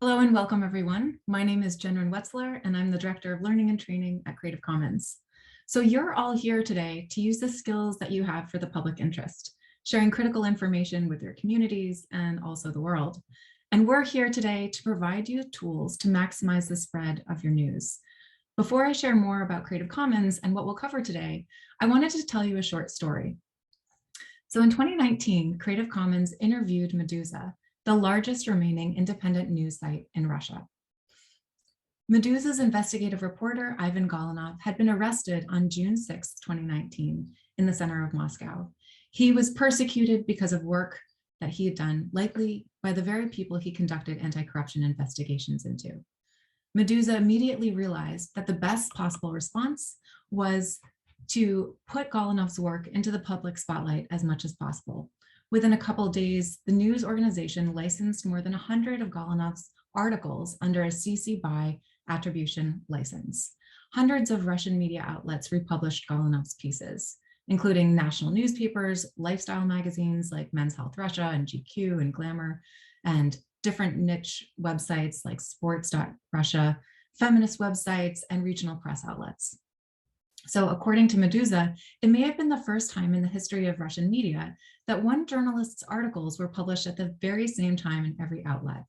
Hello and welcome everyone. My name is Jenryn Wetzler and I'm the Director of Learning and Training at Creative Commons. So you're all here today to use the skills that you have for the public interest, sharing critical information with your communities and also the world. And we're here today to provide you tools to maximize the spread of your news. Before I share more about Creative Commons and what we'll cover today, I wanted to tell you a short story. So in 2019, Creative Commons interviewed Meduza, the largest remaining independent news site in Russia. Meduza's investigative reporter, Ivan Galenov, had been arrested on June 6, 2019, in the center of Moscow. He was persecuted because of work that he had done, likely by the very people he conducted anti-corruption investigations into. Meduza immediately realized that the best possible response was to put Galenov's work into the public spotlight as much as possible. Within a couple of days, the news organization licensed more than 100 of Galenov's articles under a CC BY attribution license. Hundreds of Russian media outlets republished Galenov's pieces, including national newspapers, lifestyle magazines like Men's Health Russia and GQ and Glamour, and different niche websites like sports.russia, feminist websites, and regional press outlets. So according to Meduza, it may have been the first time in the history of Russian media that one journalist's articles were published at the very same time in every outlet.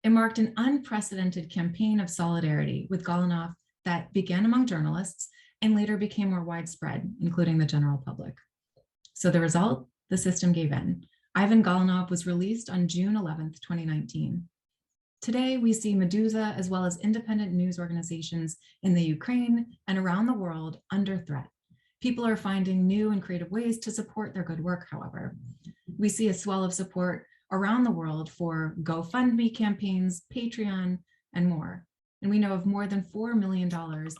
It marked an unprecedented campaign of solidarity with Galenov that began among journalists and later became more widespread, including the general public. So the result, the system gave in. Ivan Galenov was released on June 11th, 2019. Today, we see Meduza as well as independent news organizations in the Ukraine and around the world under threat. People are finding new and creative ways to support their good work, however. We see a swell of support around the world for GoFundMe campaigns, Patreon, and more. And we know of more than $4 million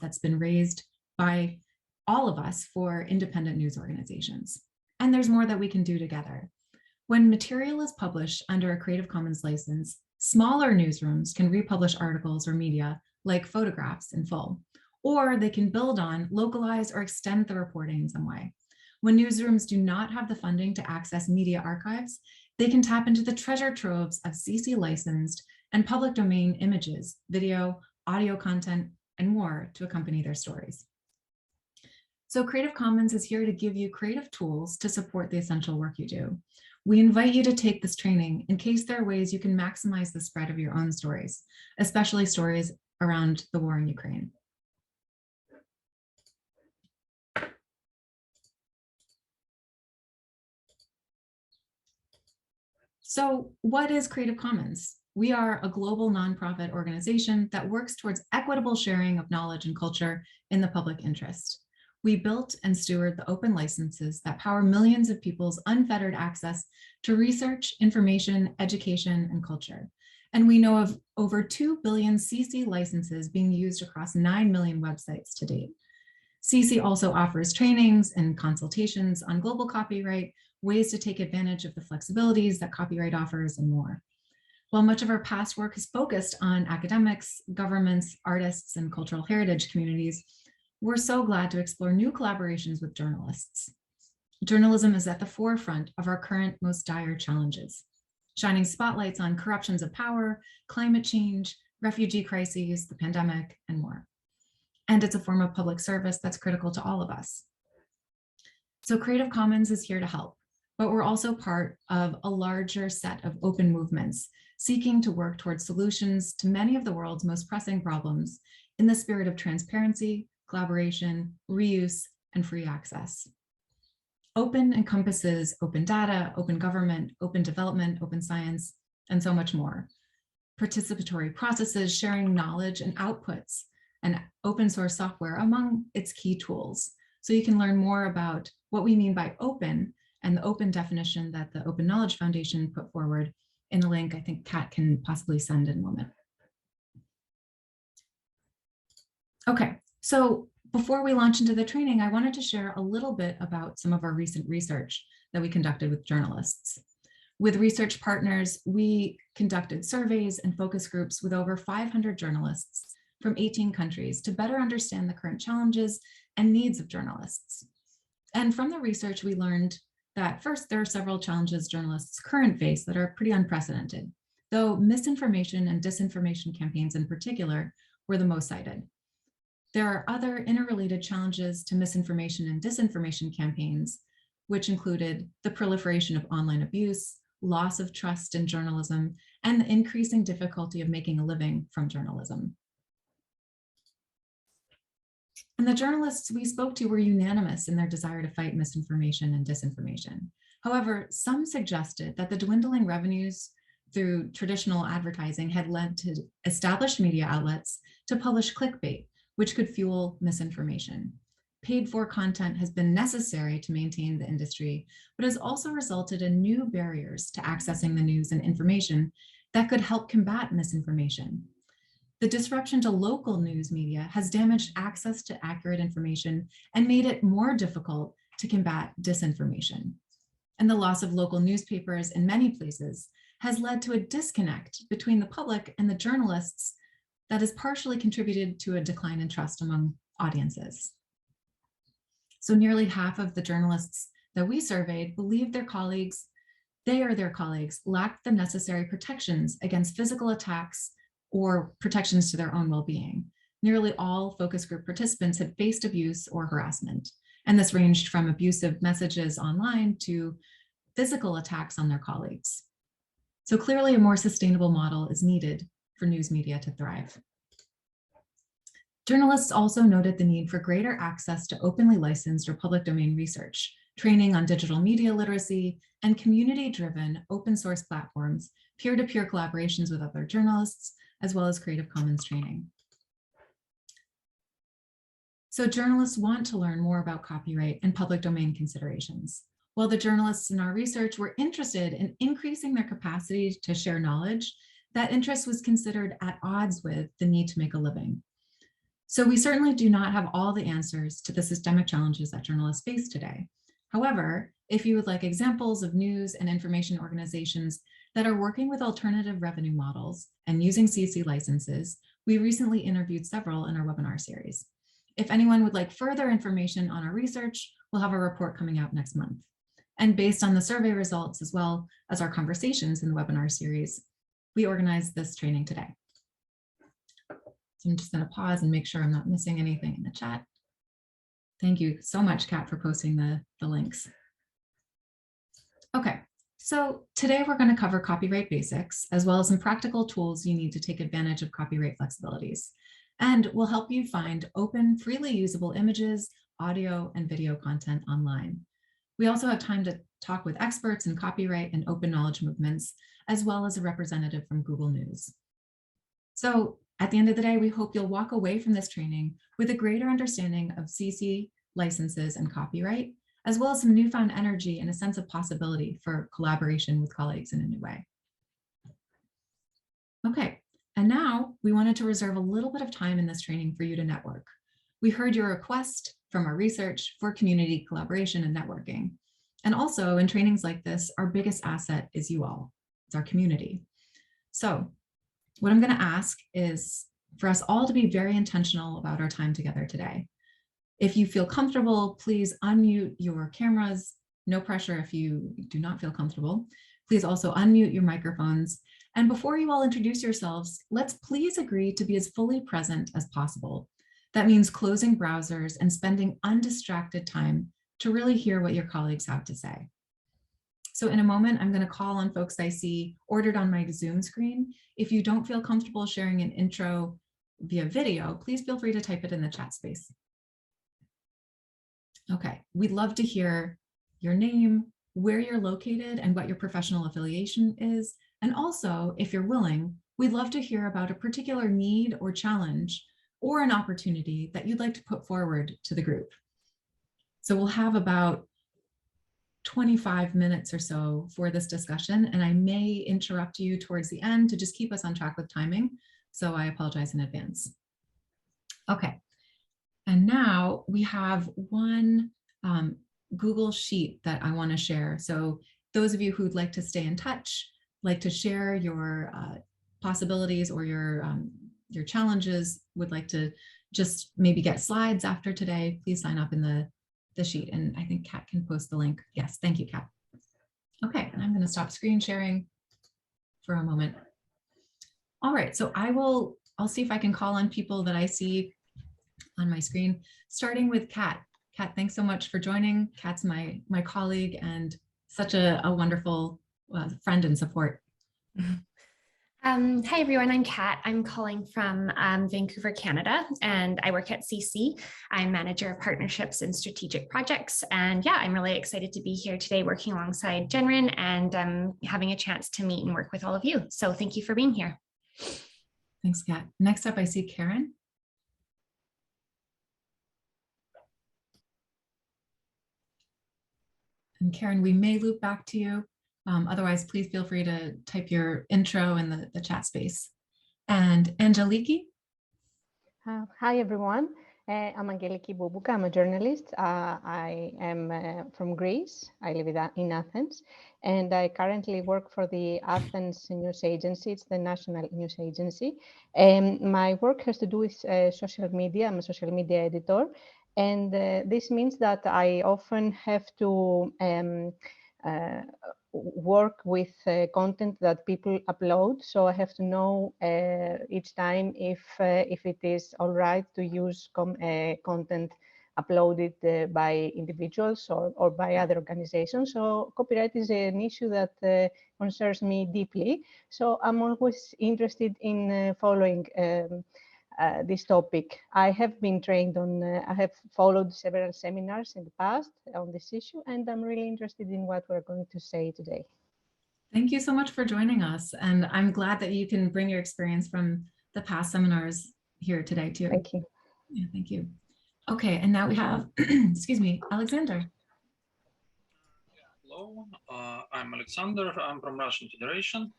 that's been raised by all of us for independent news organizations. And there's more that we can do together. When material is published under a Creative Commons license, smaller newsrooms can republish articles or media like photographs in full, or they can build on, localize, or extend the reporting in some way. When newsrooms do not have the funding to access media archives, they can tap into the treasure troves of CC licensed and public domain images, video, audio content, and more to accompany their stories. So Creative Commons is here to give you creative tools to support the essential work you do. We invite you to take this training in case there are ways you can maximize the spread of your own stories, especially stories around the war in Ukraine. So what is Creative Commons? We are a global nonprofit organization that works towards equitable sharing of knowledge and culture in the public interest. We built and steward the open licenses that power millions of people's unfettered access to research, information, education, and culture. And we know of over 2 billion CC licenses being used across 9 million websites to date. CC also offers trainings and consultations on global copyright, ways to take advantage of the flexibilities that copyright offers, and more. While much of our past work is focused on academics, governments, artists, and cultural heritage communities, we're so glad to explore new collaborations with journalists. Journalism is at the forefront of our current most dire challenges, shining spotlights on corruptions of power, climate change, refugee crises, the pandemic, and more. And it's a form of public service that's critical to all of us. So Creative Commons is here to help, but we're also part of a larger set of open movements seeking to work towards solutions to many of the world's most pressing problems in the spirit of transparency, collaboration, reuse, and free access. Open encompasses open data, open government, open development, open science, and so much more. Participatory processes, sharing knowledge and outputs, and open source software among its key tools. So you can learn more about what we mean by open and the open definition that the Open Knowledge Foundation put forward in the link I think Kat can possibly send in a moment. Okay. So before we launch into the training, I wanted to share a little bit about some of our recent research that we conducted with journalists. With research partners, we conducted surveys and focus groups with over 500 journalists from 18 countries to better understand the current challenges and needs of journalists. And from the research, we learned that first, there are several challenges journalists currently face that are pretty unprecedented. though misinformation and disinformation campaigns in particular were the most cited. There are other interrelated challenges to misinformation and disinformation campaigns, which included the proliferation of online abuse, loss of trust in journalism, and the increasing difficulty of making a living from journalism. And the journalists we spoke to were unanimous in their desire to fight misinformation and disinformation. However, some suggested that the dwindling revenues through traditional advertising had led to established media outlets to publish clickbait, which could fuel misinformation. Paid for content has been necessary to maintain the industry, but has also resulted in new barriers to accessing the news and information that could help combat misinformation. The disruption to local news media has damaged access to accurate information and made it more difficult to combat disinformation. And the loss of local newspapers in many places has led to a disconnect between the public and the journalists that has partially contributed to a decline in trust among audiences. So nearly half of the journalists that we surveyed believe their colleagues lacked the necessary protections against physical attacks or protections to their own well-being. Nearly all focus group participants had faced abuse or harassment, and this ranged from abusive messages online to physical attacks on their colleagues. So clearly a more sustainable model is needed for news media to thrive. Journalists also noted the need for greater access to openly licensed or public domain research, training on digital media literacy, and community-driven open source platforms, peer-to-peer collaborations with other journalists, as well as Creative Commons training. So journalists want to learn more about copyright and public domain considerations. While the journalists in our research were interested in increasing their capacity to share knowledge, that interest was considered at odds with the need to make a living. So we certainly do not have all the answers to the systemic challenges that journalists face today. However, if you would like examples of news and information organizations that are working with alternative revenue models and using CC licenses, we recently interviewed several in our webinar series. If anyone would like further information on our research, we'll have a report coming out next month. And based on the survey results, as well as our conversations in the webinar series, we organized this training today. So I'm just going to pause and make sure I'm not missing anything in the chat. Thank you so much, Kat, for posting the links. Okay, so today we're going to cover copyright basics, as well as some practical tools you need to take advantage of copyright flexibilities. And we'll help you find open, freely usable images, audio, and video content online. We also have time to talk with experts in copyright and open knowledge movements, as well as a representative from Google News. So at the end of the day, we hope you'll walk away from this training with a greater understanding of CC licenses and copyright, as well as some newfound energy and a sense of possibility for collaboration with colleagues in a new way. Okay, and now we wanted to reserve a little bit of time in this training for you to network. We heard your request from our research for community collaboration and networking. And also in trainings like this, our biggest asset is you all, it's our community. So what I'm going to ask is for us all to be very intentional about our time together today. If you feel comfortable, please unmute your cameras. No pressure if you do not feel comfortable. Please also unmute your microphones. And before you all introduce yourselves, let's please agree to be as fully present as possible. That means closing browsers and spending undistracted time to really hear what your colleagues have to say. So in a moment, I'm going to call on folks I see ordered on my Zoom screen. If you don't feel comfortable sharing an intro via video, please feel free to type it in the chat space. Okay, we'd love to hear your name, where you're located, and what your professional affiliation is. And also, if you're willing, we'd love to hear about a particular need or challenge or an opportunity that you'd like to put forward to the group. So we'll have about 25 minutes or so for this discussion, and I may interrupt you towards the end to just keep us on track with timing. So I apologize in advance. Okay, and now we have one Google Sheet that I want to share. So those of you who'd like to stay in touch, like to share your possibilities or your challenges, would like to just maybe get slides after today, please sign up in the sheet. And I think Kat can post the link. Yes, thank you, Kat. Okay, and I'm going to stop screen sharing for a moment. All right, so I'll see if I can call on people that I see on my screen, starting with Kat. Kat, thanks so much for joining. Kat's my colleague and such a wonderful friend and support. Hi everyone, I'm Kat. I'm calling from Vancouver, Canada, and I work at CC. I'm manager of partnerships and strategic projects. And yeah, I'm really excited to be here today working alongside Jenrin and having a chance to meet and work with all of you. So thank you for being here. Thanks, Kat. Next up, I see Karen. And Karen, we may loop back to you. Otherwise, please feel free to type your intro in the chat space. And Angeliki. Hi, everyone. I'm Angelika. I'm a journalist. I am from Greece. I live in Athens, and I currently work for the Athens News Agency. It's the national news agency. My work has to do with social media. I'm a social media editor, and this means that I often have to work with content that people upload. So I have to know each time if it is all right to use content uploaded by individuals or by other organizations. So copyright is an issue that concerns me deeply. So I'm always interested in following this topic. I have been trained on, I have followed several seminars in the past on this issue, and I'm really interested in what we're going to say today. Thank you so much for joining us. And I'm glad that you can bring your experience from the past seminars here today too. Thank you. Yeah, thank you. Okay, and now we have, excuse me, Alexander. Hello, I'm Alexander. I'm from Russian Federation.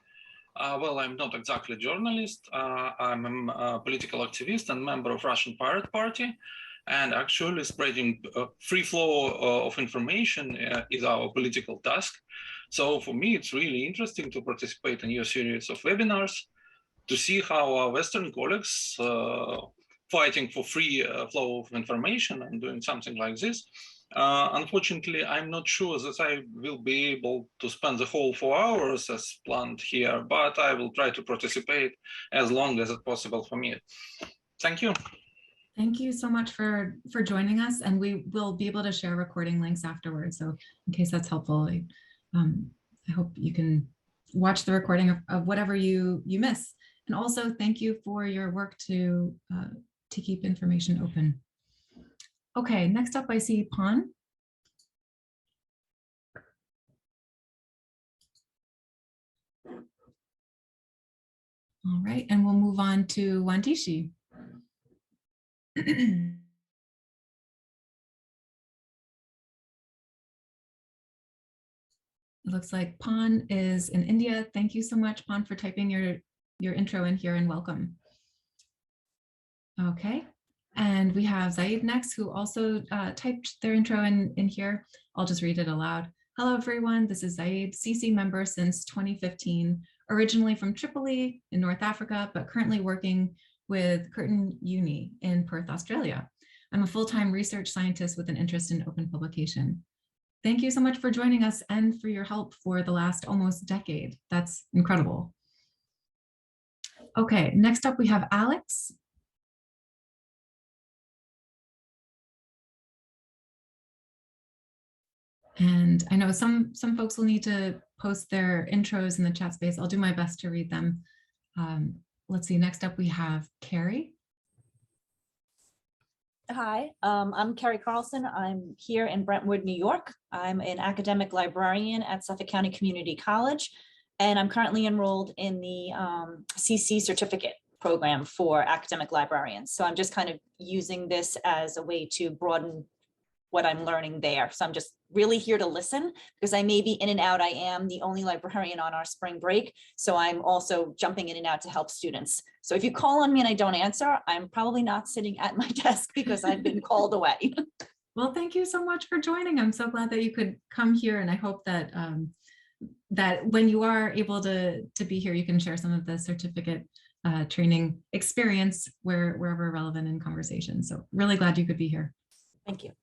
Well, I'm not exactly a journalist. I'm a political activist and member of Russian Pirate Party. And actually spreading free flow of information is our political task. So for me, it's really interesting to participate in your series of webinars to see how our Western colleagues fighting for free flow of information and doing something like this. Unfortunately, I'm not sure that I will be able to spend the whole 4 hours as planned here, but I will try to participate as long as it's possible for me. Thank you. Thank you so much for joining us, and we will be able to share recording links afterwards. So in case that's helpful, I hope you can watch the recording of whatever you miss. And also thank you for your work to keep information open. Okay, next up I see Pon. All right, and we'll move on to Wandishi. It looks like Pon is in India. Thank you so much, Pon, for typing your intro in here, and welcome. Okay, and we have Zaid next, who also typed their intro in here. I'll just read it aloud. Hello, everyone. This is Zaid, CC member since 2015, originally from Tripoli in North Africa, but currently working with Curtin Uni in Perth, Australia. I'm a full-time research scientist with an interest in open publication. Thank you so much for joining us and for your help for the last almost decade. That's incredible. Okay, next up we have Alex. And I know some folks will need to post their intros in the chat space. I'll do my best to read them. Let's see, next up we have Kerry. Hi, I'm Kerry Carlson. I'm here in Brentwood, New York. I'm an academic librarian at Suffolk County Community College, and I'm currently enrolled in the CC certificate program for academic librarians. So I'm just kind of using this as a way to broaden what I'm learning there. So I'm just really here to listen because I may be in and out. I am the only librarian on our spring break. So I'm also jumping in and out to help students. So if you call on me and I don't answer, I'm probably not sitting at my desk because I've been called away. Well, thank you so much for joining. I'm so glad that you could come here, and I hope that that when you are able to be here, you can share some of the certificate training experience wherever relevant in conversation. So really glad you could be here. Thank you.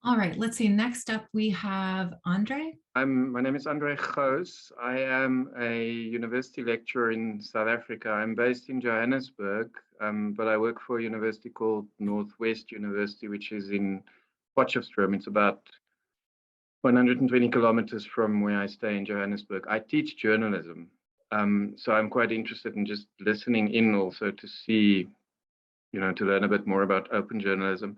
All right, let's see. Next up, we have Andre. My name is Andre Goos. I am a university lecturer in South Africa. I'm based in Johannesburg, but I work for a university called Northwest University, which is in Potchefstroom. It's about 120 kilometers from where I stay in Johannesburg. I teach journalism. So I'm quite interested in just listening in also to see, to learn a bit more about open journalism.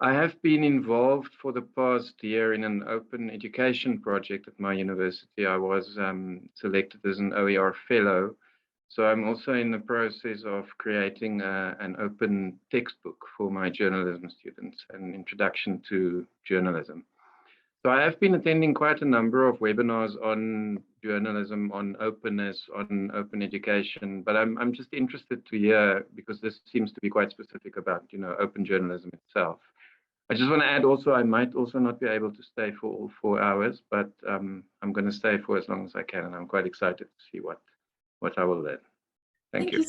I have been involved for the past year in an open education project at my university. I was selected as an OER fellow. So I'm also in the process of creating an open textbook for my journalism students, an introduction to journalism. So I have been attending quite a number of webinars on journalism, on openness, on open education, but I'm just interested to hear, because this seems to be quite specific about, open journalism itself. I just want to add also, I might also not be able to stay for all 4 hours, but I'm going to stay for as long as I can, and I'm quite excited to see what I will learn. Thank you.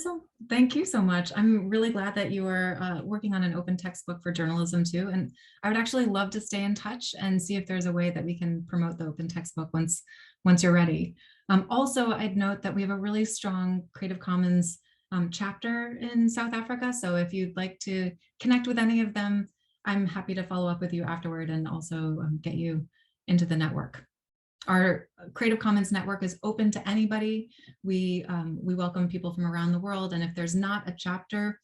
Thank you so much. I'm really glad that you are working on an open textbook for journalism too. And I would actually love to stay in touch and see if there's a way that we can promote the open textbook once you're ready. Also, I'd note that we have a really strong Creative Commons chapter in South Africa. So if you'd like to connect with any of them, I'm happy to follow up with you afterward and also get you into the network. Our Creative Commons network is open to anybody. We welcome people from around the world. And if there's not a chapter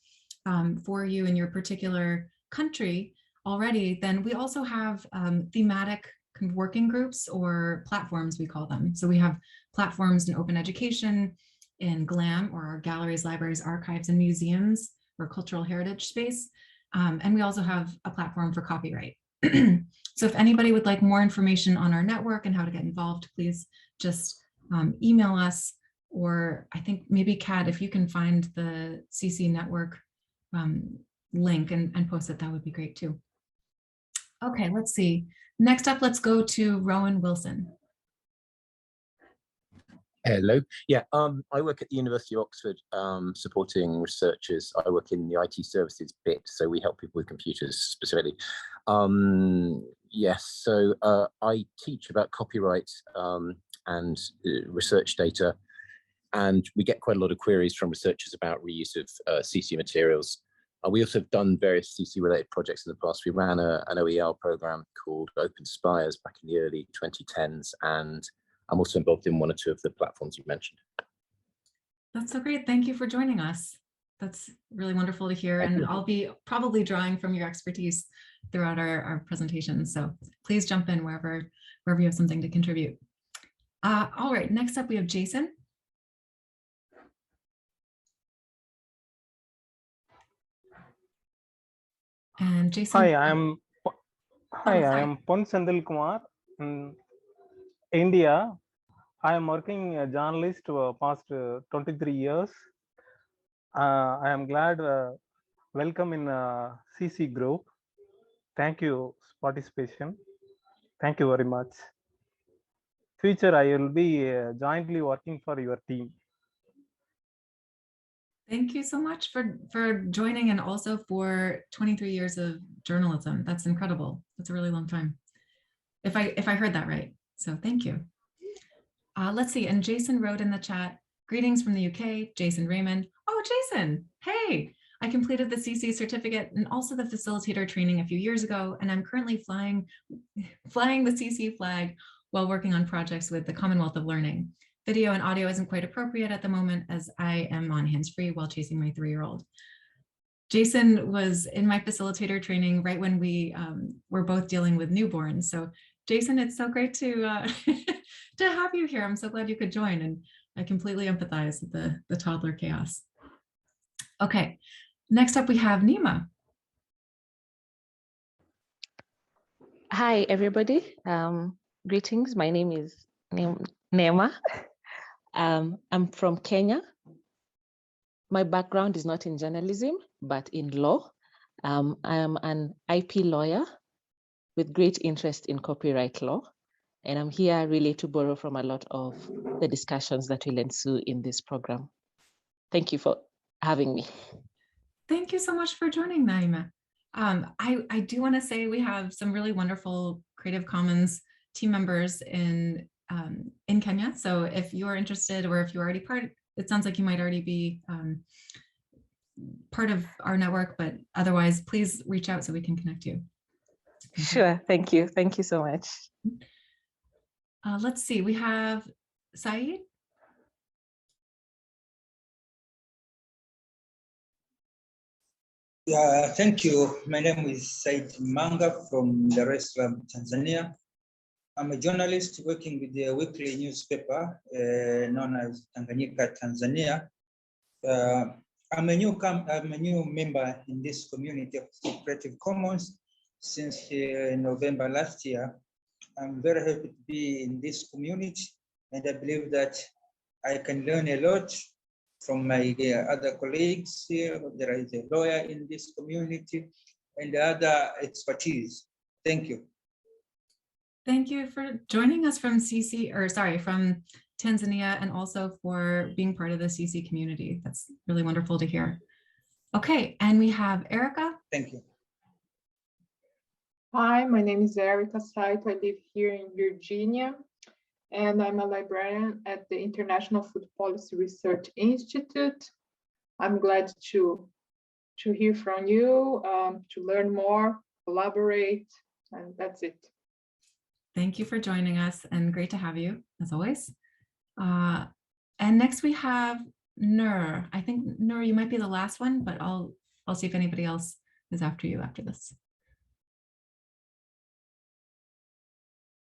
for you in your particular country already, then we also have thematic working groups or platforms, we call them. So we have platforms in open education, in GLAM, or our galleries, libraries, archives, and museums, or cultural heritage space. And we also have a platform for copyright. So if anybody would like more information on our network and how to get involved, please just email us, or I think maybe Kat, if you can find the CC network link and post it, that would be great too. Okay, let's see. Next up, let's go to Rowan Wilson. Hello. Yeah, I work at the University of Oxford supporting researchers. I work in the IT services bit, so we help people with computers specifically. Yes, so I teach about copyright and research data, and we get quite a lot of queries from researchers about reuse of CC materials. We also have done various CC-related projects in the past. We ran an OER program called Open Spires back in the early 2010s, and I'm also involved in one or two of the platforms you mentioned. That's so great. Thank you for joining us. That's really wonderful to hear. And I'll be probably drawing from your expertise throughout our presentation. So please jump in wherever you have something to contribute. All right, next up we have Jason. And Jason. Hi, I am Pon Sendil Kumar. In India, I am working as a journalist for past 23 years. I am glad welcome in CC group. Thank you for participation. Thank you very much. Future, I will be jointly working for your team. Thank you so much for joining, and also for 23 years of journalism. That's incredible. That's a really long time, if I heard that right. So thank you. Let's see. And Jason wrote in the chat, greetings from the UK, Jason Raymond. Oh, Jason, hey, I completed the CC certificate and also the facilitator training a few years ago, and I'm currently flying the CC flag while working on projects with the Commonwealth of Learning. Video and audio isn't quite appropriate at the moment as I am on hands-free while chasing my 3-year-old. Jason was in my facilitator training right when we were both dealing with newborns. So Jason, it's so great to to have you here. I'm so glad you could join, and I completely empathize with the toddler chaos. Okay, next up we have NEMA. Hi, everybody. Greetings. My name is NEMA. I'm from Kenya. My background is not in journalism, but in law. I am an IP lawyer with great interest in copyright law. And I'm here really to borrow from a lot of the discussions that will ensue in this program. Thank you for having me. Thank you so much for joining, Naima. I do want to say we have some really wonderful Creative Commons team members in Kenya. So if you're interested, or if you're already part, it sounds like you might already be part of our network, but otherwise, please reach out so we can connect you. Sure, thank you. Thank you so much. Let's see, we have Saeed. Yeah, thank you. My name is Said Manga from Dar es Salaam, Tanzania. I'm a journalist working with the weekly newspaper known as Tanganyika, Tanzania. I'm a new member in this community of Creative Commons since November last year. I'm very happy to be in this community, and I believe that I can learn a lot from my other colleagues here. There is a lawyer in this community and other expertise. Thank you. Thank you for joining us from from Tanzania, and also for being part of the CC community. That's really wonderful to hear. Okay, and we have Erika. Thank you. Hi, my name is Erika. I live here in Virginia, and I'm a librarian at the International Food Policy Research Institute. I'm glad to hear from you, to learn more, collaborate, and that's it. Thank you for joining us, and great to have you, as always. And next we have Nur. I think, Nur, you might be the last one, but I'll see if anybody else is after you after this.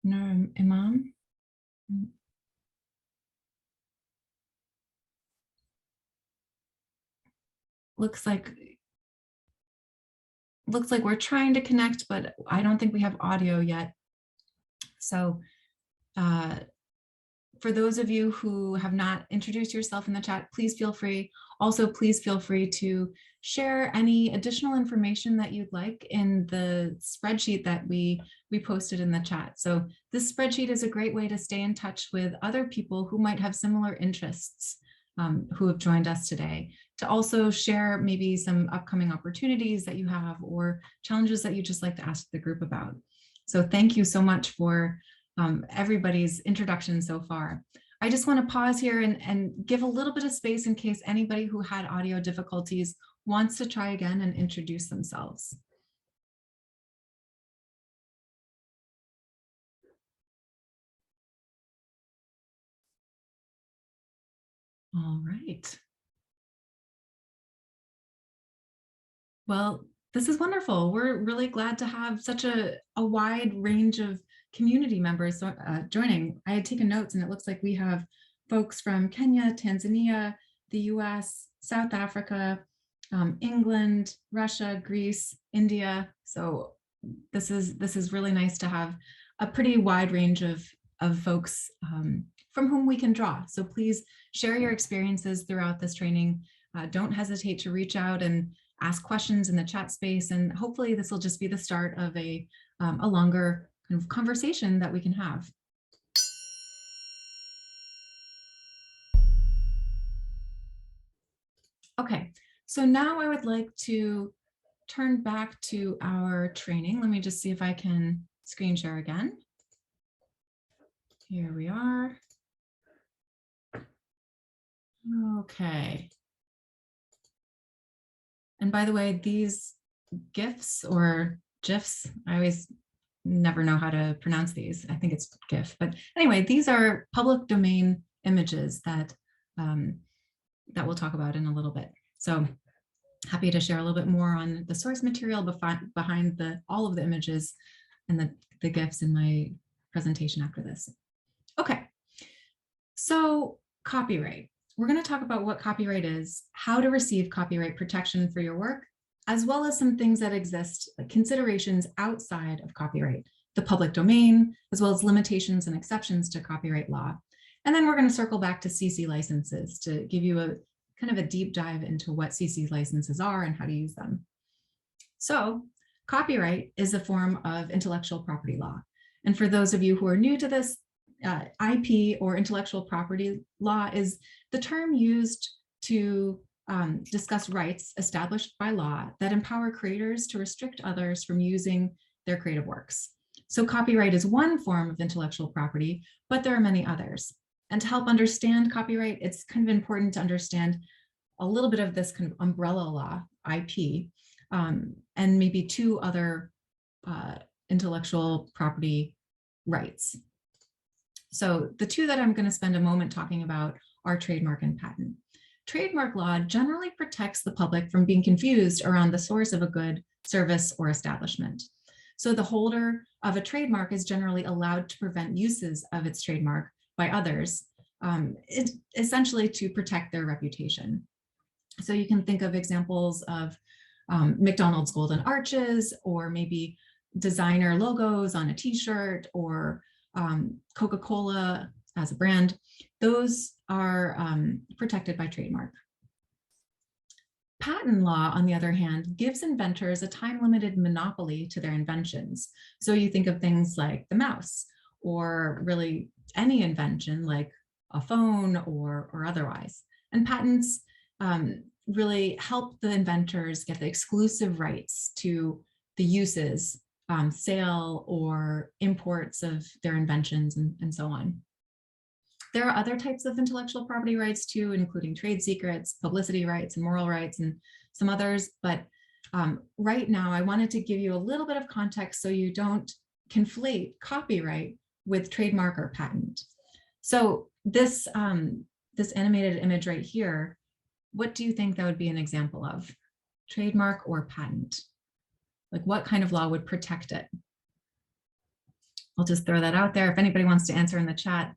Nur Imam. Looks like we're trying to connect, but I don't think we have audio yet. So for those of you who have not introduced yourself in the chat, please feel free. Also, please feel free to share any additional information that you'd like in the spreadsheet that we posted in the chat. So this spreadsheet is a great way to stay in touch with other people who might have similar interests who have joined us today, to also share maybe some upcoming opportunities that you have or challenges that you just like to ask the group about. So thank you so much for everybody's introduction so far. I just want to pause here and give a little bit of space in case anybody who had audio difficulties wants to try again and introduce themselves. All right. Well, this is wonderful. We're really glad to have such a wide range of community members joining. I had taken notes, and it looks like we have folks from Kenya, Tanzania, the US, South Africa, England, Russia, Greece, India. So this is really nice to have a pretty wide range of folks from whom we can draw. So please share your experiences throughout this training. Don't hesitate to reach out and ask questions in the chat space, and hopefully this will just be the start of a longer kind of conversation that we can have. Okay, so now I would like to turn back to our training. Let me just see if I can screen share again. Here we are. Okay. And by the way, these GIFs or GIFs, I always never know how to pronounce these. I think it's GIF, but anyway, these are public domain images that that we'll talk about in a little bit. So happy to share a little bit more on the source material behind all of the images and the GIFs in my presentation after this. Okay, so copyright. We're going to talk about what copyright is, how to receive copyright protection for your work, as well as some things that exist, like considerations outside of copyright, the public domain, as well as limitations and exceptions to copyright law. And then we're going to circle back to CC licenses to give you a kind of a deep dive into what CC licenses are and how to use them. So copyright is a form of intellectual property law. And for those of you who are new to this, IP or intellectual property law is the term used to discuss rights established by law that empower creators to restrict others from using their creative works. So copyright is one form of intellectual property, but there are many others. And to help understand copyright, it's kind of important to understand a little bit of this kind of umbrella law, IP, and maybe two other intellectual property rights. So the two that I'm going to spend a moment talking about are trademark and patent. Trademark law generally protects the public from being confused around the source of a good, service, or establishment. So the holder of a trademark is generally allowed to prevent uses of its trademark by others, essentially to protect their reputation. So you can think of examples of McDonald's golden arches, or maybe designer logos on a t-shirt, or Coca-Cola as a brand. Those are protected by trademark. Patent law, on the other hand, gives inventors a time-limited monopoly to their inventions. So you think of things like the mouse, or really any invention like a phone or otherwise. And patents really help the inventors get the exclusive rights to the uses, sale or imports of their inventions, and so on. There are other types of intellectual property rights too, including trade secrets, publicity rights, and moral rights, and some others. But right now, I wanted to give you a little bit of context so you don't conflate copyright with trademark or patent. So this animated image right here, what do you think that would be an example of? Trademark or patent? Like, what kind of law would protect it? I'll just throw that out there. If anybody wants to answer in the chat,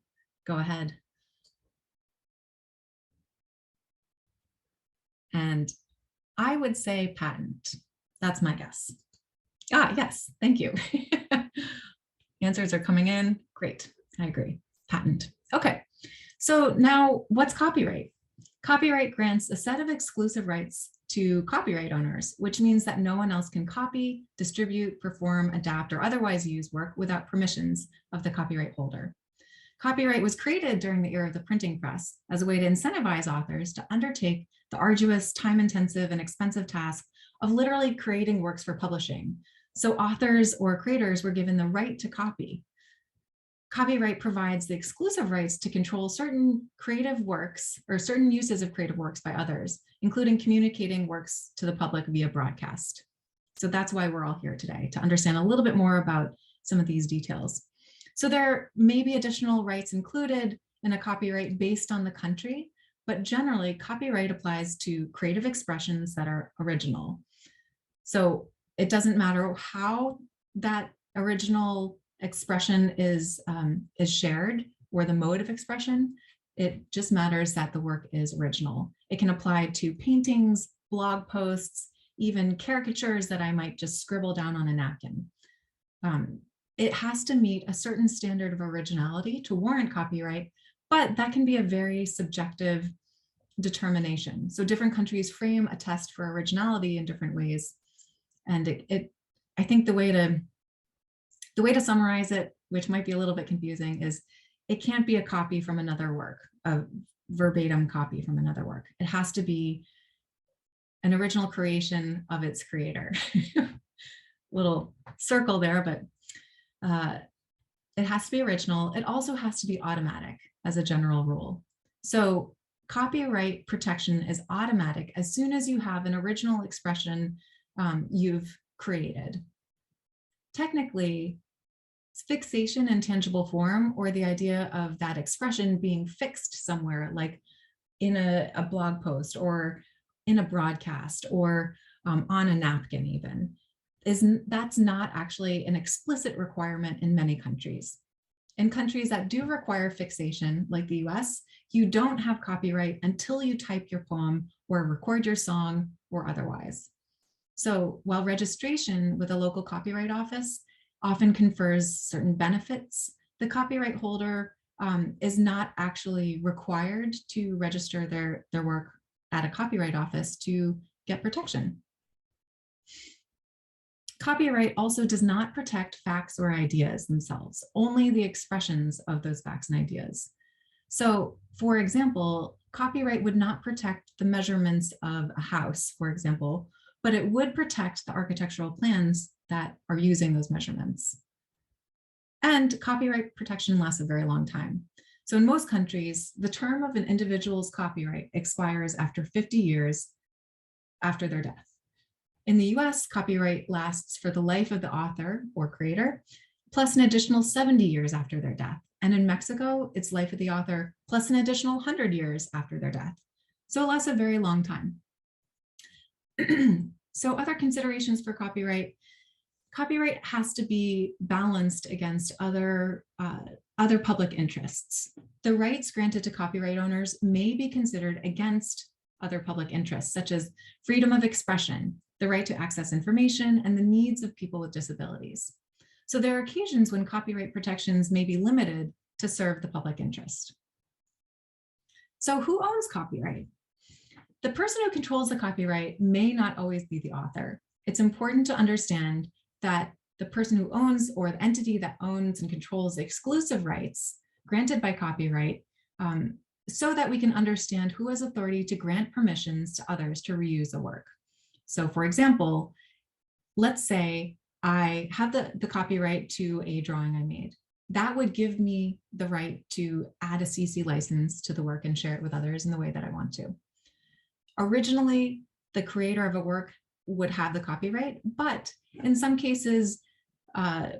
go ahead. And I would say patent. That's my guess. Ah, yes, thank you. Answers are coming in. Great, I agree. Patent. Okay, so now what's copyright? Copyright grants a set of exclusive rights to copyright owners, which means that no one else can copy, distribute, perform, adapt, or otherwise use work without permissions of the copyright holder. Copyright was created during the era of the printing press as a way to incentivize authors to undertake the arduous, time-intensive, and expensive task of literally creating works for publishing. So authors or creators were given the right to copy. Copyright provides the exclusive rights to control certain creative works or certain uses of creative works by others, including communicating works to the public via broadcast. So that's why we're all here today, to understand a little bit more about some of these details. So there may be additional rights included in a copyright based on the country, but generally copyright applies to creative expressions that are original. So it doesn't matter how that original expression is shared or the mode of expression. It just matters that the work is original. It can apply to paintings, blog posts, even caricatures that I might just scribble down on a napkin. It has to meet a certain standard of originality to warrant copyright, but that can be a very subjective determination. So different countries frame a test for originality in different ways. And I think the way to summarize it, which might be a little bit confusing, is it can't be a copy from another work, a verbatim copy from another work. It has to be an original creation of its creator. Little circle there, but it has to be original. It also has to be automatic as a general rule. So copyright protection is automatic as soon as you have an original expression you've created. Technically, fixation in tangible form, or the idea of that expression being fixed somewhere, like in a blog post or in a broadcast or on a napkin even, that's not actually an explicit requirement in many countries. In countries that do require fixation, like the US, you don't have copyright until you type your poem or record your song or otherwise. So while registration with a local copyright office often confers certain benefits, the copyright holder is not actually required to register their work at a copyright office to get protection. Copyright also does not protect facts or ideas themselves, only the expressions of those facts and ideas. So, for example, copyright would not protect the measurements of a house, for example, but it would protect the architectural plans that are using those measurements. And copyright protection lasts a very long time. So in most countries, the term of an individual's copyright expires after 50 years after their death. In the US, copyright lasts for the life of the author or creator, plus an additional 70 years after their death. And in Mexico, it's life of the author, plus an additional 100 years after their death. So it lasts a very long time. So other considerations for copyright. Copyright has to be balanced against other public interests. The rights granted to copyright owners may be considered against other public interests, such as freedom of expression, the right to access information, and the needs of people with disabilities. So there are occasions when copyright protections may be limited to serve the public interest. So who owns copyright? The person who controls the copyright may not always be the author. It's important to understand that the person who owns, or the entity that owns and controls exclusive rights granted by copyright, so that we can understand who has authority to grant permissions to others to reuse a work. So for example, let's say I have the copyright to a drawing I made. That would give me the right to add a CC license to the work and share it with others in the way that I want to. Originally, the creator of a work would have the copyright, but in some cases,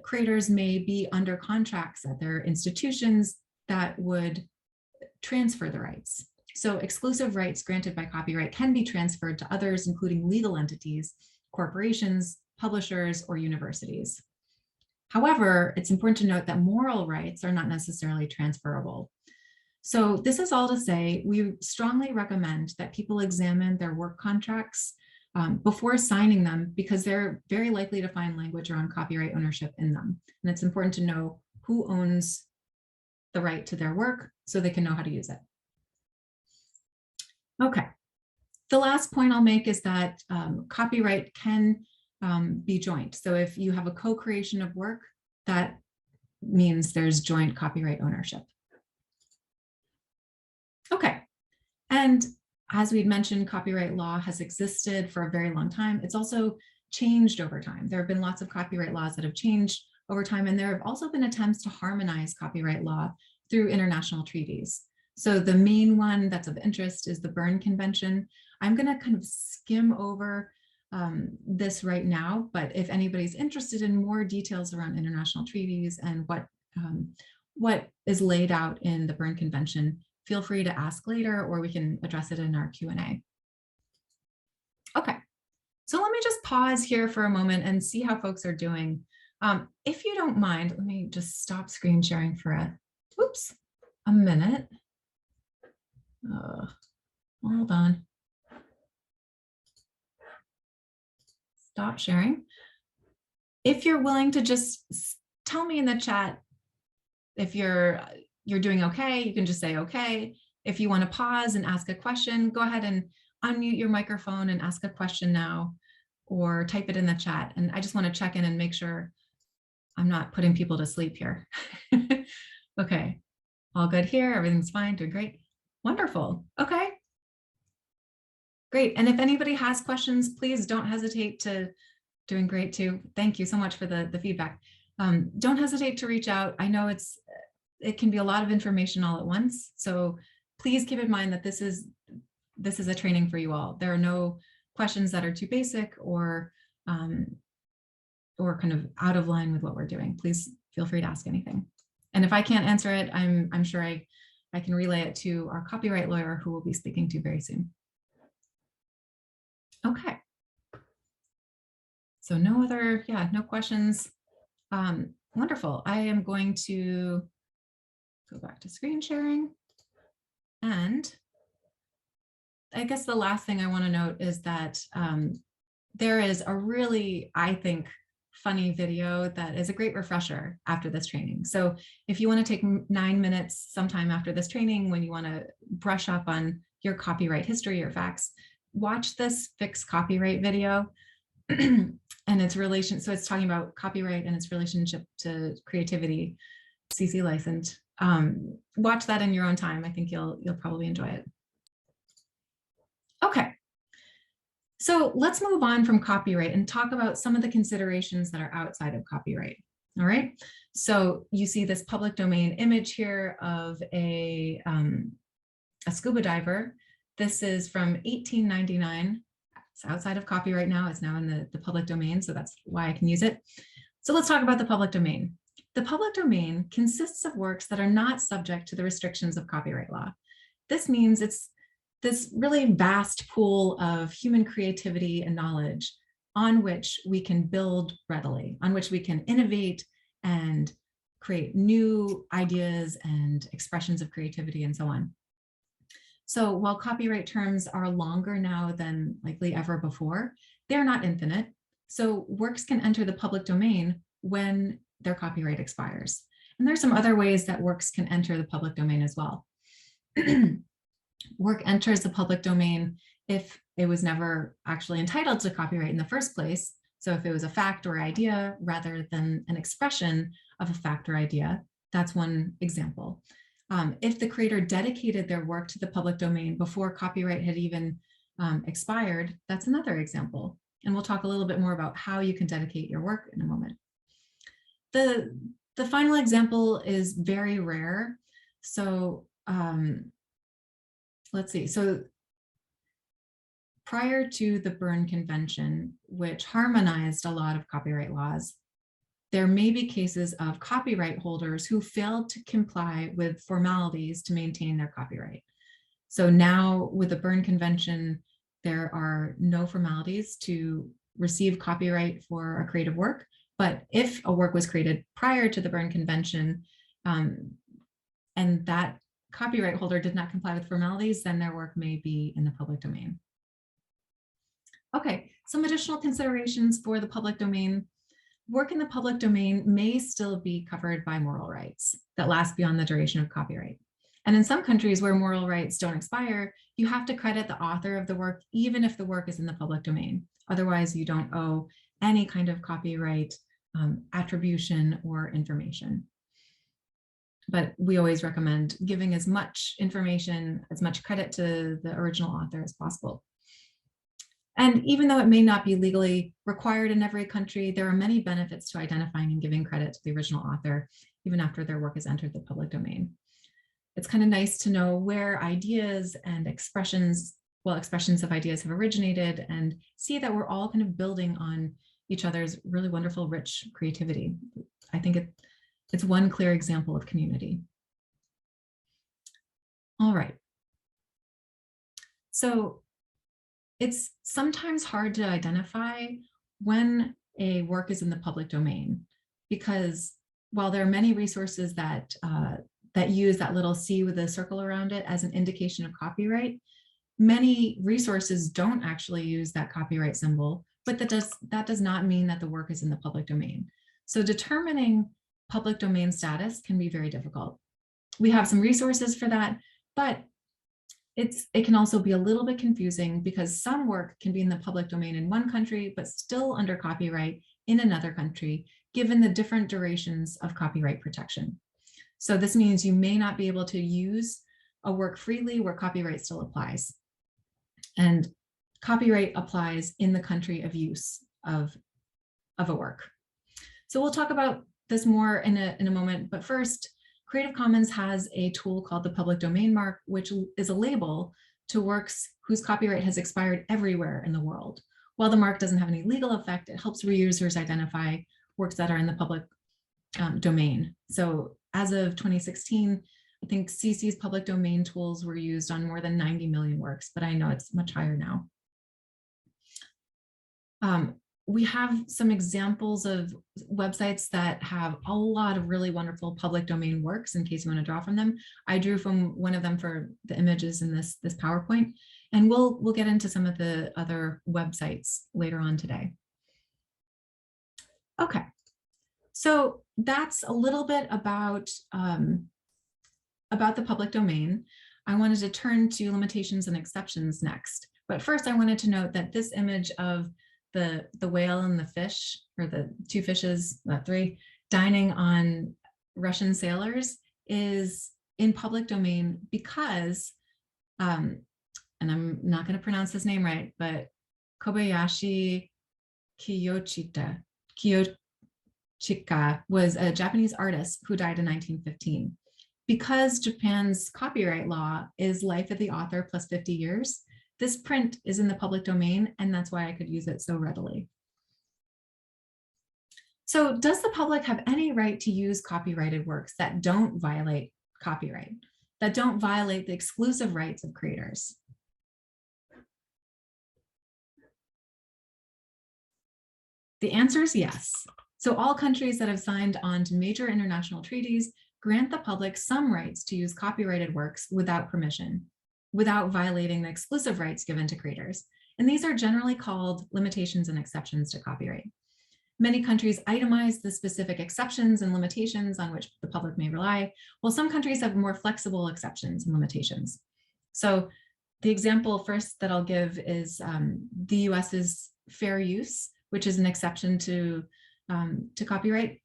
creators may be under contracts at their institutions that would transfer the rights. So exclusive rights granted by copyright can be transferred to others, including legal entities, corporations, publishers, or universities. However, it's important to note that moral rights are not necessarily transferable. So this is all to say, we strongly recommend that people examine their work contracts before signing them, because they're very likely to find language around copyright ownership in them. And it's important to know who owns the right to their work so they can know how to use it. Okay, the last point I'll make is that copyright can be joint. So if you have a co-creation of work, that means there's joint copyright ownership. Okay, and as we'd mentioned, copyright law has existed for a very long time. It's also changed over time. There have been lots of copyright laws that have changed over time, and there have also been attempts to harmonize copyright law through international treaties. So the main one that's of interest is the Berne Convention. I'm going to kind of skim over this right now, but if anybody's interested in more details around international treaties and what is laid out in the Berne Convention, feel free to ask later, or we can address it in our Q&A. Okay, so let me just pause here for a moment and see how folks are doing. If you don't mind, let me just stop screen sharing for a minute. Hold on. Stop sharing. If you're willing to just tell me in the chat if you're doing okay, you can just say okay. If you want to pause and ask a question, go ahead and unmute your microphone and ask a question now, or type it in the chat. And I just want to check in and make sure I'm not putting people to sleep here. Okay, all good here. Everything's fine, doing great. Wonderful. Okay. Great. And if anybody has questions, please don't hesitate to, doing great too. Thank you so much for the feedback. Don't hesitate to reach out. I know it can be a lot of information all at once. So please keep in mind that this is a training for you all. There are no questions that are too basic or kind of out of line with what we're doing. Please feel free to ask anything. And if I can't answer it, I'm sure I can relay it to our copyright lawyer, who we'll be speaking to very soon. Okay. So no other, no questions. Wonderful. I am going to go back to screen sharing. And I guess the last thing I want to note is that there is a really, I think, funny video that is a great refresher after this training. So if you want to take 9 minutes sometime after this training, when you want to brush up on your copyright history or facts, watch this fixed copyright video and its relation. So it's talking about copyright and its relationship to creativity, CC licensed. Watch that in your own time. I think you'll probably enjoy it. Okay, so let's move on from copyright and talk about some of the considerations that are outside of copyright. All right, so you see this public domain image here of a scuba diver. This is from 1899. It's outside of copyright now. It's now in the public domain, so that's why I can use it. So let's talk about the public domain. The public domain consists of works that are not subject to the restrictions of copyright law. This means it's this really vast pool of human creativity and knowledge on which we can build readily, on which we can innovate and create new ideas and expressions of creativity and so on. So while copyright terms are longer now than likely ever before, they're not infinite. So works can enter the public domain when their copyright expires. And there's some other ways that works can enter the public domain as well. Work enters the public domain if it was never actually entitled to copyright in the first place. So if it was a fact or idea rather than an expression of a fact or idea, that's one example. If the creator dedicated their work to the public domain before copyright had even expired, that's another example. And we'll talk a little bit more about how you can dedicate your work in a moment. The final example is very rare. So let's see. So prior to the Berne Convention, which harmonized a lot of copyright laws, there may be cases of copyright holders who failed to comply with formalities to maintain their copyright. So now with the Berne Convention, there are no formalities to receive copyright for a creative work. But if a work was created prior to the Berne Convention and that copyright holder did not comply with formalities, then their work may be in the public domain. Okay, some additional considerations for the public domain. Work in the public domain may still be covered by moral rights that last beyond the duration of copyright. And in some countries where moral rights don't expire, you have to credit the author of the work, even if the work is in the public domain. Otherwise, you don't owe any kind of copyright attribution or information. But we always recommend giving as much information, as much credit to the original author as possible. And even though it may not be legally required in every country, there are many benefits to identifying and giving credit to the original author, even after their work has entered the public domain. It's kind of nice to know where ideas and expressions of ideas have originated and see that we're all kind of building on each other's really wonderful, rich creativity. I think it's one clear example of community. All right. So it's sometimes hard to identify when a work is in the public domain, because while there are many resources that use that little C with a circle around it as an indication of copyright, many resources don't actually use that copyright symbol, but that does not mean that the work is in the public domain. So determining public domain status can be very difficult. We have some resources for that, but it can also be a little bit confusing because some work can be in the public domain in one country, but still under copyright in another country, given the different durations of copyright protection. So this means you may not be able to use a work freely where copyright still applies. And copyright applies in the country of use of a work. So we'll talk about this more in a moment, but first, Creative Commons has a tool called the public domain mark, which is a label to works whose copyright has expired everywhere in the world. While the mark doesn't have any legal effect, it helps reusers identify works that are in the public domain. So as of 2016, I think CC's public domain tools were used on more than 90 million works, but I know it's much higher now. We have some examples of websites that have a lot of really wonderful public domain works in case you want to draw from them. I drew from one of them for the images in this PowerPoint, and we'll get into some of the other websites later on today. Okay, so that's a little bit about the public domain. I wanted to turn to limitations and exceptions next, but first I wanted to note that this image of the whale and the fish, or the two fishes, not three, dining on Russian sailors is in public domain because and I'm not going to pronounce his name right, but Kobayashi Kiyochika was a Japanese artist who died in 1915. Because Japan's copyright law is life of the author plus 50 years, this print is in the public domain, and that's why I could use it so readily. So does the public have any right to use copyrighted works that don't violate copyright, that don't violate the exclusive rights of creators? The answer is yes. So all countries that have signed on to major international treaties grant the public some rights to use copyrighted works without permission, without violating the exclusive rights given to creators. And these are generally called limitations and exceptions to copyright. Many countries itemize the specific exceptions and limitations on which the public may rely, while some countries have more flexible exceptions and limitations. So the example first that I'll give is the US's fair use, which is an exception to copyright.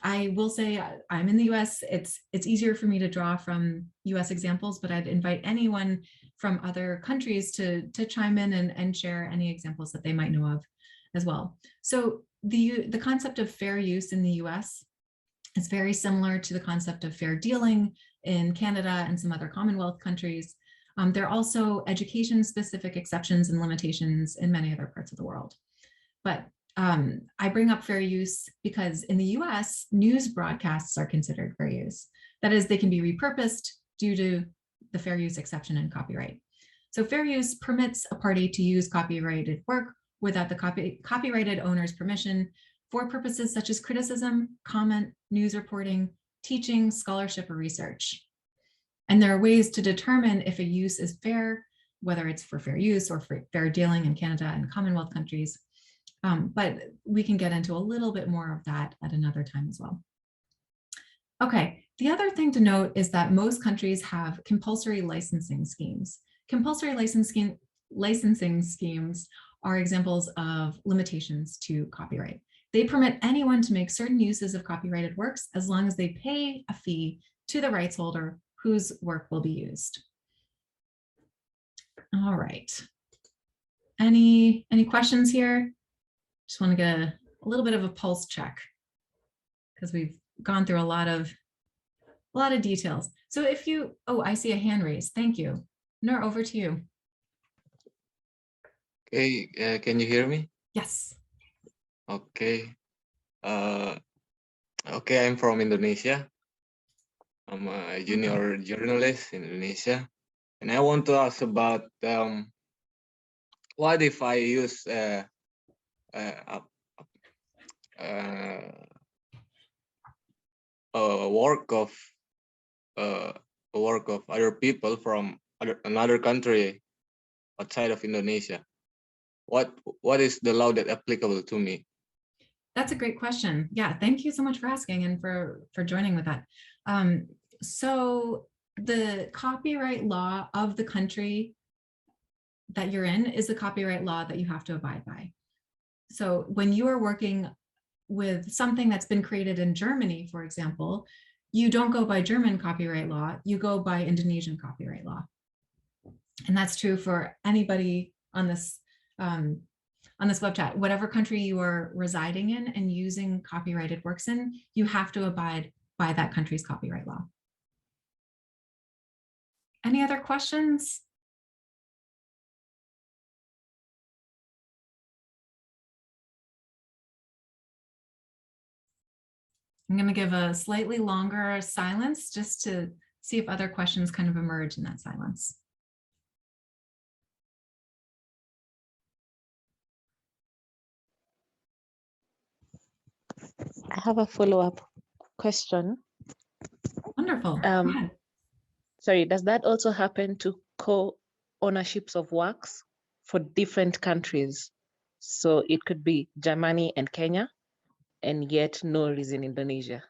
I will say I'm in the US, it's easier for me to draw from US examples, but I'd invite anyone from other countries to chime in and share any examples that they might know of as well. So the concept of fair use in the US is very similar to the concept of fair dealing in Canada and some other Commonwealth countries. There are also education-specific exceptions and limitations in many other parts of the world. But I bring up fair use because in the US, news broadcasts are considered fair use. That is, they can be repurposed due to the fair use exception in copyright. So fair use permits a party to use copyrighted work without the copyrighted owner's permission for purposes such as criticism, comment, news reporting, teaching, scholarship, or research. And there are ways to determine if a use is fair, whether it's for fair use or for fair dealing in Canada and Commonwealth countries. But we can get into a little bit more of that at another time as well. Okay, the other thing to note is that most countries have compulsory licensing schemes. Compulsory licensing schemes are examples of limitations to copyright. They permit anyone to make certain uses of copyrighted works as long as they pay a fee to the rights holder whose work will be used. All right. Any questions here? Just want to get a little bit of a pulse check because we've gone through a lot of details. So if you, oh, I see a hand raised. Thank you. Nur, over to you. Okay, can you hear me? Yes. Okay. Okay, I'm from Indonesia. I'm a junior journalist in Indonesia, and I want to ask about what if I use a work of other people from another country outside of Indonesia? What is the law that applicable to me? That's a great question. Yeah, thank you so much for asking and for joining with that. So the copyright law of the country that you're in is the copyright law that you have to abide by. So when you are working with something that's been created in Germany, for example, you don't go by German copyright law, you go by Indonesian copyright law. And that's true for anybody on this web chat. Whatever country you are residing in and using copyrighted works in, you have to abide by that country's copyright law. Any other questions? I'm going to give a slightly longer silence just to see if other questions kind of emerge in that silence. I have a follow-up question. Wonderful. Sorry, does that also happen to co-ownerships of works for different countries? So it could be Germany and Kenya, and yet Nur is in Indonesia.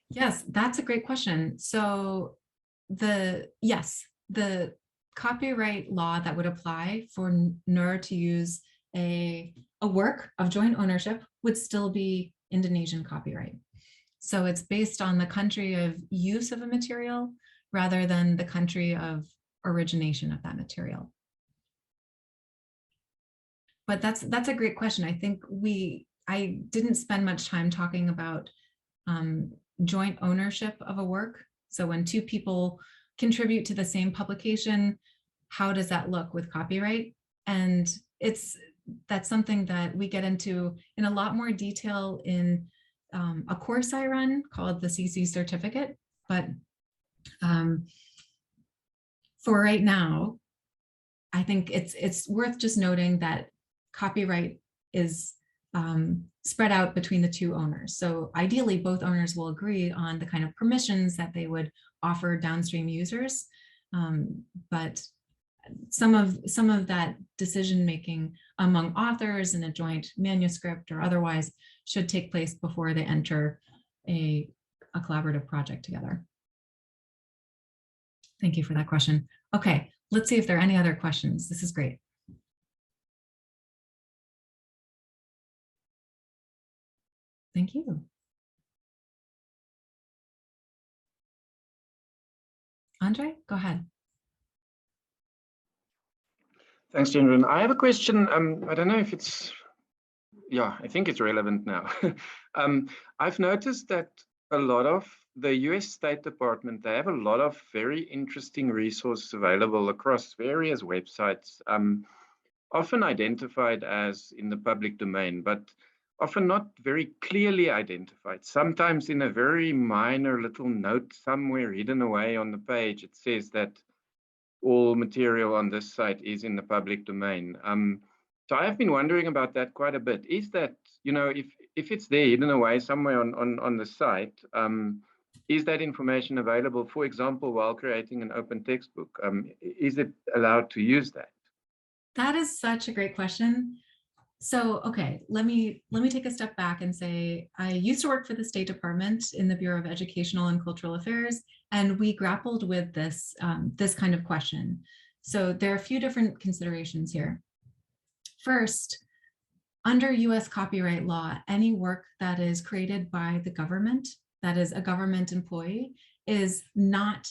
Yes, that's a great question. So the copyright law that would apply for Nur to use a work of joint ownership would still be Indonesian copyright. So it's based on the country of use of a material rather than the country of origination of that material. But that's a great question. I think I didn't spend much time talking about joint ownership of a work. So when two people contribute to the same publication, how does that look with copyright? And that's something that we get into in a lot more detail in a course I run called the CC certificate. But for right now, I think it's worth just noting that copyright is spread out between the two owners. So ideally, both owners will agree on the kind of permissions that they would offer downstream users. But some of that decision making among authors in a joint manuscript or otherwise should take place before they enter a collaborative project together. Thank you for that question. Okay, let's see if there are any other questions. This is great. Thank you. Andre, go ahead. Thanks, Gendron. I have a question. I don't know if it's, yeah, I think it's relevant now. I've noticed that a lot of the US State Department, they have a lot of very interesting resources available across various websites, often identified as in the public domain, but often not very clearly identified. Sometimes in a very minor little note somewhere hidden away on the page, it says that all material on this site is in the public domain. So I've been wondering about that quite a bit. Is that, you know, if it's there hidden away somewhere on the site, is that information available, for example, while creating an open textbook? Is it allowed to use that? That is such a great question. So, okay, let me take a step back and say, I used to work for the State Department in the Bureau of Educational and Cultural Affairs, and we grappled with this, this kind of question. So there are a few different considerations here. First, under US copyright law, any work that is created by the government, that is a government employee, is not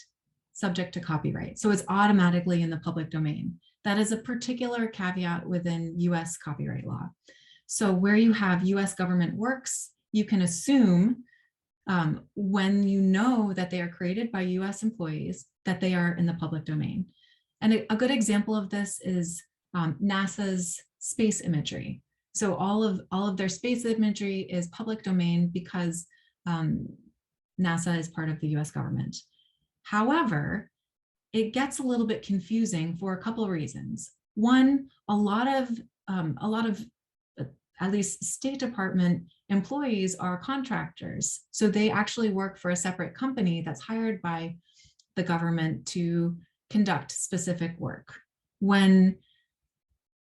subject to copyright. So it's automatically in the public domain. That is a particular caveat within US copyright law. So where you have US government works, you can assume when you know that they are created by US employees, that they are in the public domain. And a good example of this is NASA's space imagery. So all of their space imagery is public domain because NASA is part of the US government. However, it gets a little bit confusing for a couple of reasons. One, a lot of at least State Department employees are contractors. So they actually work for a separate company that's hired by the government to conduct specific work. When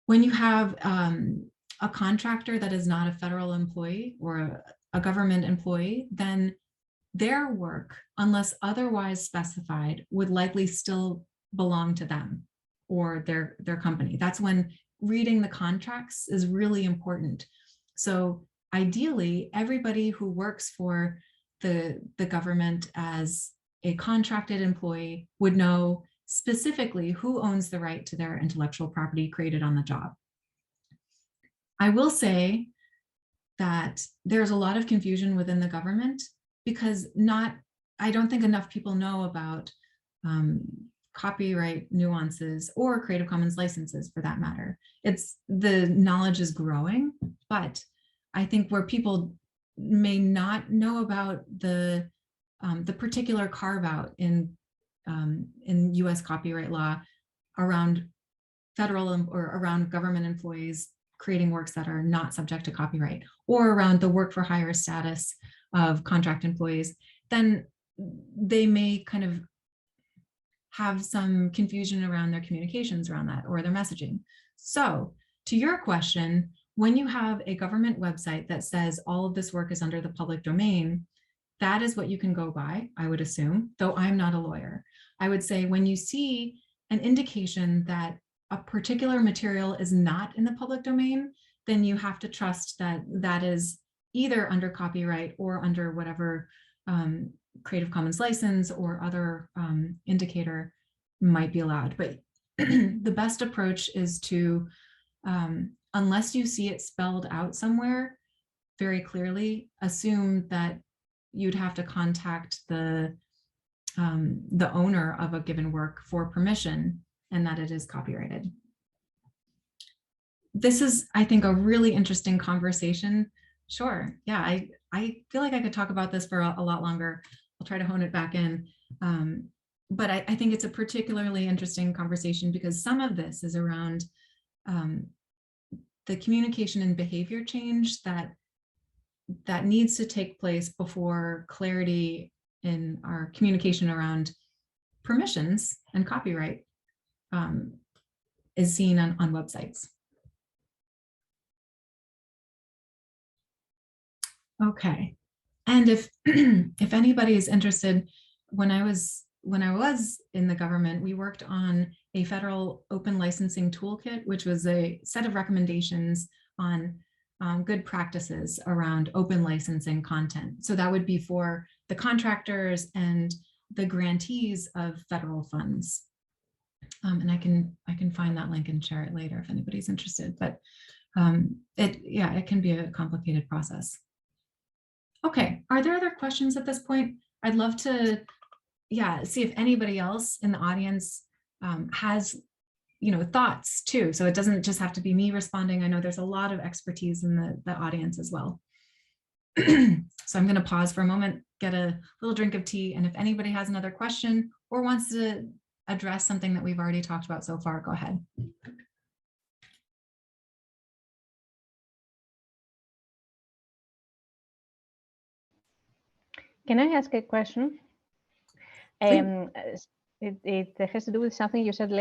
you have a contractor that is not a federal employee or a government employee, then their work, unless otherwise specified, would likely still belong to them or their company. That's when reading the contracts is really important. So ideally, everybody who works for the government as a contracted employee would know specifically who owns the right to their intellectual property created on the job. I will say that there's a lot of confusion within the government because I don't think enough people know about copyright nuances or Creative Commons licenses for that matter. The knowledge is growing, but I think where people may not know about the particular carve out in US copyright law around federal or around government employees creating works that are not subject to copyright, or around the work for hire status of contract employees, then they may kind of have some confusion around their communications around that or their messaging. So to your question, when you have a government website that says all of this work is under the public domain, that is what you can go by, I would assume, though I'm not a lawyer. I would say when you see an indication that a particular material is not in the public domain, then you have to trust that that is either under copyright or under whatever Creative Commons license or other indicator might be allowed. But the best approach is to, unless you see it spelled out somewhere very clearly, assume that you'd have to contact the owner of a given work for permission and that it is copyrighted. This is, I think, a really interesting conversation. Sure, yeah, I feel like I could talk about this for a lot longer. I'll try to hone it back in. But I think it's a particularly interesting conversation because some of this is around the communication and behavior change that needs to take place before clarity in our communication around permissions and copyright is seen on websites. Okay, and if if anybody is interested, when I was in the government, we worked on a federal open licensing toolkit, which was a set of recommendations on good practices around open licensing content. So that would be for the contractors and the grantees of federal funds. And I can find that link and share it later if anybody's interested. But it can be a complicated process. Okay, are there other questions at this point? I'd love to, see if anybody else in the audience has, thoughts too. So it doesn't just have to be me responding. I know there's a lot of expertise in the audience as well. So I'm going to pause for a moment, get a little drink of tea, and if anybody has another question or wants to address something that we've already talked about so far, go ahead. Can I ask a question? It has to do with something you said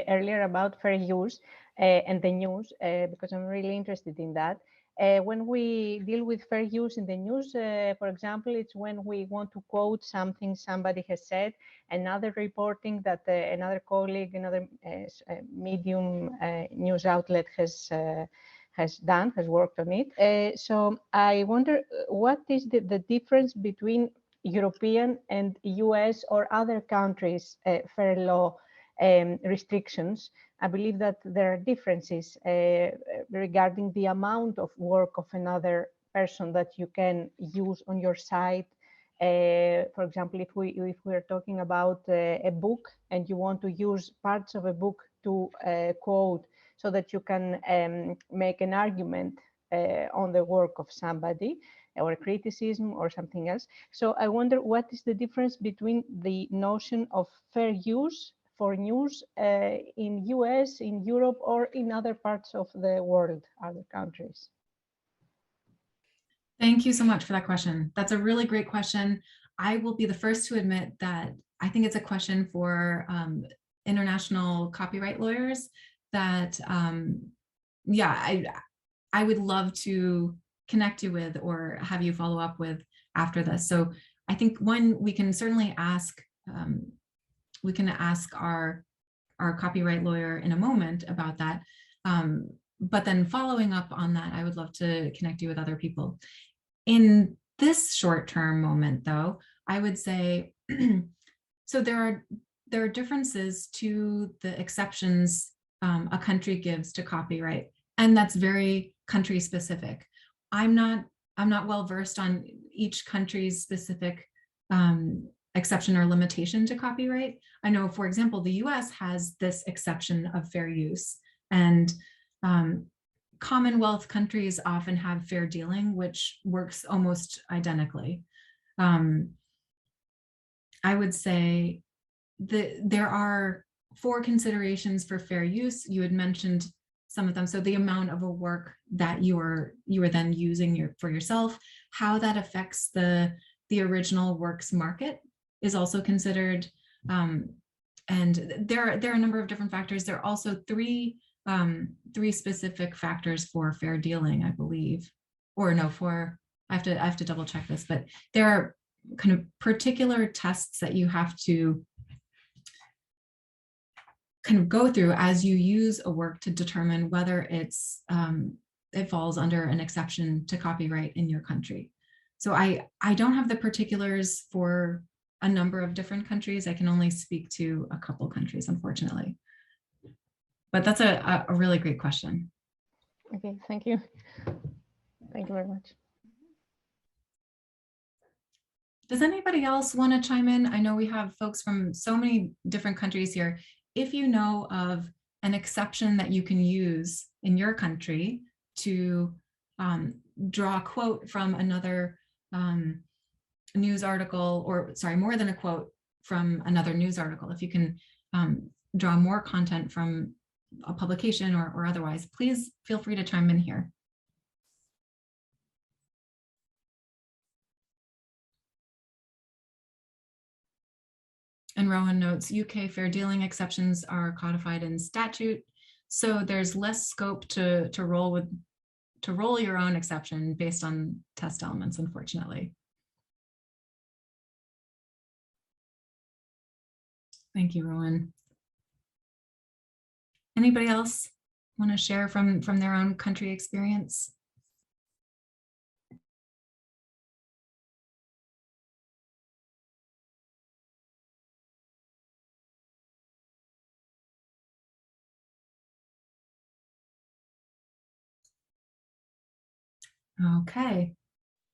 earlier about fair use and the news, because I'm really interested in that. When we deal with fair use in the news, for example, it's when we want to quote something somebody has said, another reporting that another colleague, another medium news outlet has worked on it. So I wonder, what is the difference between European and US or other countries' fair law restrictions? I believe that there are differences regarding the amount of work of another person that you can use on your site. For example, if we're talking about a book and you want to use parts of a book to quote so that you can make an argument on the work of somebody, or a criticism or something else. So I wonder, what is the difference between the notion of fair use for news in US, in Europe, or in other parts of the world, other countries? Thank you so much for that question. That's a really great question. I will be the first to admit that I think it's a question for international copyright lawyers that, I would love to connect you with or have you follow up with after this. So I think we can certainly ask our copyright lawyer in a moment about that. But then following up on that, I would love to connect you with other people. In this short-term moment, though, I would say, so there are differences to the exceptions a country gives to copyright, and that's very country specific. I'm not well versed on each country's specific exception or limitation to copyright. I know, for example, the US has this exception of fair use, and Commonwealth countries often have fair dealing, which works almost identically. I would say that there are 4 considerations for fair use. You had mentioned some of them. So the amount of a work that you are then using for yourself, how that affects the original work's market is also considered. And there are a number of different factors. There are also three specific factors for fair dealing, I believe, or no, I have to double check this, but there are kind of particular tests that you have to kind of go through as you use a work to determine whether it falls under an exception to copyright in your country. So I don't have the particulars for a number of different countries. I can only speak to a couple countries, unfortunately. But that's a really great question. Okay, thank you. Thank you very much. Does anybody else want to chime in? I know we have folks from so many different countries here. If you know of an exception that you can use in your country to draw a quote from another news article, or sorry, more than a quote from another news article, if you can draw more content from a publication or otherwise, please feel free to chime in here. And Rowan notes, UK fair dealing exceptions are codified in statute, so there's less scope to roll your own exception based on test elements, unfortunately. Thank you, Rowan. Anybody else want to share from their own country experience? Okay,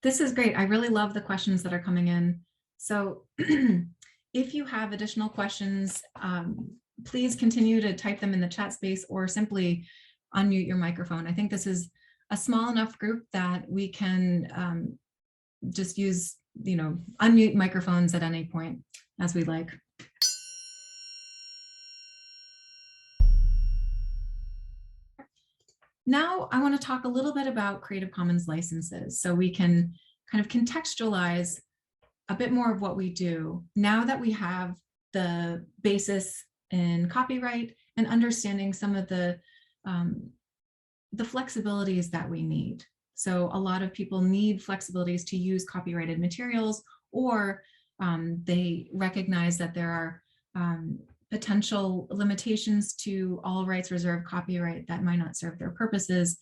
this is great. I really love the questions that are coming in. So if you have additional questions, please continue to type them in the chat space or simply unmute your microphone. I think this is a small enough group that we can just use, unmute microphones at any point as we like. Now I want to talk a little bit about Creative Commons licenses so we can kind of contextualize a bit more of what we do now that we have the basis in copyright and understanding some of the flexibilities that we need. So a lot of people need flexibilities to use copyrighted materials, or they recognize that there are potential limitations to all rights reserved copyright that might not serve their purposes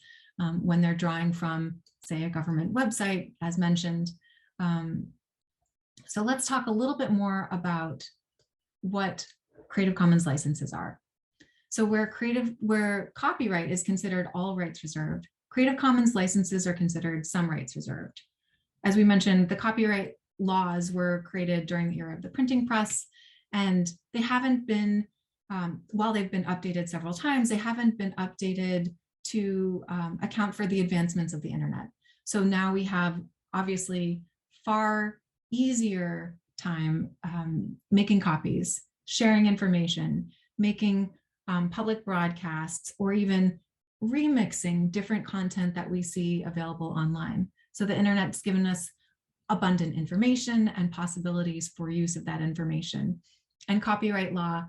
when they're drawing from, say, a government website, as mentioned. So let's talk a little bit more about what Creative Commons licenses are. So where copyright is considered all rights reserved, Creative Commons licenses are considered some rights reserved. As we mentioned, the copyright laws were created during the era of the printing press, and they haven't been, while they've been updated several times, they haven't been updated to account for the advancements of the internet. So now we have obviously far easier time making copies, sharing information, making public broadcasts, or even remixing different content that we see available online. So the internet's given us abundant information and possibilities for use of that information. And copyright law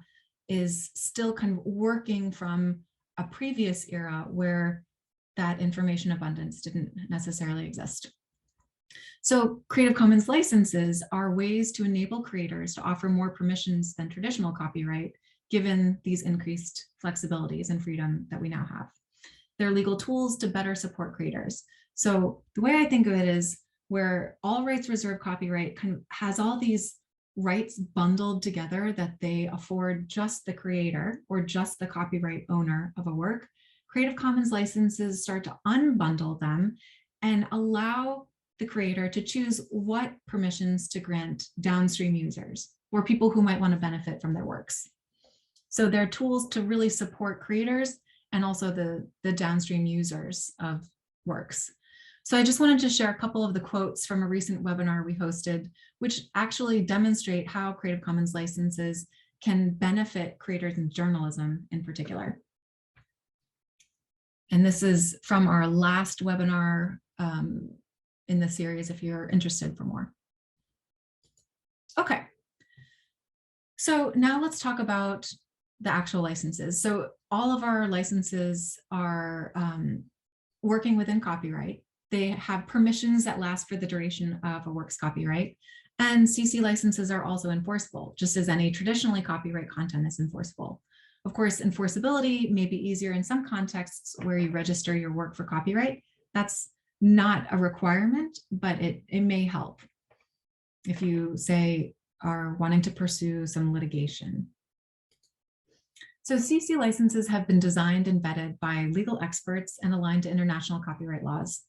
is still kind of working from a previous era where that information abundance didn't necessarily exist. So Creative Commons licenses are ways to enable creators to offer more permissions than traditional copyright, given these increased flexibilities and freedom that we now have. They're legal tools to better support creators. So the way I think of it is where all rights reserved copyright kind of has all these rights bundled together that they afford just the creator or just the copyright owner of a work. Creative Commons licenses start to unbundle them and allow the creator to choose what permissions to grant downstream users or people who might want to benefit from their works. So they're tools to really support creators and also the downstream users of works. So I just wanted to share a couple of the quotes from a recent webinar we hosted, which actually demonstrate how Creative Commons licenses can benefit creators in journalism in particular. And this is from our last webinar in the series, if you're interested for more. Okay, so now let's talk about the actual licenses. So all of our licenses are working within copyright. They have permissions that last for the duration of a work's copyright. And CC licenses are also enforceable, just as any traditionally copyright content is enforceable. Of course, enforceability may be easier in some contexts where you register your work for copyright. That's not a requirement, but it may help. If you say are wanting to pursue some litigation. So CC licenses have been designed and vetted by legal experts and aligned to international copyright laws.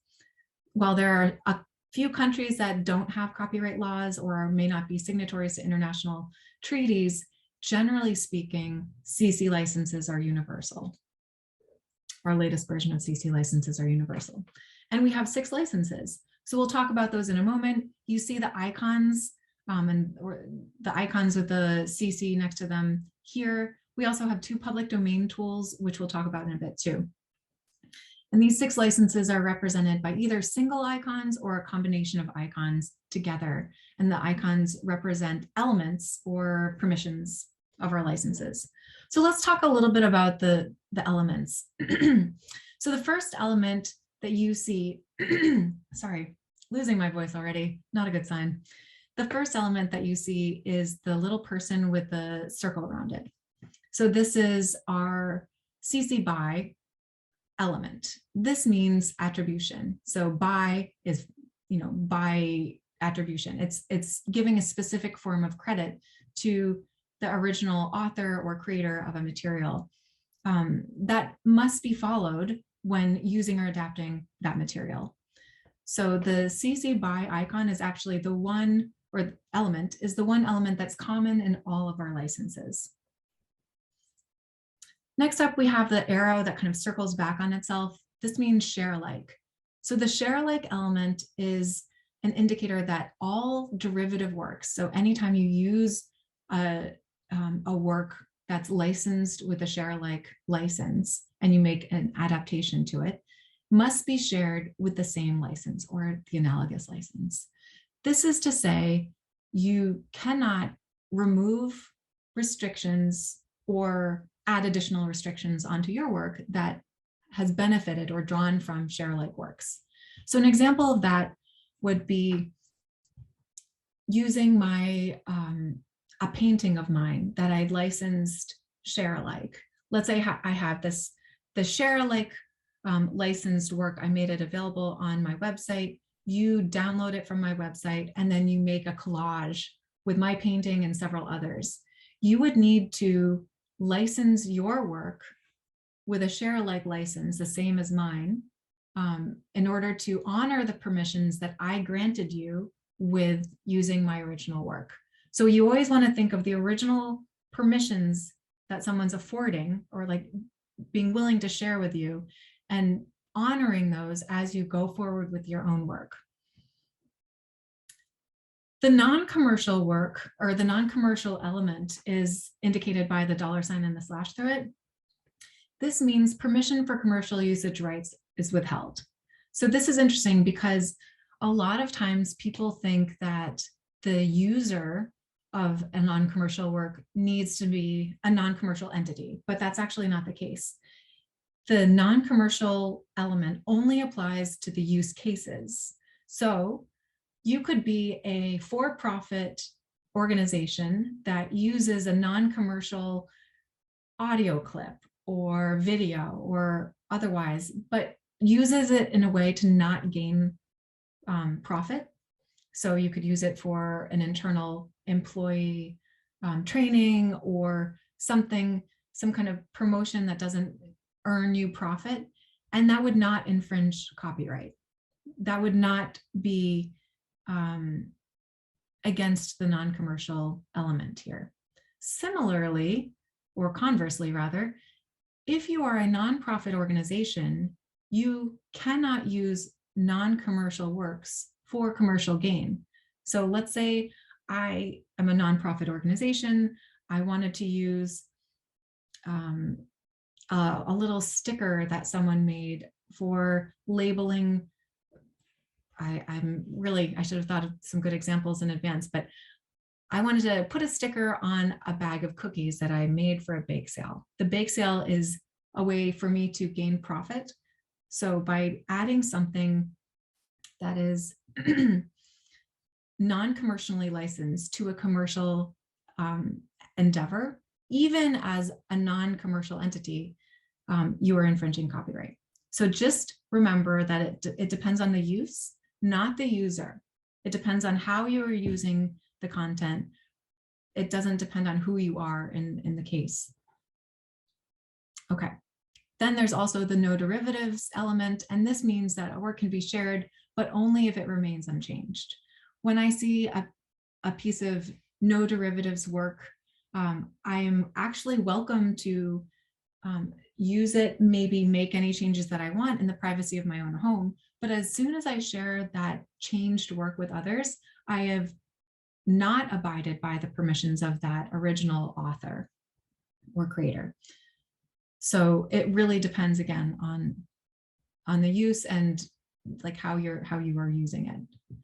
While there are a few countries that don't have copyright laws or may not be signatories to international treaties, generally speaking, CC licenses are universal. Our latest version of CC licenses are universal. And we have 6 licenses. So we'll talk about those in a moment. You see the icons or the icons with the CC next to them here. We also have 2 public domain tools, which we'll talk about in a bit too. And these 6 licenses are represented by either single icons or a combination of icons together. And the icons represent elements or permissions of our licenses. So let's talk a little bit about the elements. So the first element that you see, sorry, losing my voice already, not a good sign. The first element that you see is the little person with the circle around it. So this is our CC BY element. This means attribution. So BY is, by attribution. It's giving a specific form of credit to the original author or creator of a material that must be followed when using or adapting that material. So the CC BY icon is actually the one, or element is the one element that's common in all of our licenses. Next up, we have the arrow that kind of circles back on itself. This means share alike. So the share alike element is an indicator that all derivative works, so anytime you use a work that's licensed with a share alike license and you make an adaptation to it, must be shared with the same license or the analogous license. This is to say you cannot remove restrictions or add additional restrictions onto your work that has benefited or drawn from share alike works. So an example of that would be using my a painting of mine that I licensed share alike. Let's say I have the share alike licensed work. I made it available on my website. You download it from my website, and then you make a collage with my painting and several others. You would need to license your work with a share alike license, the same as mine, in order to honor the permissions that I granted you with using my original work. So you always want to think of the original permissions that someone's affording or like being willing to share with you and honoring those as you go forward with your own work. The non-commercial work or the non-commercial element is indicated by the $ and the slash through it. This means permission for commercial usage rights is withheld. So this is interesting because a lot of times people think that the user of a non-commercial work needs to be a non-commercial entity, but that's actually not the case. The non-commercial element only applies to the use cases. So you could be a for-profit organization that uses a non-commercial audio clip or video or otherwise, but uses it in a way to not gain profit. So you could use it for an internal employee training or something, some kind of promotion that doesn't earn you profit, and that would not infringe copyright. That would not be against the non-commercial element here. Similarly, or conversely rather, if you are a nonprofit organization, you cannot use non-commercial works for commercial gain. So let's say I am a nonprofit organization. I wanted to use a little sticker that someone made for labeling. I should have thought of some good examples in advance, but I wanted to put a sticker on a bag of cookies that I made for a bake sale. The bake sale is a way for me to gain profit. So by adding something that is non-commercially licensed to a commercial endeavor, even as a non-commercial entity, you are infringing copyright. So just remember that it depends on the use, not the user. It depends on how you are using the content, it doesn't depend on who you are in the case. Okay. Then there's also the no derivatives element, and this means that a work can be shared, but only if it remains unchanged. When I see a piece of no derivatives work, I am actually welcome to use it, maybe make any changes that I want in the privacy of my own home. But as soon as I share that changed work with others, I have not abided by the permissions of that original author or creator. So it really depends again on the use and like how you are using it.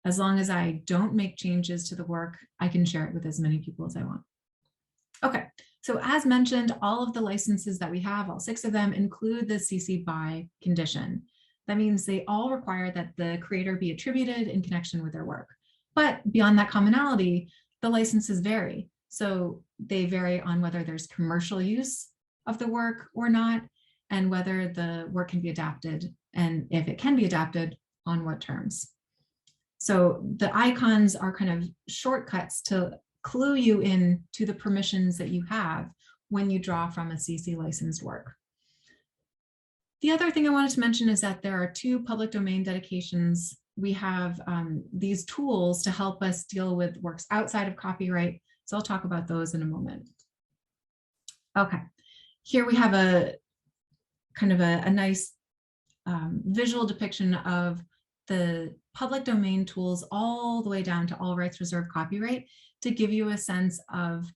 As long as I don't make changes to the work, I can share it with as many people as I want. Okay, so as mentioned, all of the licenses that we have, all 6 of them, include the CC BY condition. That means they all require that the creator be attributed in connection with their work. But beyond that commonality, the licenses vary. So they vary on whether there's commercial use of the work or not, and whether the work can be adapted, and if it can be adapted, on what terms. So the icons are kind of shortcuts to clue you in to the permissions that you have when you draw from a CC licensed work. The other thing I wanted to mention is that there are 2 public domain dedications. We have these tools to help us deal with works outside of copyright. So I'll talk about those in a moment. Okay, here we have a kind of a nice visual depiction of the public domain tools all the way down to all rights reserved copyright to give you a sense of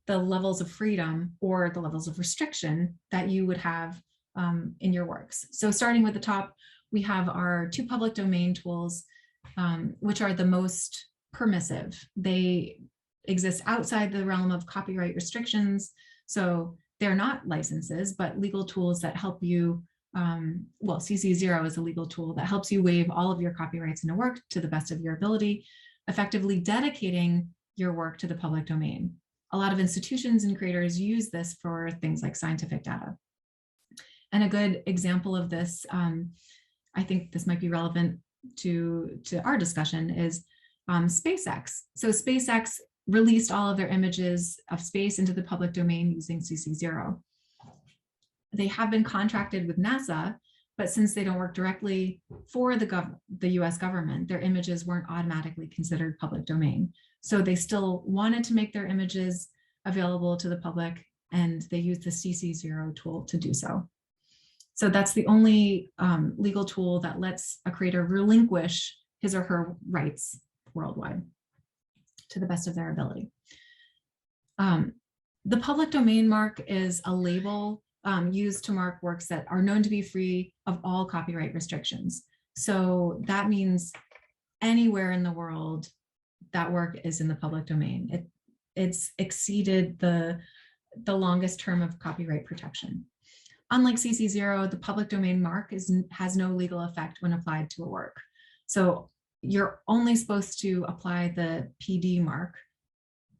the levels of freedom or the levels of restriction that you would have in your works. So starting with the top, we have our 2 public domain tools, which are the most permissive. They exist outside the realm of copyright restrictions. So they're not licenses, but legal tools that help you, well, CC0 is a legal tool that helps you waive all of your copyrights in a work to the best of your ability, effectively dedicating your work to the public domain. A lot of institutions and creators use this for things like scientific data. And a good example of this, I think this might be relevant to our discussion, is SpaceX. So SpaceX released all of their images of space into the public domain using CC0. They have been contracted with NASA, but since they don't work directly for the US government, their images weren't automatically considered public domain. So they still wanted to make their images available to the public, and they used the CC0 tool to do so. So that's the only legal tool that lets a creator relinquish his or her rights worldwide to the best of their ability. The public domain mark is a label used to mark works that are known to be free of all copyright restrictions. So that means anywhere in the world that work is in the public domain. It's exceeded the longest term of copyright protection. Unlike CC0, the public domain mark has no legal effect when applied to a work. So you're only supposed to apply the PD mark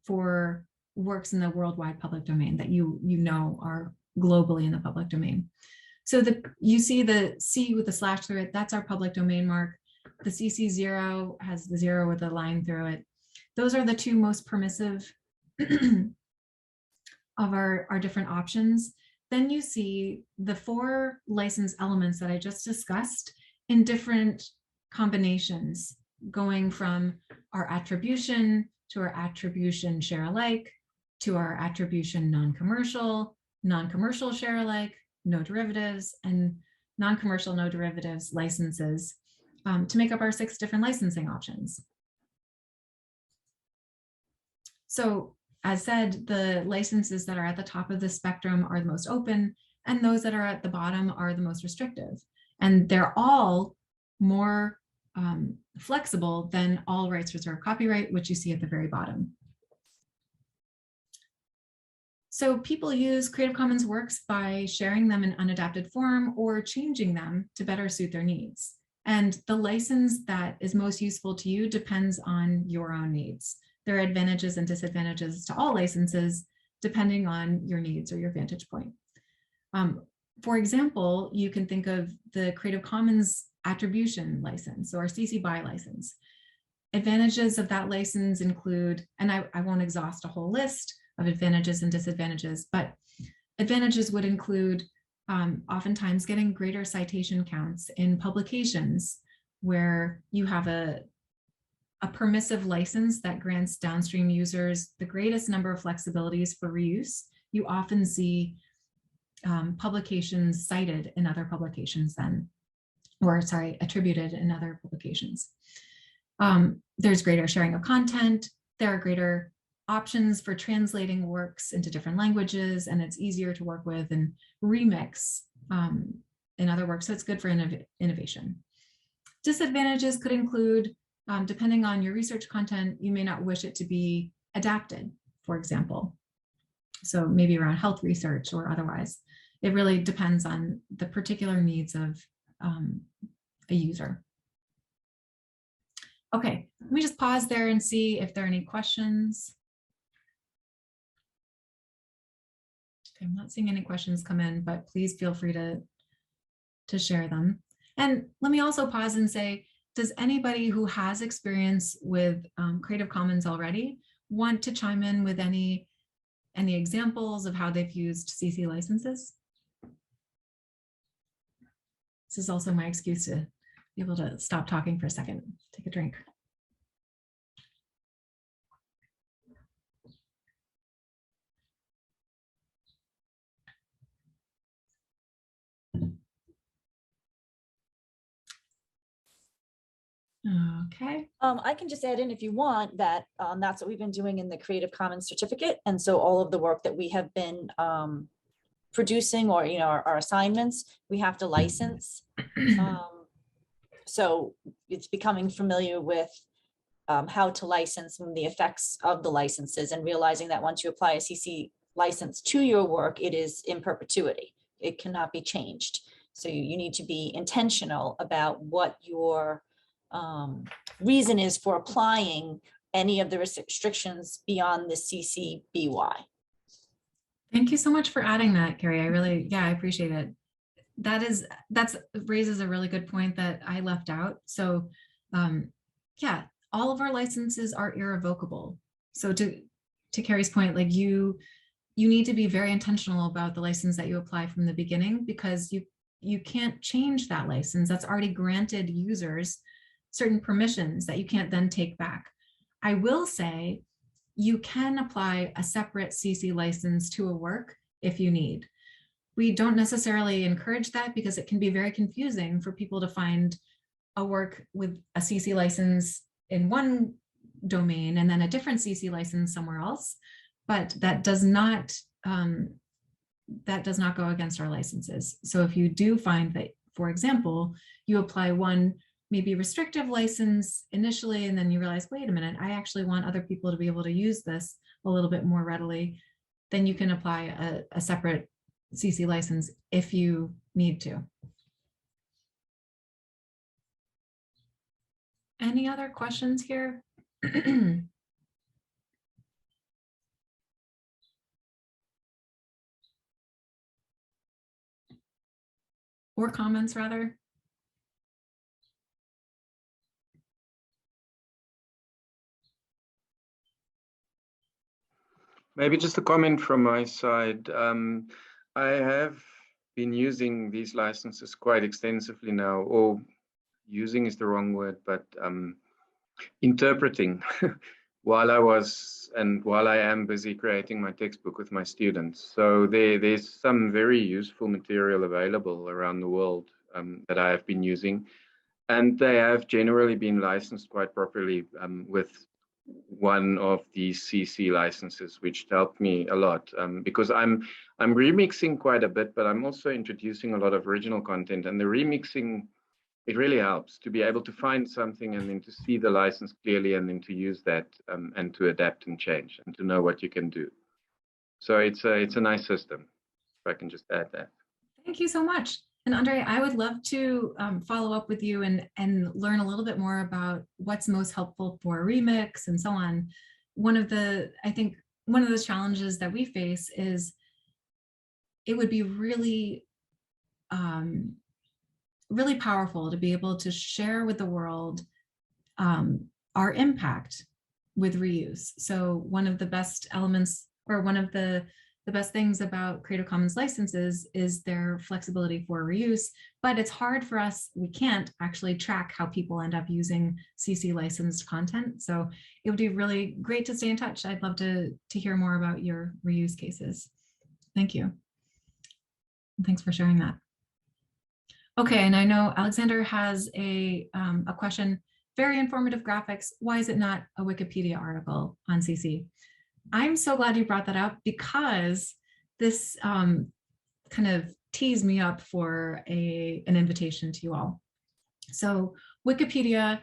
for works in the worldwide public domain that you know are globally in the public domain. So you see the C with the slash through it, that's our public domain mark. The CC0 has the 0 with a line through it. Those are the 2 most permissive of our different options. Then you see the 4 license elements that I just discussed in different combinations, going from our attribution to our attribution share alike, to our attribution non-commercial, non-commercial share alike, no derivatives, and non-commercial no derivatives licenses to make up our 6 different licensing options. So as said, the licenses that are at the top of the spectrum are the most open, and those that are at the bottom are the most restrictive. And they're all more flexible than all rights reserved copyright, which you see at the very bottom. So people use Creative Commons works by sharing them in unadapted form or changing them to better suit their needs. And the license that is most useful to you depends on your own needs. There are advantages and disadvantages to all licenses depending on your needs or your vantage point. For example, you can think of the Creative Commons attribution license or CC BY license. Advantages of that license include, and I won't exhaust a whole list of advantages and disadvantages, but advantages would include oftentimes getting greater citation counts in publications where you have a permissive license that grants downstream users the greatest number of flexibilities for reuse. You often see publications cited in other publications then, or sorry, attributed in other publications. There's greater sharing of content. There are greater options for translating works into different languages, and it's easier to work with and remix in other works. So it's good for innovation. Disadvantages could include, depending on your research content, you may not wish it to be adapted, for example. So maybe around health research or otherwise. It really depends on the particular needs of a user. Okay, let me just pause there and see if there are any questions. Okay, I'm not seeing any questions come in, but please feel free to share them. And let me also pause and say, does anybody who has experience with Creative Commons already want to chime in with any examples of how they've used CC licenses? This is also my excuse to be able to stop talking for a second, take a drink. Okay. I can just add in if you want that that's what we've been doing in the Creative Commons certificate. And so all of the work that we have been producing, or our assignments, we have to license. So it's becoming familiar with how to license and the effects of the licenses, and realizing that once you apply a CC license to your work, it is in perpetuity. It cannot be changed. So you need to be intentional about what your reason is for applying any of the restrictions beyond the CC BY. Thank you so much for adding that, Kerry. I appreciate it. That raises a really good point that I left out. So yeah, all of our licenses are irrevocable. So to Kerry's point, like you need to be very intentional about the license that you apply from the beginning, because you can't change that license. That's already granted users certain permissions that you can't then take back. I will say you can apply a separate CC license to a work if you need. We don't necessarily encourage that because it can be very confusing for people to find a work with a CC license in one domain and then a different CC license somewhere else. But that does not go against our licenses. So if you do find that, for example, you apply one maybe restrictive license initially, and then you realize, wait a minute, I actually want other people to be able to use this a little bit more readily, then you can apply a separate CC license if you need to. Any other questions here? Or comments, rather? Maybe just a comment from my side. I have been using these licenses quite extensively now, or using is the wrong word, but interpreting while I am busy creating my textbook with my students. So there's some very useful material available around the world that I have been using, and they have generally been licensed quite properly with one of these CC licenses, which helped me a lot because I'm remixing quite a bit, but I'm also introducing a lot of original content, and the remixing, it really helps to be able to find something and then to see the license clearly and then to use that and to adapt and change and to know what you can do. So it's a nice system, if I can just add that. Thank you so much. And Andre, I would love to follow up with you and learn a little bit more about what's most helpful for remix and so on. I think one of those challenges that we face is it would be really, really powerful to be able to share with the world our impact with reuse. So one of the best elements, or one of the best things about Creative Commons licenses is their flexibility for reuse, but it's hard for us, we can't actually track how people end up using CC licensed content. So it would be really great to stay in touch. I'd love to hear more about your reuse cases. Thank you. And thanks for sharing that. Okay, and I know Alexander has a question, very informative graphics. Why is it not a Wikipedia article on CC? I'm so glad you brought that up, because this kind of teased me up for an invitation to you all. So Wikipedia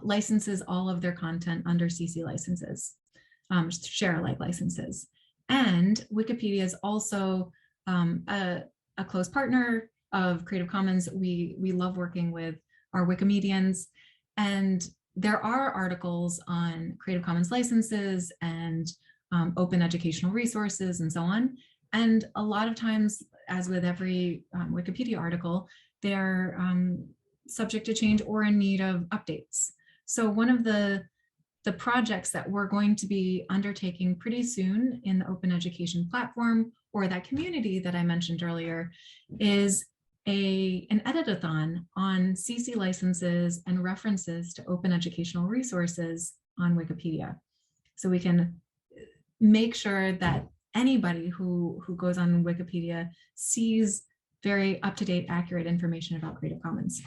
licenses all of their content under CC licenses, share alike licenses. And Wikipedia is also a close partner of Creative Commons. We love working with our Wikimedians, and there are articles on Creative Commons licenses and open educational resources and so on. And a lot of times, as with every Wikipedia article, they're subject to change or in need of updates. So one of the projects that we're going to be undertaking pretty soon in the open education platform, or that community that I mentioned earlier, is an editathon on CC licenses and references to open educational resources on Wikipedia. So we can make sure that anybody who goes on Wikipedia sees very up-to-date, accurate information about Creative Commons.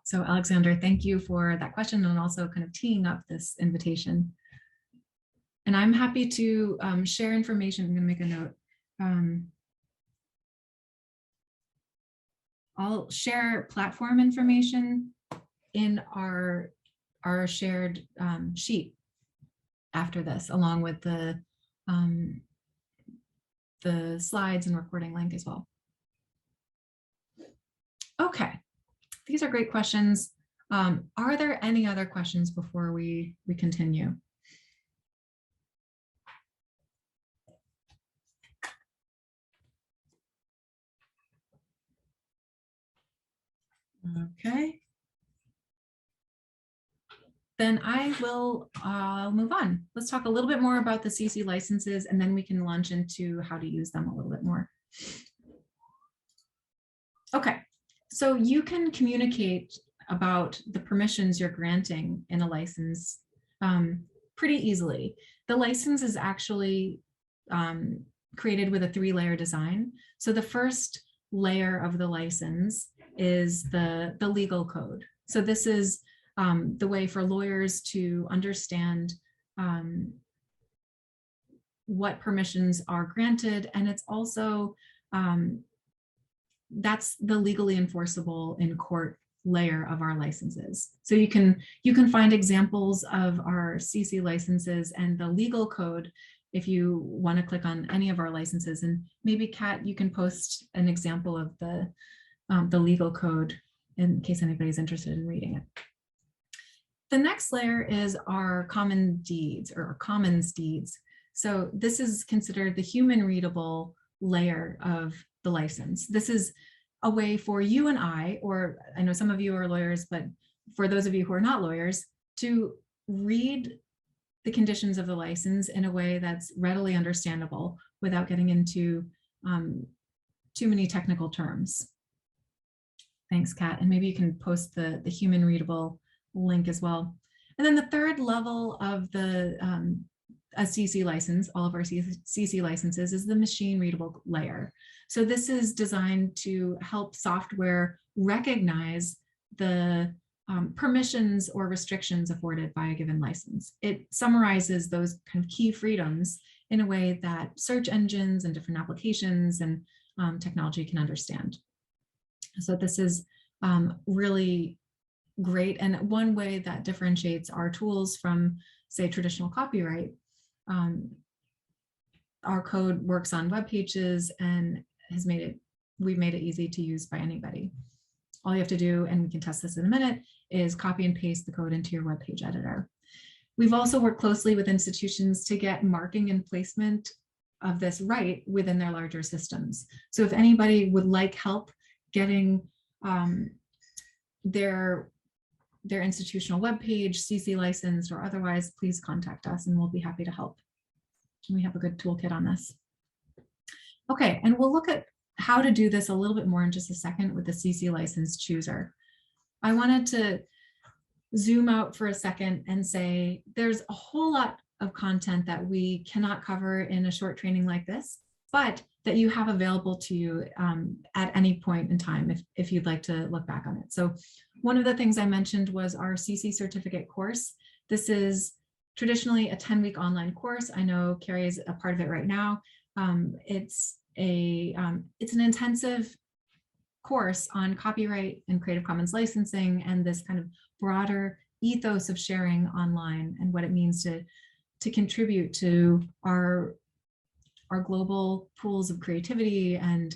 So Alexander, thank you for that question, and also kind of teeing up this invitation. And I'm happy to share information. I'm going to make a note. I'll share platform information in our shared sheet after this, along with the slides and recording link as well. Okay, these are great questions. Are there any other questions before we continue? Okay. Then I'll move on. Let's talk a little bit more about the CC licenses, and then we can launch into how to use them a little bit more. Okay, so you can communicate about the permissions you're granting in a license pretty easily. The license is actually created with a 3-layer design. So the first layer of the license is the legal code. So this is the way for lawyers to understand what permissions are granted, and it's also that's the legally enforceable in court layer of our licenses. So you can find examples of our CC licenses and the legal code if you want to click on any of our licenses. And maybe Kat, you can post an example of the legal code in case anybody's interested in reading it. The next layer is our common deeds or commons deeds. So this is considered the human readable layer of the license. This is a way for you and I, or I know some of you are lawyers, but for those of you who are not lawyers, to read the conditions of the license in a way that's readily understandable without getting into too many technical terms. Thanks, Kat. And maybe you can post the human readable link as well. And then the third level of a CC license, all of our CC licenses, is the machine readable layer. So this is designed to help software recognize the permissions or restrictions afforded by a given license. It summarizes those kind of key freedoms in a way that search engines and different applications and technology can understand. So this is really great. And one way that differentiates our tools from, say, traditional copyright, our code works on web pages and we've made it easy to use by anybody. All you have to do, and we can test this in a minute, is copy and paste the code into your web page editor. We've also worked closely with institutions to get marking and placement of this right within their larger systems. So if anybody would like help getting their their institutional webpage, CC licensed or otherwise, please contact us and we'll be happy to help. We have a good toolkit on this. Okay, and we'll look at how to do this a little bit more in just a second with the CC license chooser. I wanted to zoom out for a second and say there's a whole lot of content that we cannot cover in a short training like this, but that you have available to you at any point in time if you'd like to look back on it. So one of the things I mentioned was our CC certificate course. This is traditionally a 10-week online course. I know Kerry is a part of it right now. It's an intensive course on copyright and Creative Commons licensing and this kind of broader ethos of sharing online and what it means to contribute to our global pools of creativity and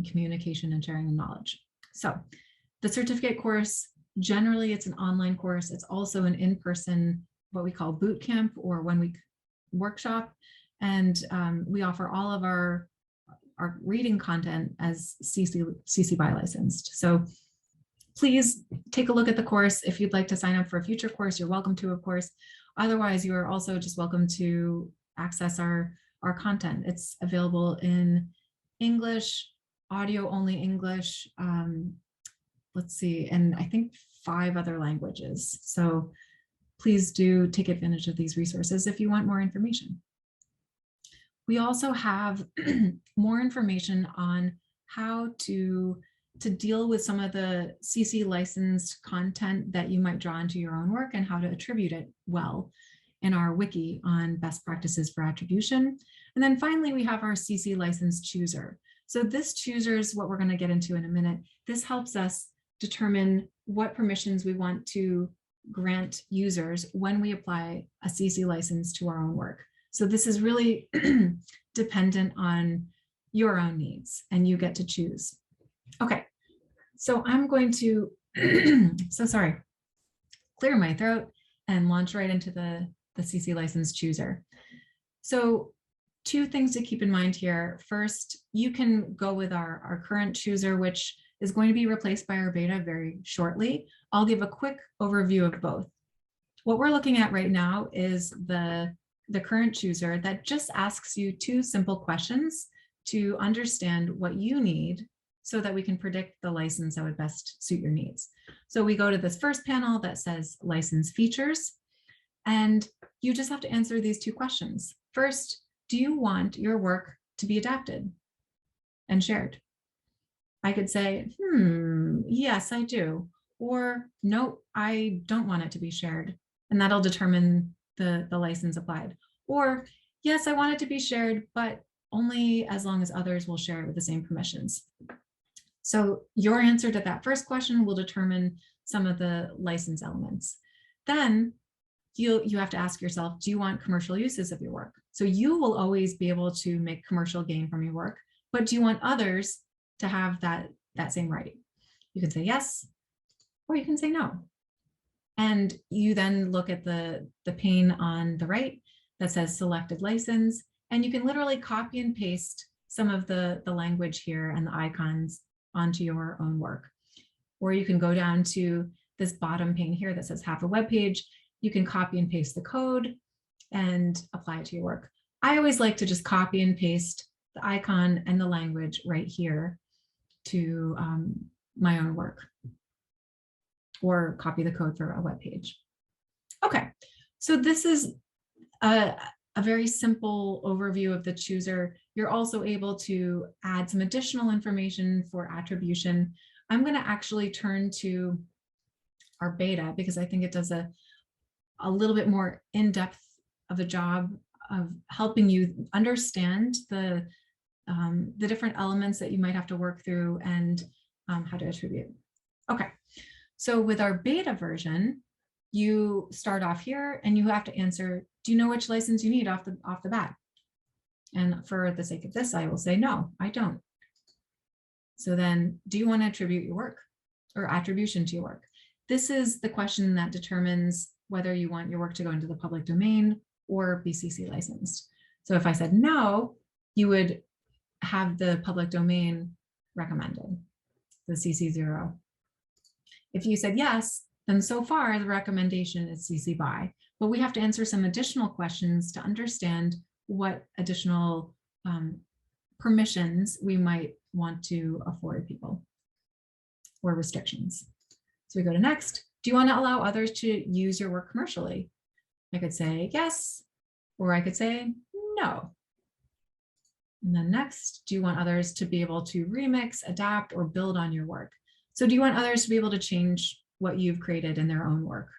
communication and sharing of knowledge. So the certificate course, generally it's an online course. It's also an in-person, what we call boot camp or 1-week workshop. And we offer all of our reading content as CC BY licensed. So please take a look at the course. If you'd like to sign up for a future course, you're welcome to, of course. Otherwise, you are also just welcome to access our content. It's available in English, audio only English, let's see, and I think 5 other languages. So please do take advantage of these resources if you want more information. We also have more information on how to deal with some of the CC licensed content that you might draw into your own work and how to attribute it well in our wiki on best practices for attribution. And then finally, we have our CC license chooser. So this chooser is what we're going to get into in a minute. This helps us determine what permissions we want to grant users when we apply a CC license to our own work. So this is really dependent on your own needs and you get to choose. Okay, so I'm going to, clear my throat and launch right into the CC license chooser. So 2 things to keep in mind here. First, you can go with our current chooser, which is going to be replaced by our beta very shortly. I'll give a quick overview of both. What we're looking at right now is the current chooser that just asks you 2 simple questions to understand what you need so that we can predict the license that would best suit your needs. So we go to this first panel that says license features, and you just have to answer these 2 questions. First, do you want your work to be adapted and shared? I could say, yes, I do. Or no, I don't want it to be shared. And that'll determine the license applied. Or yes, I want it to be shared, but only as long as others will share it with the same permissions. So your answer to that first question will determine some of the license elements. Then you have to ask yourself, do you want commercial uses of your work? So you will always be able to make commercial gain from your work, but do you want others to have that same right? You can say yes, or you can say no. And you then look at the pane on the right that says selected license, and you can literally copy and paste some of the language here and the icons onto your own work. Or you can go down to this bottom pane here that says have a web page. You can copy and paste the code and apply it to your work. I always like to just copy and paste the icon and the language right here to my own work, or copy the code for a web page. Okay, so this is a very simple overview of the chooser. You're also able to add some additional information for attribution. I'm going to actually turn to our beta because I think it does a little bit more in-depth of a job of helping you understand the different elements that you might have to work through and how to attribute. Okay, so with our beta version, you start off here and you have to answer, do you know which license you need off the bat? And for the sake of this, I will say, no, I don't. So then, do you want to attribute your work or attribution to your work? This is the question that determines whether you want your work to go into the public domain or be CC licensed. So if I said no, you would have the public domain recommended, the CC0. If you said yes, then so far the recommendation is CC BY. But we have to answer some additional questions to understand what additional permissions we might want to afford people or restrictions. So we go to next. Do you want to allow others to use your work commercially? I could say yes, or I could say no. And then next, do you want others to be able to remix, adapt, or build on your work? So do you want others to be able to change what you've created in their own work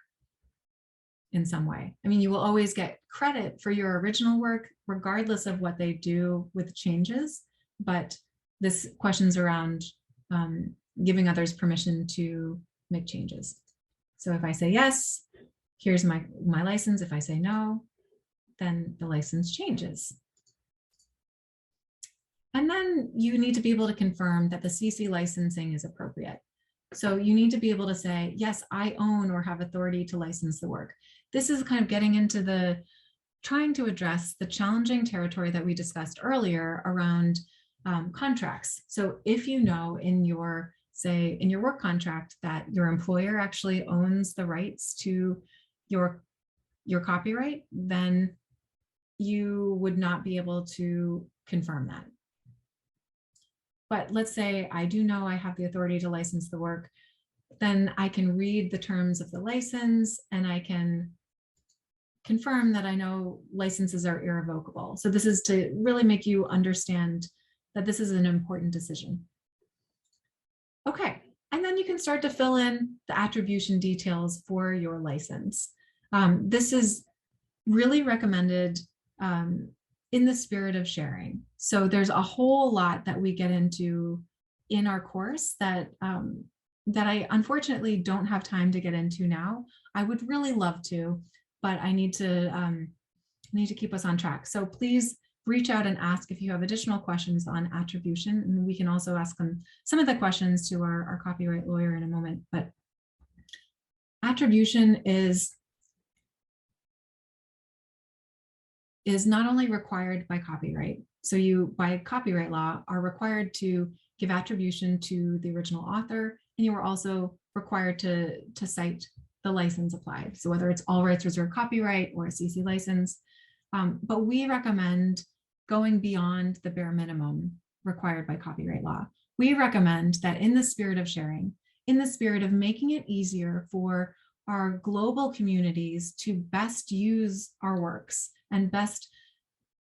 in some way? I mean, you will always get credit for your original work, regardless of what they do with changes, but this question's around giving others permission to make changes. So if I say yes, here's my license. If I say no, then the license changes. And then you need to be able to confirm that the CC licensing is appropriate. So you need to be able to say, yes, I own or have authority to license the work. This is kind of getting into trying to address the challenging territory that we discussed earlier around contracts. So if you know in your work contract that your employer actually owns the rights to your copyright, then you would not be able to confirm that. But let's say I do know I have the authority to license the work, then I can read the terms of the license and I can confirm that I know licenses are irrevocable. So this is to really make you understand that this is an important decision. Okay, and then you can start to fill in the attribution details for your license. This is really recommended in the spirit of sharing. So there's a whole lot that we get into in our course that I unfortunately don't have time to get into now. I would really love to, but I need to keep us on track. So please reach out and ask if you have additional questions on attribution, and we can also ask them some of the questions to our copyright lawyer in a moment. But attribution is not only required by copyright. So you, by copyright law, are required to give attribution to the original author, and you are also required to cite the license applied. So whether it's all rights reserved copyright or a CC license, but we recommend going beyond the bare minimum required by copyright law. We recommend that in the spirit of sharing, in the spirit of making it easier for our global communities to best use our works and best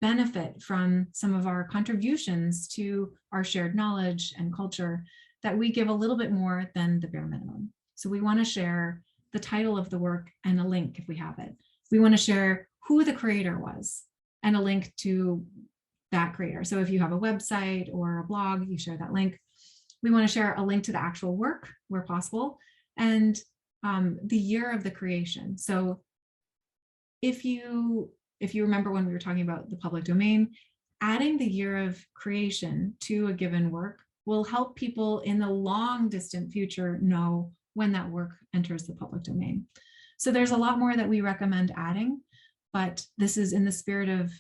benefit from some of our contributions to our shared knowledge and culture, that we give a little bit more than the bare minimum. So we want to share the title of the work and a link if we have it. We want to share who the creator was and a link to that creator. So if you have a website or a blog, you share that link. We want to share a link to the actual work where possible, and the year of the creation. So if you remember when we were talking about the public domain, adding the year of creation to a given work will help people in the long distant future know when that work enters the public domain. So there's a lot more that we recommend adding, but this is in the spirit of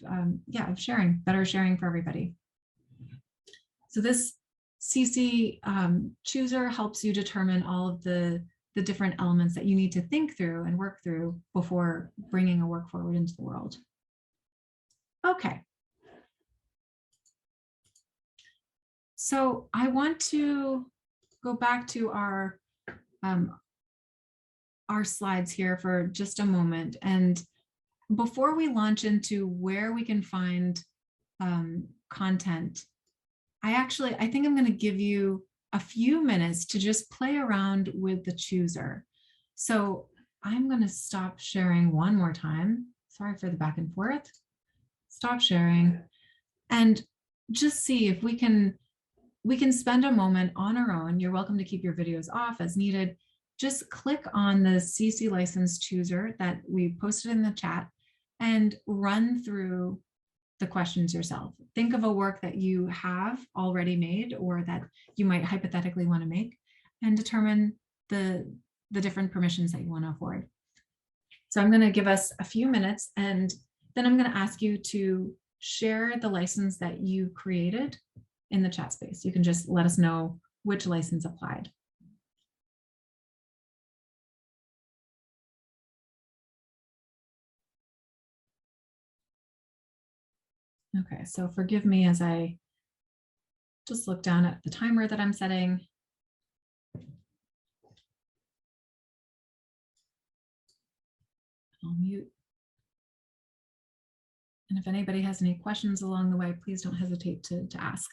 sharing, better sharing for everybody. So this CC chooser helps you determine all of the different elements that you need to think through and work through before bringing a work forward into the world. Okay. So I want to go back to our slides here for just a moment. And before we launch into where we can find content, I think I'm going to give you a few minutes to just play around with the chooser. So I'm going to stop sharing one more time. Sorry for the back and forth. Stop sharing and just see if we can spend a moment on our own. You're welcome to keep your videos off as needed. Just click on the CC license chooser that we posted in the chat and run through the questions yourself. Think of a work that you have already made or that you might hypothetically want to make, and determine the different permissions that you want to afford. So I'm going to give us a few minutes, and then I'm going to ask you to share the license that you created in the chat space. You can just let us know which license applied. Okay, so forgive me as I just look down at the timer that I'm setting. I'll mute. And if anybody has any questions along the way, please don't hesitate to ask.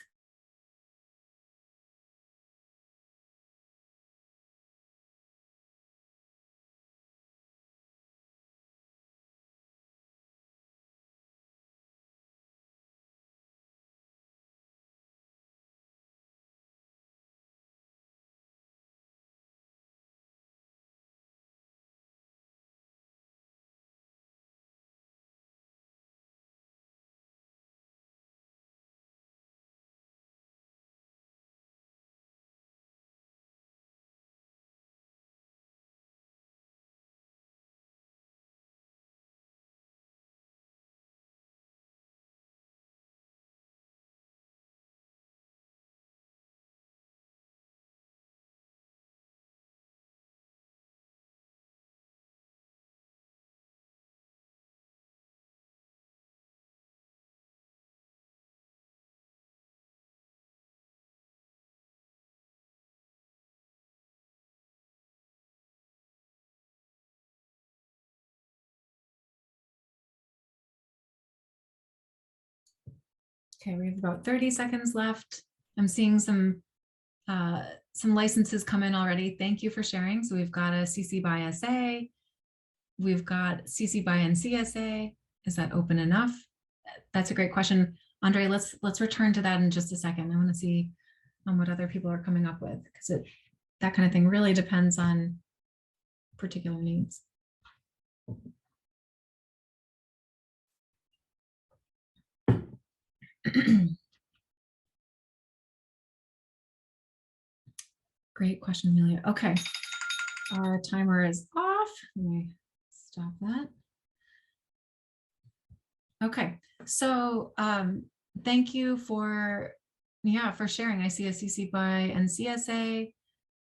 Okay, we have about 30 seconds left. I'm seeing some licenses come in already. Thank you for sharing. So we've got a CC by SA. We've got CC by NCSA. Is that open enough? That's a great question. Andre, let's return to that in just a second. I want to see what other people are coming up with, because that kind of thing really depends on particular needs. Great question, Amelia. Okay, our timer is off. Let me stop that. Okay, so thank you for sharing. I see a CC by NCSA,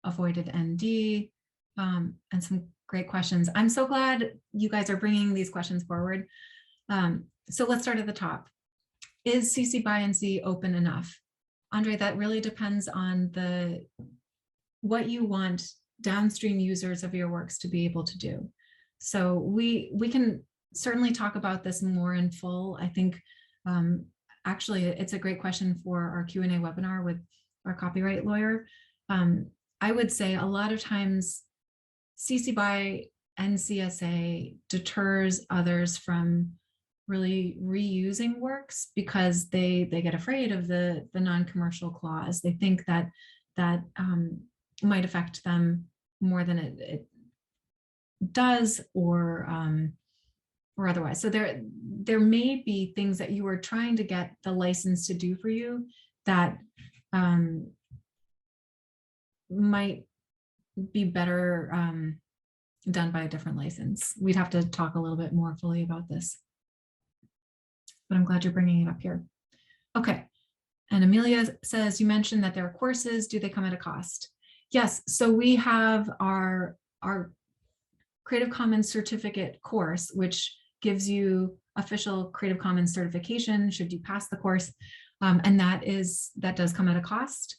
avoided ND, and some great questions. I'm so glad you guys are bringing these questions forward. So let's start at the top. Is CC by NC open enough? Andre, that really depends on what you want downstream users of your works to be able to do. So we can certainly talk about this more in full. I think actually it's a great question for our Q&A webinar with our copyright lawyer. I would say a lot of times CC by NCSA deters others from really reusing works because they get afraid of the non-commercial clause. They think that might affect them more than it does, or otherwise. So there may be things that you are trying to get the license to do for you that might be better done by a different license. We'd have to talk a little bit more fully about this, but I'm glad you're bringing it up here. Okay, and Amelia says, you mentioned that there are courses. Do they come at a cost? Yes, so we have our Creative Commons certificate course, which gives you official Creative Commons certification should you pass the course, and that does come at a cost.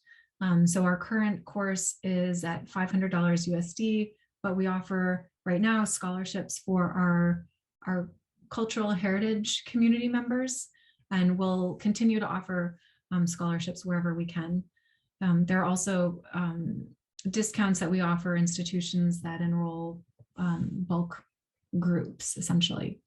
So our current course is at $500 USD, but we offer right now scholarships for our cultural heritage community members, and we'll continue to offer scholarships wherever we can. There are also discounts that we offer institutions that enroll bulk groups, essentially.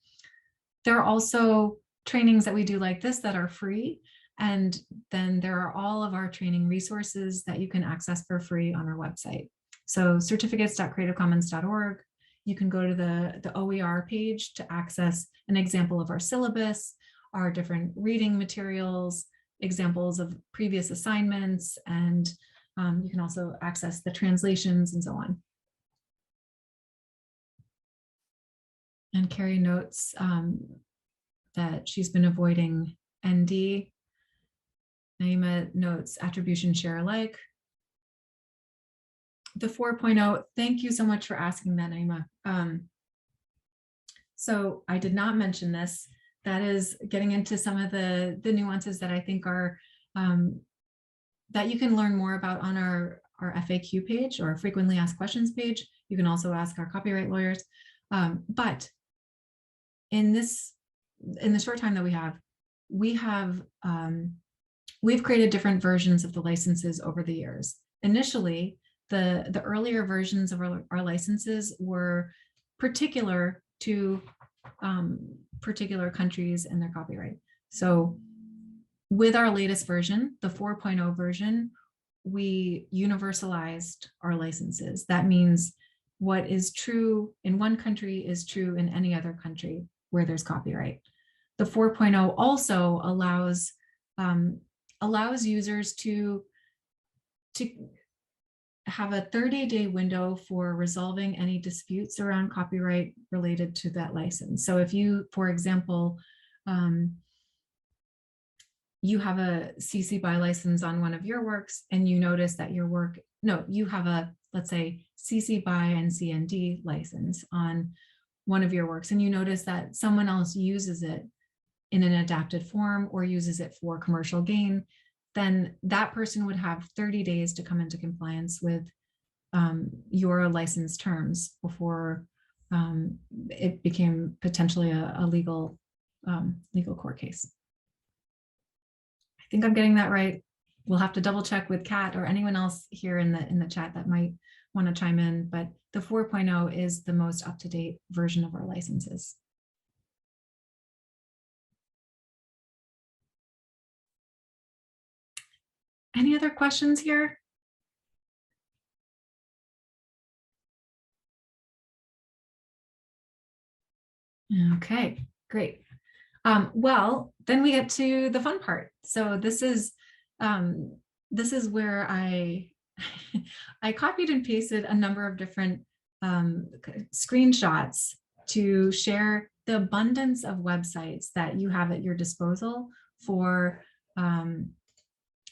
There are also trainings that we do like this that are free, and then there are all of our training resources that you can access for free on our website. So certificates.creativecommons.org. You can go to the OER page to access an example of our syllabus, our different reading materials, examples of previous assignments, and you can also access the translations and so on. And Kerry notes that she's been avoiding ND. NEMA notes attribution share alike. The 4.0, thank you so much for asking that, NEMA. So I did not mention this, that is getting into some of the nuances that I think are that you can learn more about on our FAQ page or frequently asked questions page. You can also ask our copyright lawyers. But in the short time that we've created different versions of the licenses over the years. Initially, the earlier versions of our licenses were particular to particular countries and their copyright. So with our latest version, the 4.0 version, we universalized our licenses. That means what is true in one country is true in any other country where there's copyright. The 4.0 also allows users to have a 30-day window for resolving any disputes around copyright related to that license. So if you, for example, you have a CC BY license on one of your works and you notice that your work, no, you have a, let's say, CC BY and CND license on one of your works, and you notice that someone else uses it in an adapted form or uses it for commercial gain, then that person would have 30 days to come into compliance with your license terms before it became potentially a legal court case. I think I'm getting that right. We'll have to double check with Kat or anyone else here in the chat that might want to chime in, but the 4.0 is the most up-to-date version of our licenses. Any other questions here? Okay, great. Well, then we get to the fun part. So this is where I copied and pasted a number of different screenshots to share the abundance of websites that you have at your disposal for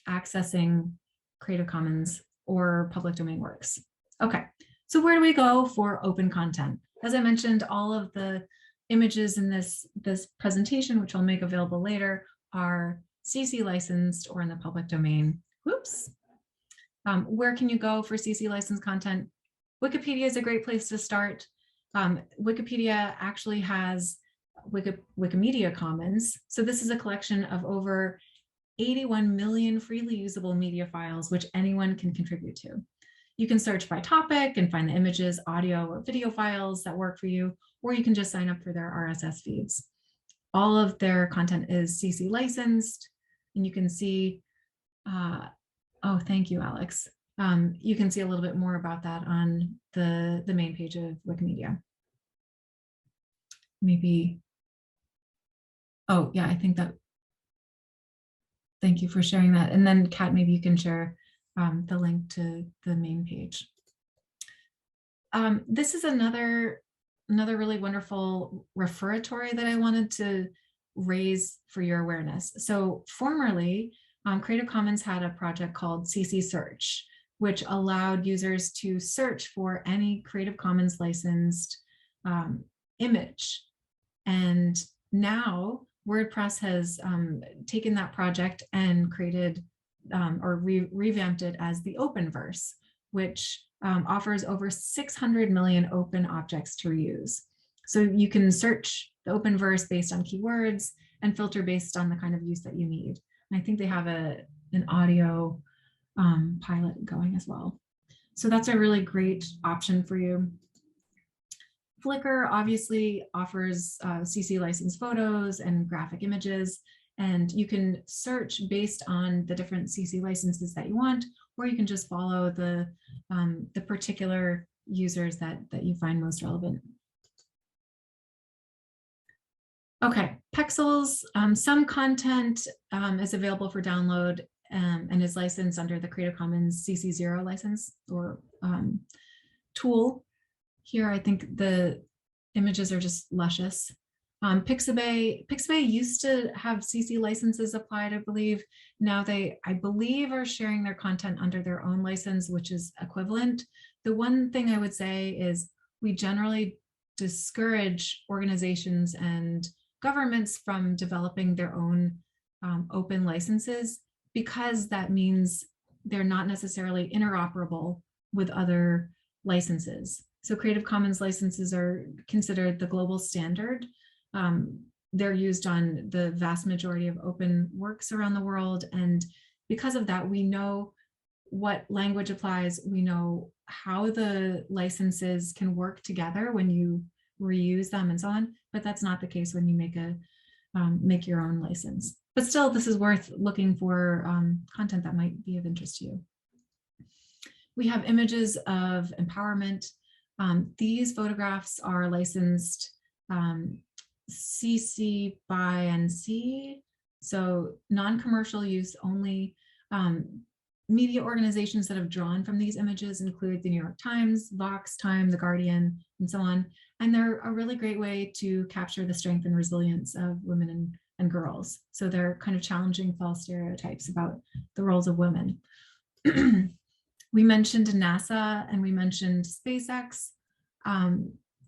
accessing Creative Commons or public domain works. Okay, so where do we go for open content? As I mentioned, all of the images in this presentation, which I'll make available later, are CC licensed or in the public domain. Whoops. Where can you go for CC licensed content? Wikipedia is a great place to start. Wikipedia actually has Wikimedia Commons. So this is a collection of over 81 million freely usable media files, which anyone can contribute to. You can search by topic and find the images, audio, or video files that work for you, or you can just sign up for their RSS feeds. All of their content is CC licensed, and you can see, oh, thank you, Alex. You can see a little bit more about that on the main page of Wikimedia. Maybe, oh yeah, I think that, thank you for sharing that. And then Kat, maybe you can share the link to the main page. This is another really wonderful referatory that I wanted to raise for your awareness. So formerly, Creative Commons had a project called CC Search, which allowed users to search for any Creative Commons licensed image. And now WordPress has taken that project and created or revamped it as the Openverse, which offers over 600 million open objects to reuse. So you can search the Openverse based on keywords and filter based on the kind of use that you need. And I think they have an audio pilot going as well. So that's a really great option for you. Flickr obviously offers CC licensed photos and graphic images, and you can search based on the different CC licenses that you want, or you can just follow the particular users that you find most relevant. Okay, Pexels, some content is available for download and is licensed under the Creative Commons CC0 license or tool. Here, I think the images are just luscious. Pixabay used to have CC licenses applied, I believe. Now they, I believe, are sharing their content under their own license, which is equivalent. The one thing I would say is we generally discourage organizations and governments from developing their own open licenses, because that means they're not necessarily interoperable with other licenses. So Creative Commons licenses are considered the global standard. They're used on the vast majority of open works around the world. And because of that, we know what language applies. We know how the licenses can work together when you reuse them and so on, but that's not the case when you make your own license. But still, this is worth looking for content that might be of interest to you. We have images of empowerment. These photographs are licensed CC by NC, so non-commercial use only. Media organizations that have drawn from these images include the New York Times, Vox, Time, The Guardian, and so on. And they're a really great way to capture the strength and resilience of women and girls. So they're kind of challenging false stereotypes about the roles of women. We mentioned NASA and we mentioned SpaceX.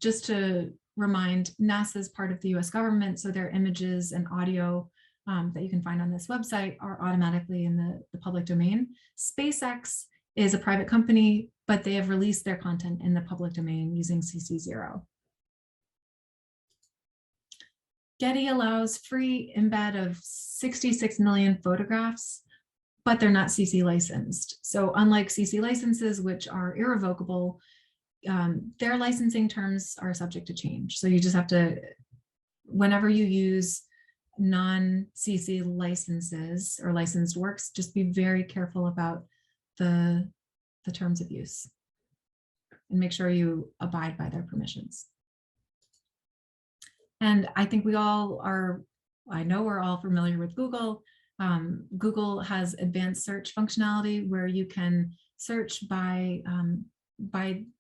Just to remind, NASA is part of the US government, so their images and audio that you can find on this website are automatically in the public domain. SpaceX is a private company, but they have released their content in the public domain using CC0. Getty allows free embed of 66 million photographs, but they're not CC licensed. So unlike CC licenses, which are irrevocable, their licensing terms are subject to change. So you just have to, whenever you use non-CC licenses or licensed works, just be very careful about the terms of use and make sure you abide by their permissions. And I think we all are, I know we're all familiar with Google. Google has advanced search functionality where you can search by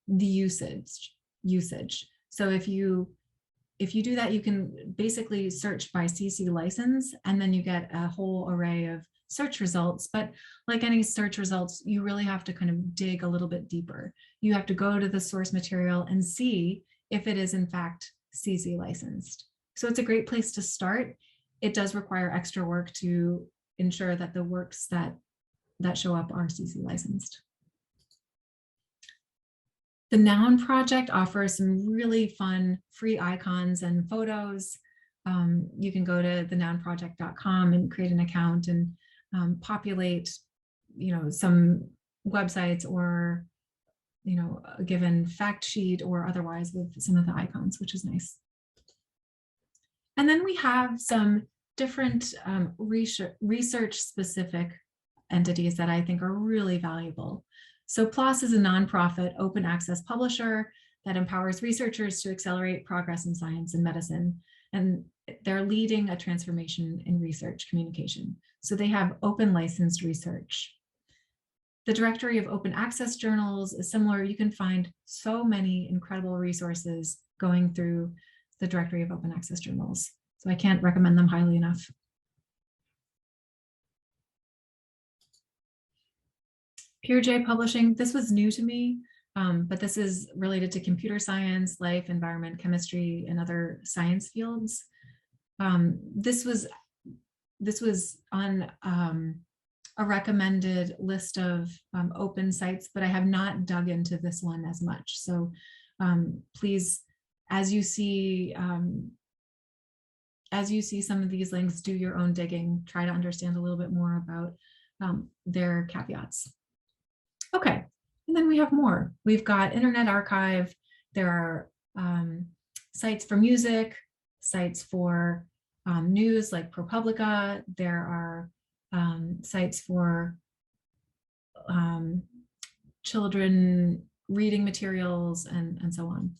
the usage. So if you do that, you can basically search by CC license, and then you get a whole array of search results. But like any search results, you really have to kind of dig a little bit deeper. You have to go to the source material and see if it is in fact CC licensed. So it's a great place to start. It does require extra work to ensure that the works that show up are CC licensed. The Noun Project offers some really fun free icons and photos. You can go to thenounproject.com and create an account and populate, some websites or, a given fact sheet or otherwise with some of the icons, which is nice. And then we have some different research-specific entities that I think are really valuable. So PLOS is a nonprofit open access publisher that empowers researchers to accelerate progress in science and medicine. And they're leading a transformation in research communication. So they have open licensed research. The directory of open access journals is similar. You can find so many incredible resources going through the directory of open access journals. So I can't recommend them highly enough. PeerJ Publishing, this was new to me, but this is related to computer science, life, environment, chemistry, and other science fields. This was on a recommended list of open sites, but I have not dug into this one as much. So please, as you see some of these links, do your own digging, try to understand a little bit more about their caveats. Okay, and then we have more. We've got Internet Archive. There are sites for music, sites for news like ProPublica. There are sites for children reading materials and so on.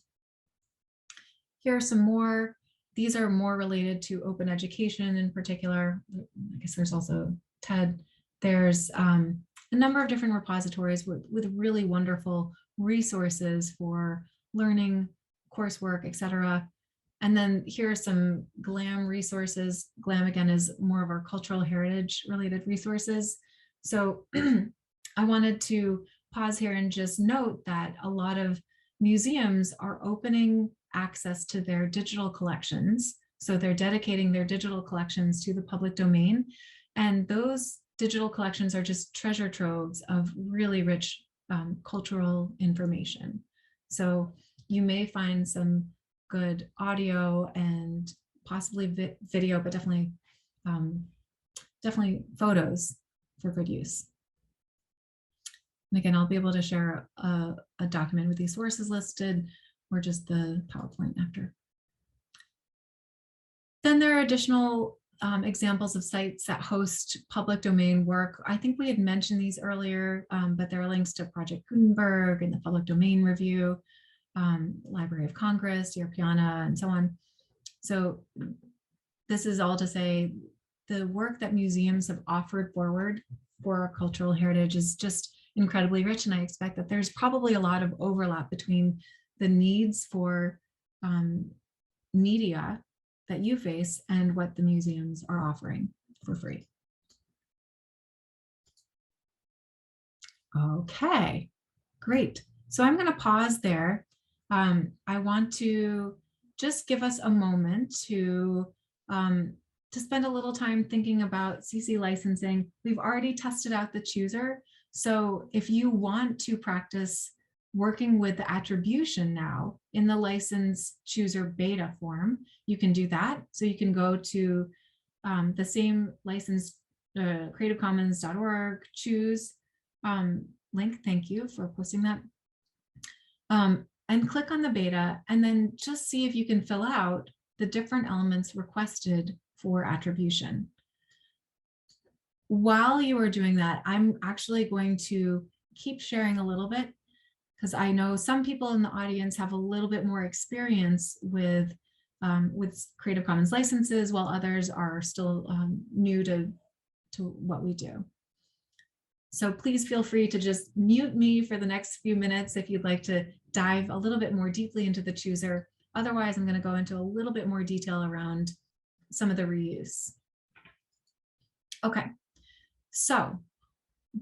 Here are some more. These are more related to open education in particular. I guess there's also TED. There's a number of different repositories with really wonderful resources for learning, coursework, etc. And then here are some GLAM resources. GLAM, again, is more of our cultural heritage related resources. So I wanted to pause here and just note that a lot of museums are opening access to their digital collections. So they're dedicating their digital collections to the public domain. And those digital collections are just treasure troves of really rich cultural information. So you may find some good audio and possibly video, but definitely photos for good use. And again, I'll be able to share a document with these sources listed or just the PowerPoint after. Then there are additional examples of sites that host public domain work. I think we had mentioned these earlier, but there are links to Project Gutenberg and the Public Domain Review, Library of Congress, Europeana, and so on. So this is all to say the work that museums have offered forward for our cultural heritage is just incredibly rich, and I expect that there's probably a lot of overlap between the needs for media that you face and what the museums are offering for free. Okay, great. So I'm going to pause there. I want to just give us a moment to spend a little time thinking about CC licensing. We've already tested out the chooser. So if you want to practice working with the attribution now in the license chooser beta form, you can do that. So you can go to the same license, creativecommons.org, choose link. Thank you for posting that. And click on the beta and then just see if you can fill out the different elements requested for attribution. While you are doing that, I'm actually going to keep sharing a little bit because I know some people in the audience have a little bit more experience with Creative Commons licenses, while others are still new to what we do. So please feel free to just mute me for the next few minutes if you'd like to dive a little bit more deeply into the chooser. Otherwise, I'm going to go into a little bit more detail around some of the reuse. Okay, so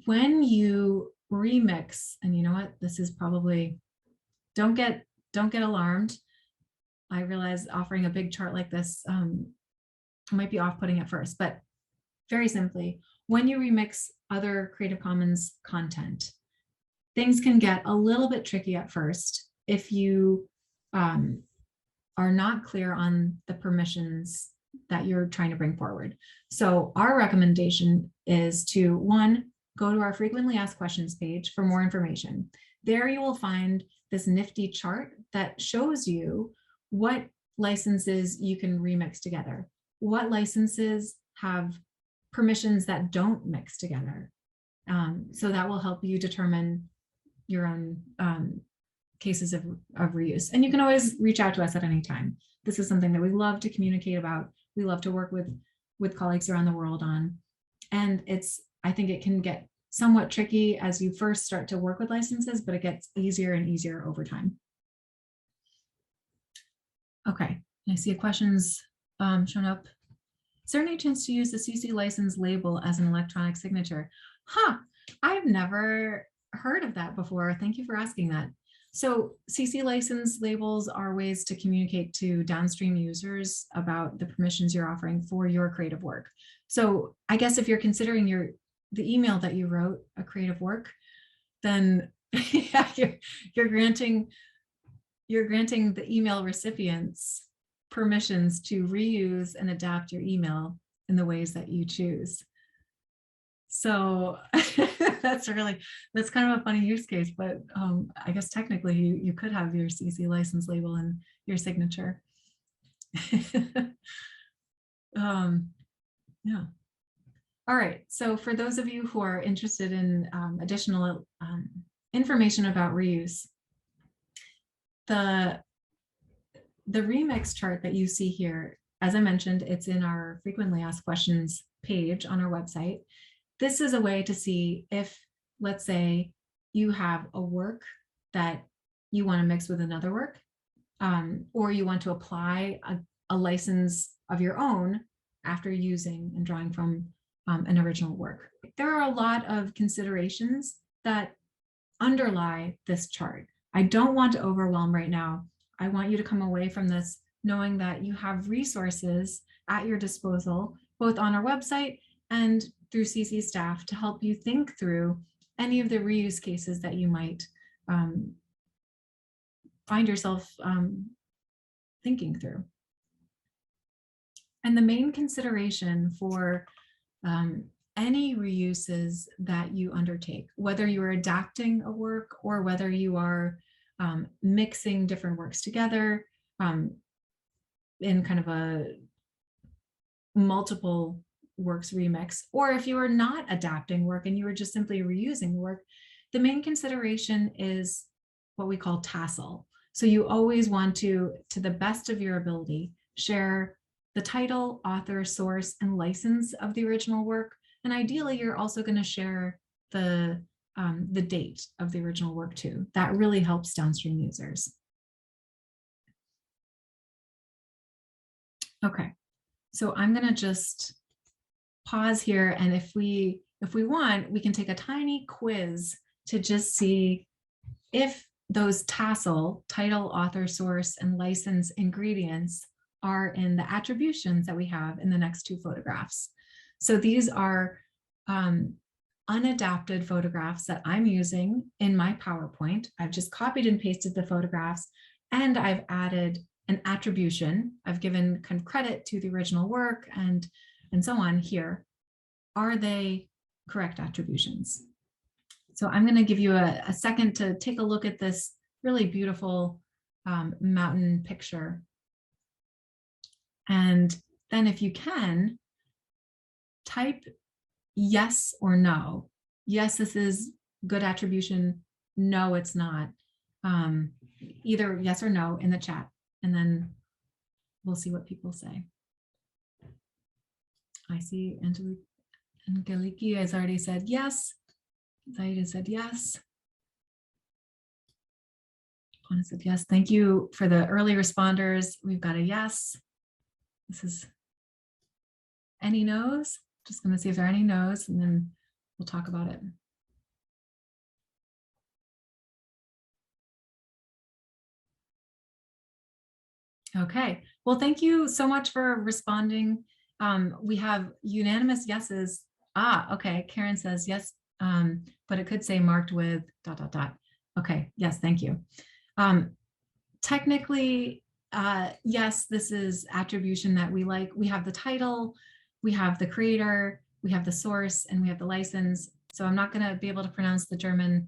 when you remix, and you know what, this is probably, don't get alarmed. I realize offering a big chart like this might be off-putting at first, but very simply, when you remix other Creative Commons content, things can get a little bit tricky at first if you are not clear on the permissions that you're trying to bring forward. So our recommendation is to, one, go to our frequently asked questions page for more information. There you will find this nifty chart that shows you what licenses you can remix together, what licenses have permissions that don't mix together. So that will help you determine your own cases of reuse. And you can always reach out to us at any time. This is something that we love to communicate about. We love to work with colleagues around the world on. And I think it can get somewhat tricky as you first start to work with licenses, but it gets easier and easier over time. Okay, I see a question's shown up. Is there any chance to use the CC license label as an electronic signature? Huh, I've never heard of that before. Thank you for asking that. So CC license labels are ways to communicate to downstream users about the permissions you're offering for your creative work. So I guess if you're considering the email that you wrote a creative work, then yeah, you're granting the email recipients permissions to reuse and adapt your email in the ways that you choose. So that's kind of a funny use case, but I guess technically you could have your CC license label in your signature. Yeah. All right, so for those of you who are interested in additional information about reuse, the remix chart that you see here, as I mentioned, it's in our frequently asked questions page on our website. This is a way to see if, let's say, you have a work that you want to mix with another work, or you want to apply a license of your own after using and drawing from an original work. There are a lot of considerations that underlie this chart. I don't want to overwhelm right now. I want you to come away from this knowing that you have resources at your disposal, both on our website and through CC staff, to help you think through any of the reuse cases that you might find yourself thinking through. And the main consideration for any reuses that you undertake, whether you're adapting a work or whether you are mixing different works together in kind of a multiple works remix, or if you are not adapting work and you are just simply reusing the work, the main consideration is what we call tassel. So you always want to the best of your ability, share the title, author, source, and license of the original work. And ideally, you're also going to share the date of the original work too. That really helps downstream users. Okay, so I'm going to just pause here, and if we want, we can take a tiny quiz to just see if those tassel, title, author, source, and license ingredients are in the attributions that we have in the next two photographs. So these are unadapted photographs that I'm using in my PowerPoint. I've just copied and pasted the photographs, and I've added an attribution. I've given kind of credit to the original work and so on here. Are they correct attributions? So I'm going to give you a second to take a look at this really beautiful mountain picture. And then if you can, type yes or no. Yes, this is good attribution. No, it's not. Either yes or no in the chat, and then we'll see what people say. I see Angelika has already said yes. Zaida said yes. Anna said yes. Thank you for the early responders. We've got a yes. This is any no's. Just going to see if there are any no's, and then we'll talk about it. Okay, well, thank you so much for responding. We have unanimous yeses. Okay, Karen says yes, but it could say marked with ... Okay, yes, thank you. Technically, yes, this is attribution that we like. We have the title, we have the creator, we have the source, and we have the license. So I'm not going to be able to pronounce the German.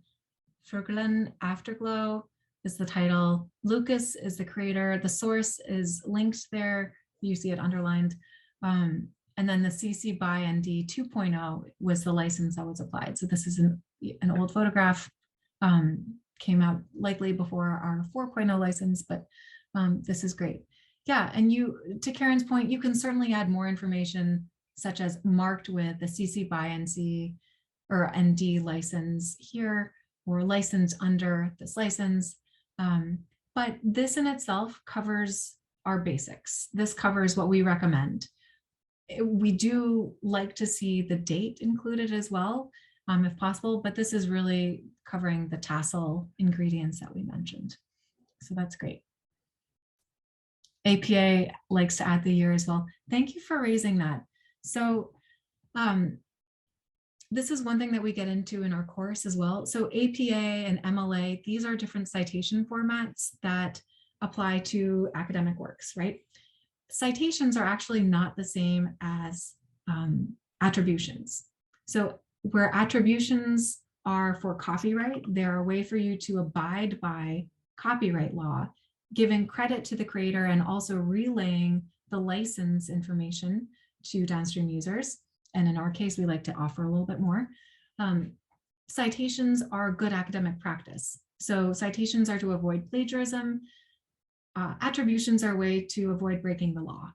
Ferglen Afterglow is the title. Lucas is the creator. The source is linked there. You see it underlined. And then the CC by ND 2.0 was the license that was applied. So this is an old photograph, came out likely before our 4.0 license, but this is great. Yeah, and to Karen's point, you can certainly add more information, such as marked with the CC by NC or ND license here, or license under this license. But this in itself covers our basics. This covers what we recommend. We do like to see the date included as well, if possible, but this is really covering the tassel ingredients that we mentioned. So that's great. APA likes to add the year as well. Thank you for raising that. So this is one thing that we get into in our course as well. So APA and MLA, these are different citation formats that apply to academic works, right? Citations are actually not the same as attributions. So where attributions are for copyright, they're a way for you to abide by copyright law, giving credit to the creator and also relaying the license information to downstream users. And in our case, we like to offer a little bit more. Citations are good academic practice. So citations are to avoid plagiarism. Attributions are a way to avoid breaking the law.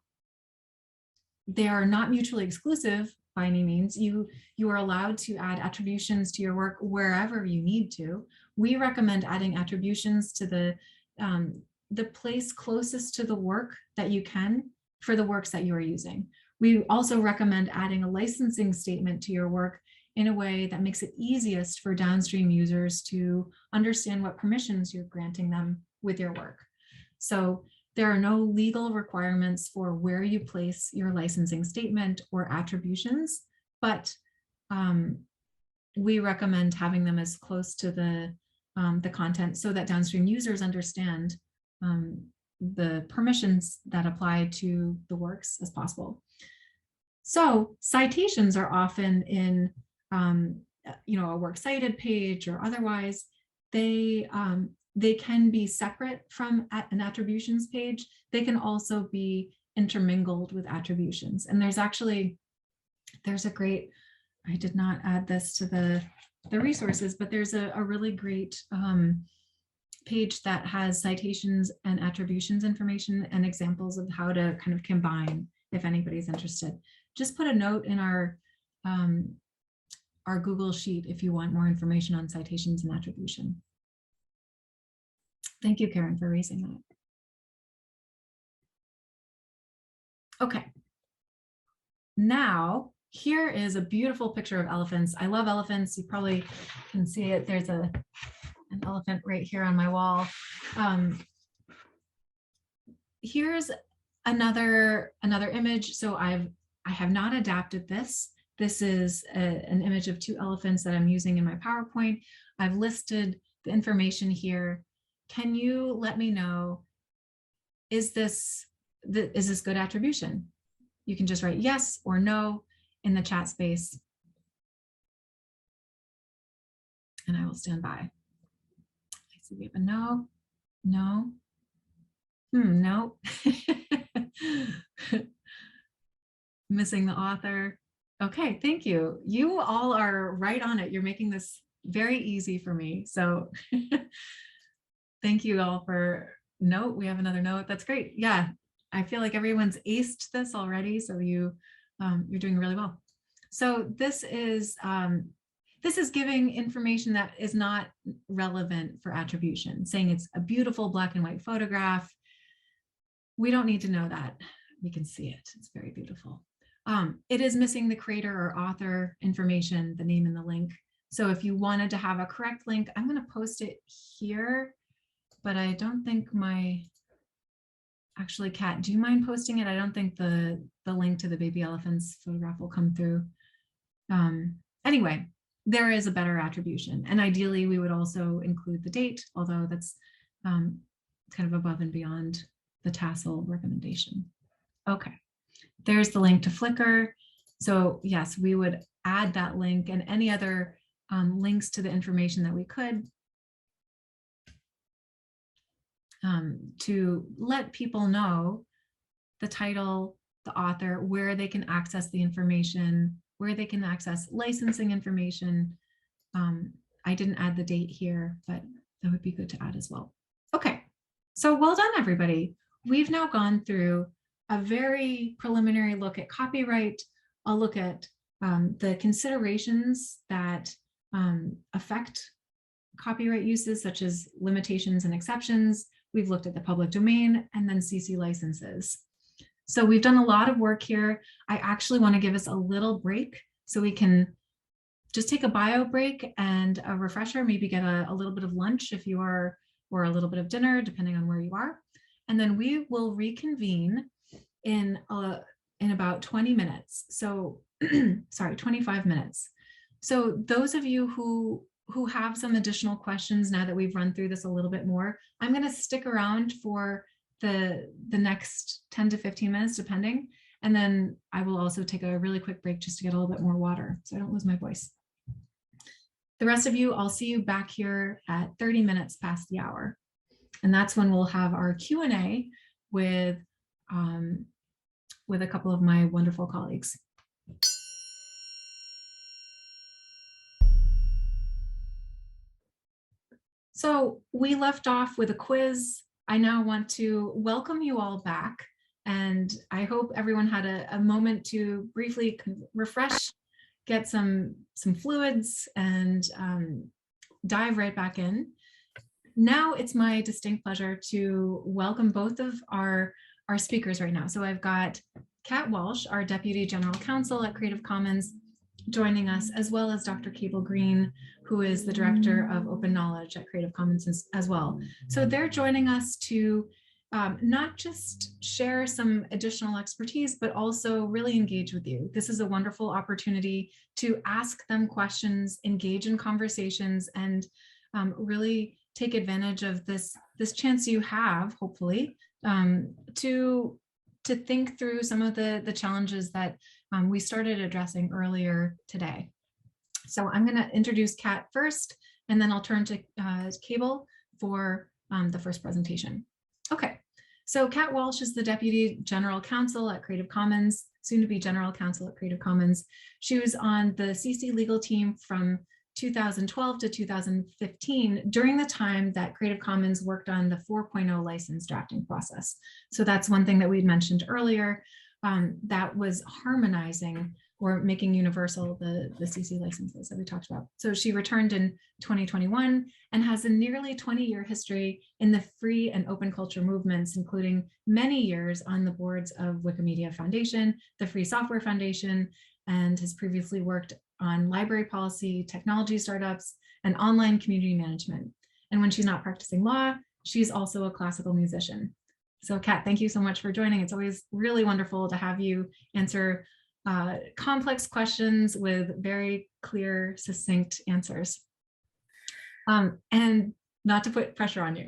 They are not mutually exclusive by any means. You are allowed to add attributions to your work wherever you need to. We recommend adding attributions to the place closest to the work that you can for the works that you are using. We also recommend adding a licensing statement to your work in a way that makes it easiest for downstream users to understand what permissions you're granting them with your work. So There are no legal requirements for where you place your licensing statement or attributions, but we recommend having them as close to the content so that downstream users understand the permissions that apply to the works as possible. So citations are often in a works cited page or otherwise. They can be separate from an attributions page. They can also be intermingled with attributions. And there's a great, I did not add this to the resources, but there's a really great page that has citations and attributions information and examples of how to kind of combine if anybody's interested. Just put a note in our Google Sheet if you want more information on citations and attribution. Thank you, Karen, for raising that. Okay. Now, here is a beautiful picture of elephants. I love elephants. You probably can see it. There's an elephant right here on my wall. Here's another image. So I have not adapted this. This is an image of two elephants that I'm using in my PowerPoint. I've listed the information here. Can you let me know, is this good attribution? You can just write yes or no in the chat space, and I will stand by. I see we have a no, no, no. Missing the author. Okay, thank you. You all are right on it. You're making this very easy for me. So thank you all for note. We have another note. That's great. Yeah, I feel like everyone's aced this already. So you're doing really well. So this is giving information that is not relevant for attribution, saying it's a beautiful black and white photograph. We don't need to know that. We can see it. It's very beautiful. It is missing the creator or author information, the name and the link. So if you wanted to have a correct link, I'm going to post it here, but I don't think actually, Kat, do you mind posting it? I don't think the link to the baby elephant's photograph will come through. Anyway, there is a better attribution. And ideally, we would also include the date, although that's kind of above and beyond the tassel recommendation. Okay, there's the link to Flickr. So yes, we would add that link and any other links to the information that we could to let people know the title, the author, where they can access the information, where they can access licensing information. I didn't add the date here, but that would be good to add as well. Okay, so well done, everybody. We've now gone through a very preliminary look at copyright, a look at the considerations that affect copyright uses, such as limitations and exceptions. We've looked at the public domain and then CC licenses. So we've done a lot of work here. I actually want to give us a little break so we can just take a bio break and a refresher, maybe get a little bit of lunch if you are, or a little bit of dinner, depending on where you are. And then we will reconvene in about 20 minutes. So, sorry, 25 minutes. So those of you who have some additional questions now that we've run through this a little bit more, I'm going to stick around for the next 10 to 15 minutes, depending. And then I will also take a really quick break just to get a little bit more water so I don't lose my voice. The rest of you, I'll see you back here at 30 minutes past the hour. And that's when we'll have our Q&A with a couple of my wonderful colleagues. So we left off with a quiz. I now want to welcome you all back. And I hope everyone had a moment to briefly refresh, get some fluids, and dive right back in. Now it's my distinct pleasure to welcome both of our speakers right now. So I've got Kat Walsh, our Deputy General Counsel at Creative Commons, joining us, as well as Dr. Cable Green, who is the Director of Open Knowledge at Creative Commons as well. So they're joining us to not just share some additional expertise, but also really engage with you. This is a wonderful opportunity to ask them questions, engage in conversations, and really take advantage of this chance you have, hopefully, to think through some of the challenges that we started addressing earlier today. So I'm going to introduce Kat first, and then I'll turn to Cable for the first presentation. Okay, so Kat Walsh is the Deputy General Counsel at Creative Commons, soon to be General Counsel at Creative Commons. She was on the CC legal team from 2012 to 2015 during the time that Creative Commons worked on the 4.0 license drafting process. So that's one thing that we'd mentioned earlier, that was harmonizing or making universal the CC licenses that we talked about. So she returned in 2021 and has a nearly 20-year history in the free and open culture movements, including many years on the boards of Wikimedia Foundation, the Free Software Foundation, and has previously worked on library policy, technology startups, and online community management. And when she's not practicing law, she's also a classical musician. So Kat, thank you so much for joining. It's always really wonderful to have you answer complex questions with very clear, succinct answers. And not to put pressure on you.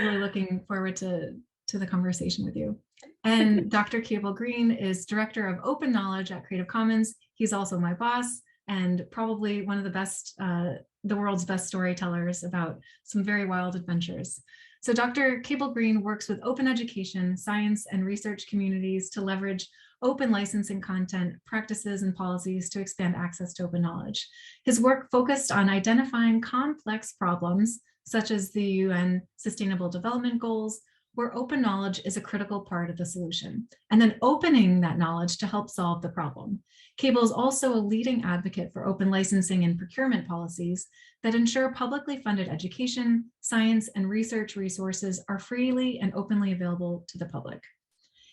Really looking forward to the conversation with you. And Dr. Cable Green is Director of Open Knowledge at Creative Commons. He's also my boss and probably one of the best, the world's best storytellers about some very wild adventures. So Dr. Cable Green works with open education, science, and research communities to leverage open licensing content, practices, and policies to expand access to open knowledge. His work focused on identifying complex problems, such as the UN Sustainable Development Goals, where open knowledge is a critical part of the solution, and then opening that knowledge to help solve the problem. Cable is also a leading advocate for open licensing and procurement policies that ensure publicly funded education, science, and research resources are freely and openly available to the public.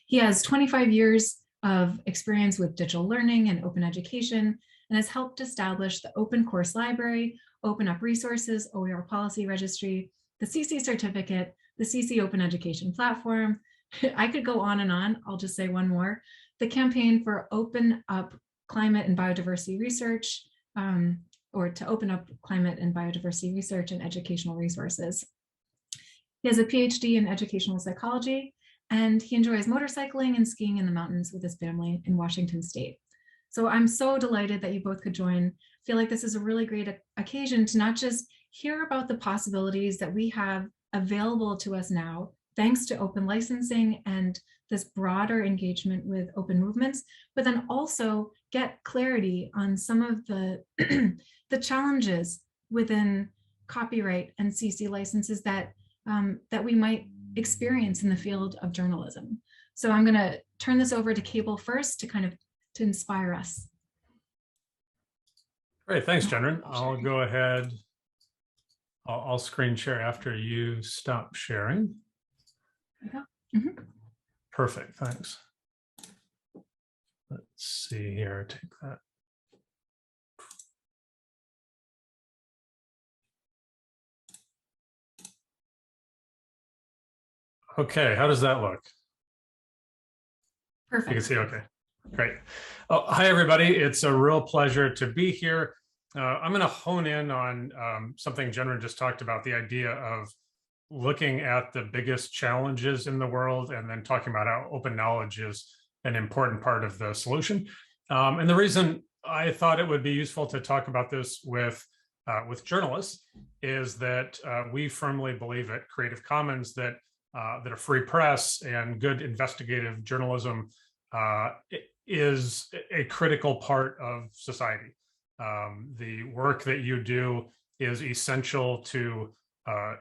He has 25 years of experience with digital learning and open education, and has helped establish the Open Course Library, Open Up Resources, OER Policy Registry, the CC Certificate, the CC Open Education Platform. I could go on and on. I'll just say one more. The campaign for Open Up Climate and Biodiversity Research, or to open up climate and biodiversity research and educational resources. He has a PhD in educational psychology, and he enjoys motorcycling and skiing in the mountains with his family in Washington State. So I'm so delighted that you both could join. I feel like this is a really great occasion to not just hear about the possibilities that we have available to us now, thanks to open licensing and this broader engagement with open movements, but then also get clarity on some of the, the challenges within copyright and CC licenses that, that we might experience in the field of journalism. So I'm going to turn this over to Cable first to kind of to inspire us. Great, thanks, Jenren. I'll go ahead. I'll screen share after you stop sharing. Mm-hmm. Perfect, thanks. Let's see here, take that. Okay, how does that look? Perfect. You can see, okay, great. Oh, hi, everybody. It's a real pleasure to be here. I'm going to hone in on something Jenren just talked about, the idea of looking at the biggest challenges in the world and then talking about how open knowledge is an important part of the solution. And the reason I thought it would be useful to talk about this with journalists is that we firmly believe at Creative Commons that that a free press and good investigative journalism is a critical part of society. The work that you do is essential to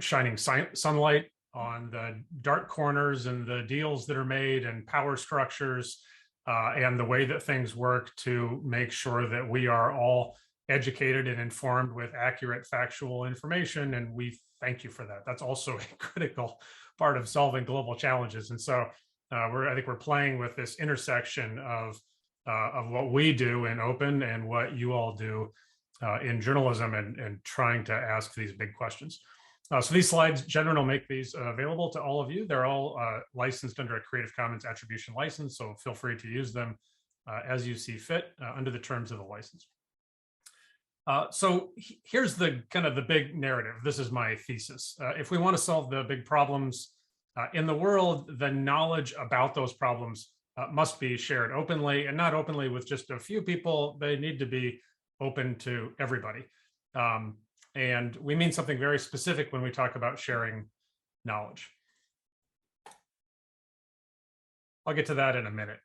shining sunlight on the dark corners and the deals that are made and power structures and the way that things work to make sure that we are all educated and informed with accurate factual information. And we thank you for that. That's also a critical part of solving global challenges. And so I think we're playing with this intersection of what we do in open and what you all do in journalism and trying to ask these big questions. So these slides, Jenron will make these available to all of you. They're all licensed under a Creative Commons attribution license, so feel free to use them as you see fit under the terms of the license. So here's the kind of the big narrative. This is my thesis. If we want to solve the big problems in the world, the knowledge about those problems must be shared openly, and not openly with just a few people. They need to be open to everybody. And we mean something very specific when we talk about sharing knowledge. I'll get to that in a minute.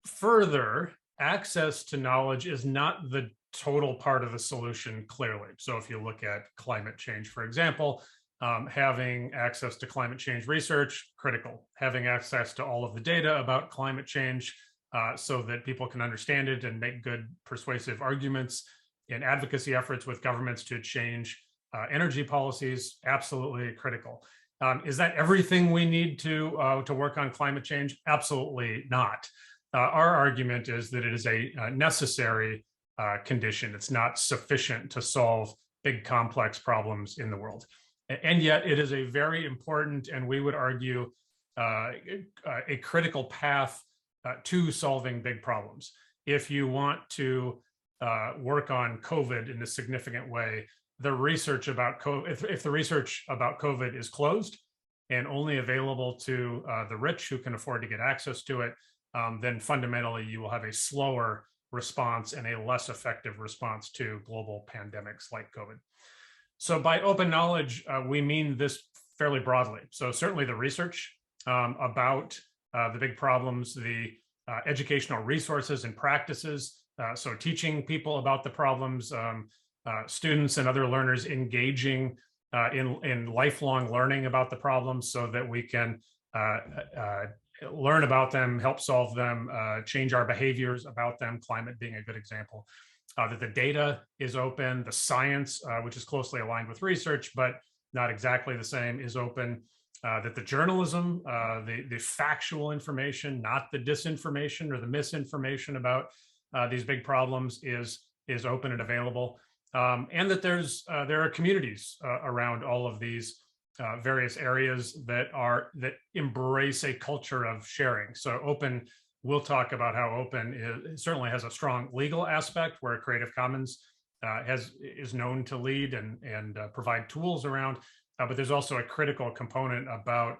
Further, access to knowledge is not the total part of the solution, clearly. So if you look at climate change, for example, having access to climate change research, critical. Having access to all of the data about climate change so that people can understand it and make good persuasive arguments in advocacy efforts with governments to change energy policies, absolutely critical. Is that everything we need to work on climate change? Absolutely not. Our argument is that it is a necessary condition. It's not sufficient to solve big complex problems in the world. And yet it is a very important, and we would argue, a critical path to solving big problems. If you want to work on COVID in a significant way, the research about COVID, if the research about COVID is closed and only available to the rich who can afford to get access to it, then fundamentally you will have a slower response and a less effective response to global pandemics like COVID. So by open knowledge, we mean this fairly broadly. So certainly the research about the big problems, the educational resources and practices, so teaching people about the problems, students and other learners engaging in lifelong learning about the problems so that we can learn about them, help solve them, change our behaviors about them, climate being a good example. That the data is open, the science, which is closely aligned with research, but not exactly the same, is open. That the journalism, the factual information, not the disinformation or the misinformation about these big problems is open and available. And that there are communities around all of these various areas that embrace a culture of sharing. So open, we'll talk about how open certainly has a strong legal aspect where Creative Commons is known to lead and provide tools around, but there's also a critical component about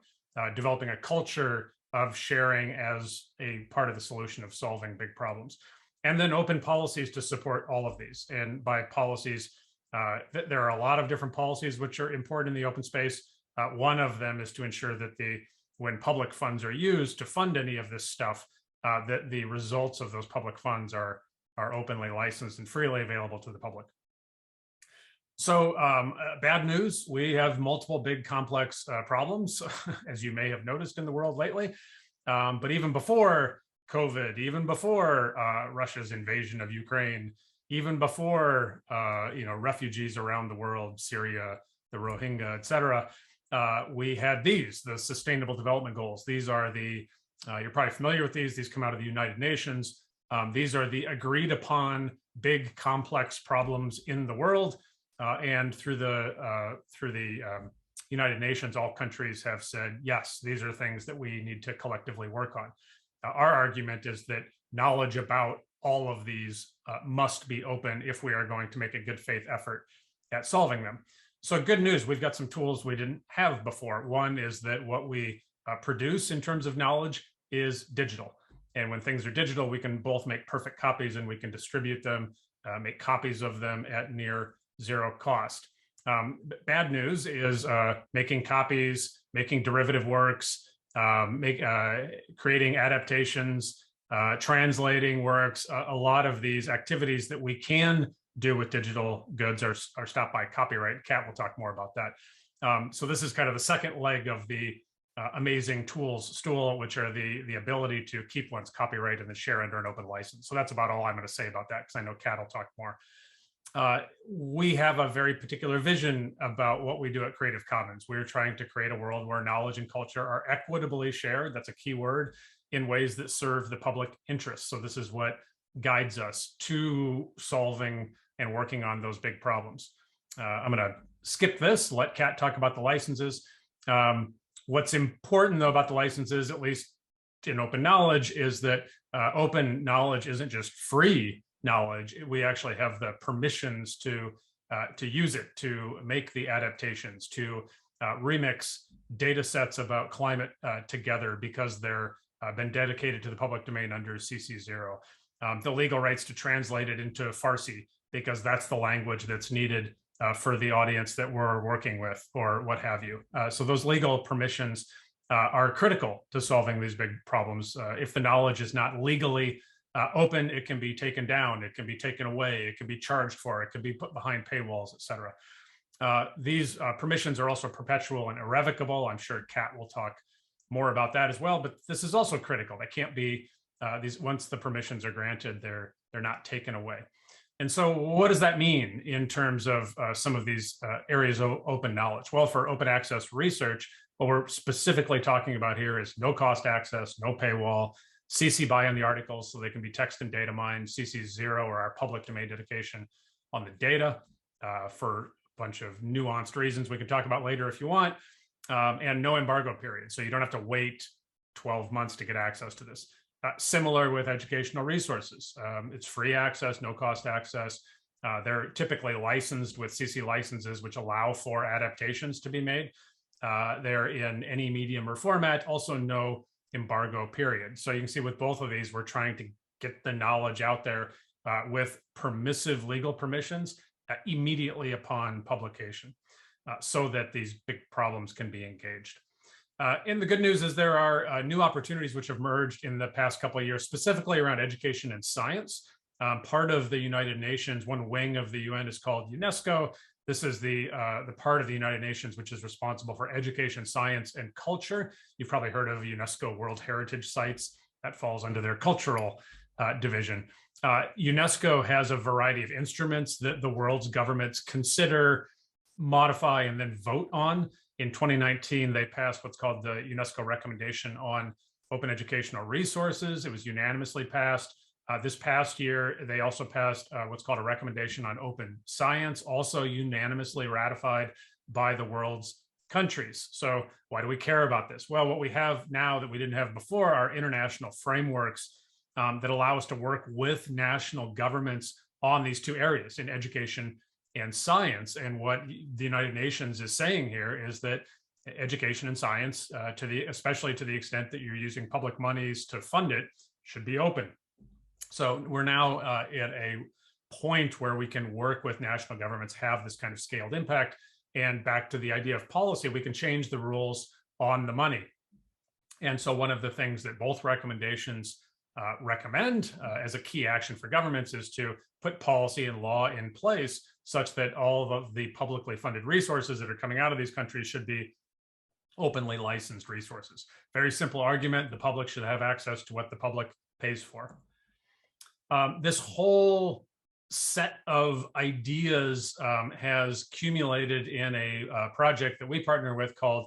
developing a culture of sharing as a part of the solution of solving big problems. And then open policies to support all of these. And by policies, there are a lot of different policies which are important in the open space. One of them is to ensure that when public funds are used to fund any of this stuff, that the results of those public funds are openly licensed and freely available to the public. So bad news, we have multiple big complex problems, as you may have noticed in the world lately. But even before COVID, even before Russia's invasion of Ukraine, even before refugees around the world, Syria, the Rohingya, et cetera, we had the Sustainable Development Goals. These are you're probably familiar with these come out of the United Nations. These are the agreed upon big complex problems in the world. And through the United Nations, all countries have said, yes, these are things that we need to collectively work on. Our argument is that knowledge about all of these must be open if we are going to make a good faith effort at solving them. So good news, we've got some tools we didn't have before. One is that what we produce in terms of knowledge is digital. And when things are digital, we can both make perfect copies and we can distribute them, make copies of them at near zero cost. Bad news is making copies, making derivative works, creating adaptations, translating works. A lot of these activities that we can do with digital goods are stopped by copyright. Kat will talk more about that. So this is kind of the second leg of the amazing tools stool, which are the ability to keep one's copyright and then share under an open license. So that's about all I'm going to say about that, because I know Kat will talk more. We have a very particular vision about what we do at Creative Commons. We're trying to create a world where knowledge and culture are equitably shared. That's a key word, in ways that serve the public interest. So this is what guides us to solving and working on those big problems. I'm going to skip this, let Kat talk about the licenses. What's important, though, about the licenses, at least in open knowledge, is that open knowledge isn't just free knowledge. We actually have the permissions to use it, to make the adaptations, to remix data sets about climate together because they're been dedicated to the public domain under CC0. The legal rights to translate it into Farsi because that's the language that's needed for the audience that we're working with or what have you. So those legal permissions are critical to solving these big problems. If the knowledge is not legally open, it can be taken down, it can be taken away, it can be charged for, it can be put behind paywalls, etc. These permissions are also perpetual and irrevocable. I'm sure Kat will talk more about that as well, but this is also critical. They can't be, once the permissions are granted, they're not taken away. And so what does that mean in terms of some of these areas of open knowledge? Well, for open access research, what we're specifically talking about here is no cost access, no paywall, CC BY on the articles so they can be text and data mined, CC0 or our public domain dedication on the data for a bunch of nuanced reasons we can talk about later if you want, and no embargo period. So you don't have to wait 12 months to get access to this. Similar with educational resources. It's free access, no cost access. They're typically licensed with CC licenses, which allow for adaptations to be made. They're in any medium or format, also no embargo period. So you can see with both of these, we're trying to get the knowledge out there with permissive legal permissions immediately upon publication so that these big problems can be engaged. And the good news is there are new opportunities which have emerged in the past couple of years, specifically around education and science. Part of the United Nations, one wing of the UN is called UNESCO. This is the part of the United Nations which is responsible for education, science, and culture. You've probably heard of UNESCO World Heritage Sites. That falls under their cultural division. UNESCO has a variety of instruments that the world's governments consider, modify, and then vote on. In 2019, they passed what's called the UNESCO recommendation on open educational resources. It was unanimously passed. This past year, they also passed what's called a recommendation on open science, also unanimously ratified by the world's countries. So why do we care about this? Well, what we have now that we didn't have before are international frameworks that allow us to work with national governments on these two areas in education and science. And what the United Nations is saying here is that education and science, especially to the extent that you're using public monies to fund it, should be open. So we're now at a point where we can work with national governments, have this kind of scaled impact. And back to the idea of policy, we can change the rules on the money. And so one of the things that both recommendations recommend as a key action for governments is to put policy and law in place such that all of the publicly funded resources that are coming out of these countries should be openly licensed resources. Very simple argument. The public should have access to what the public pays for. This whole set of ideas has accumulated in a project that we partner with called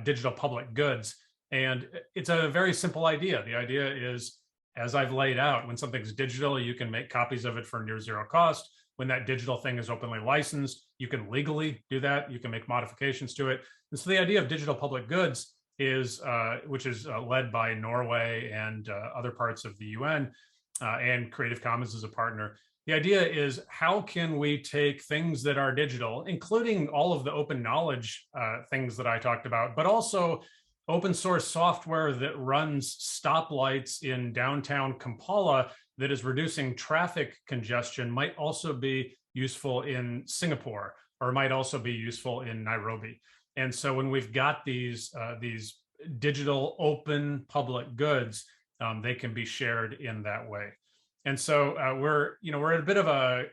Digital Public Goods. And it's a very simple idea. The idea is, as I've laid out, when something's digital, you can make copies of it for near zero cost. When that digital thing is openly licensed, you can legally do that. You can make modifications to it. And so the idea of digital public goods is, which is led by Norway and other parts of the UN, and Creative Commons as a partner. The idea is, how can we take things that are digital, including all of the open knowledge things that I talked about, but also open source software that runs stoplights in downtown Kampala that is reducing traffic congestion, might also be useful in Singapore, or might also be useful in Nairobi. And so when we've got these digital open public goods, they can be shared in that way. And so we're at a bit of a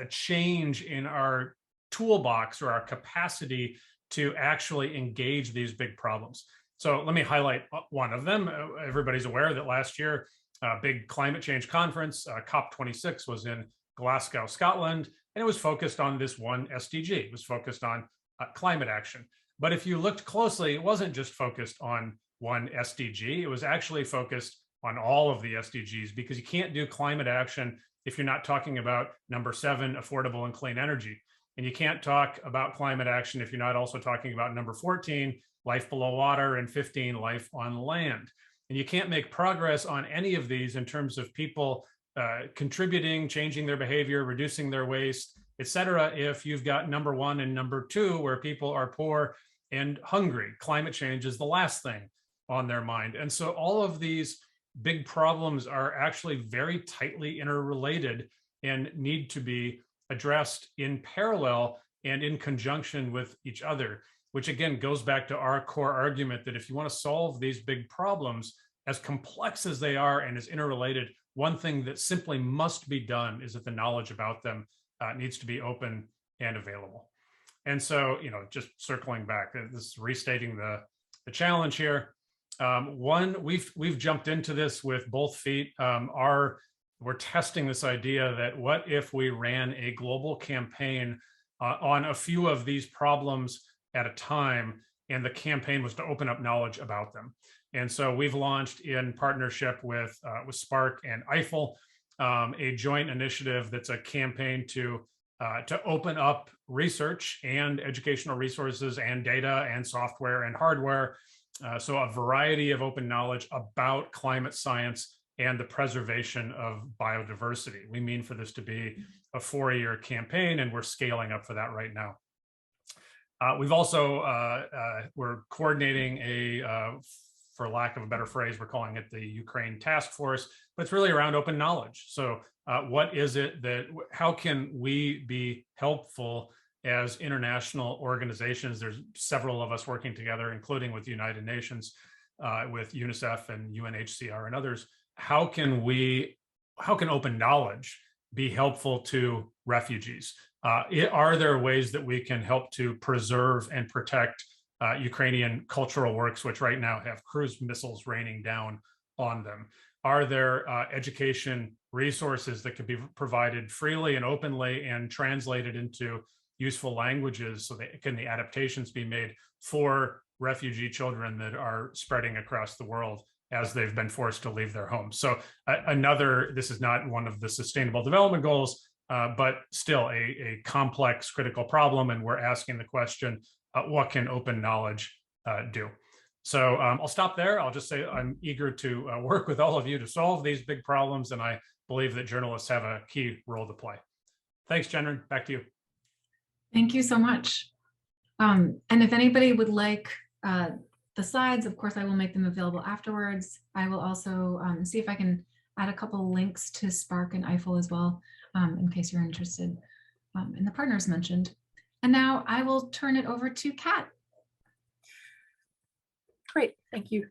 change in our toolbox or our capacity to actually engage these big problems. So let me highlight one of them. Everybody's aware that last year, a big climate change conference, COP26, was in Glasgow, Scotland, and it was focused on this one SDG. It was focused on climate action. But if you looked closely, it wasn't just focused on one SDG. It was actually focused on all of the SDGs, because you can't do climate action if you're not talking about number 7, affordable and clean energy. And you can't talk about climate action if you're not also talking about number 14, life below water, and 15, life on land. And you can't make progress on any of these in terms of people contributing, changing their behavior, reducing their waste, et cetera, if you've got number 1 and number 2, where people are poor and hungry. Climate change is the last thing on their mind. And so all of these big problems are actually very tightly interrelated and need to be addressed in parallel and in conjunction with each other, which again goes back to our core argument that if you want to solve these big problems, as complex as they are and as interrelated, one thing that simply must be done is that the knowledge about them needs to be open and available. And so, just circling back, this is restating the challenge here. One, we've jumped into this with both feet. We're testing this idea that what if we ran a global campaign on a few of these problems at a time, and the campaign was to open up knowledge about them. And so we've launched in partnership with Spark and Eiffel, a joint initiative that's a campaign to open up research and educational resources and data and software and hardware. So a variety of open knowledge about climate science and the preservation of biodiversity. We mean for this to be a 4-year campaign, and we're scaling up for that right now. We've also, we're coordinating for lack of a better phrase, we're calling it the Ukraine Task Force, but it's really around open knowledge. So what is it how can we be helpful as international organizations? There's several of us working together, including with the United Nations, with UNICEF and UNHCR and others. How can open knowledge be helpful to refugees? Are there ways that we can help to preserve and protect Ukrainian cultural works, which right now have cruise missiles raining down on them? Are there education resources that could be provided freely and openly and translated into useful languages so that the adaptations be made for refugee children that are spreading across the world as they've been forced to leave their homes? So this is not one of the Sustainable Development Goals, but still a complex, critical problem. And we're asking the question, what can open knowledge do? So I'll stop there. I'll just say I'm eager to work with all of you to solve these big problems. And I believe that journalists have a key role to play. Thanks, Jen. Back to you. Thank you so much. And if anybody would like the slides, of course, I will make them available afterwards. I will also see if I can add a couple links to Spark and Eiffel as well, in case you're interested in the partners mentioned. And now I will turn it over to Kat. Great, thank you.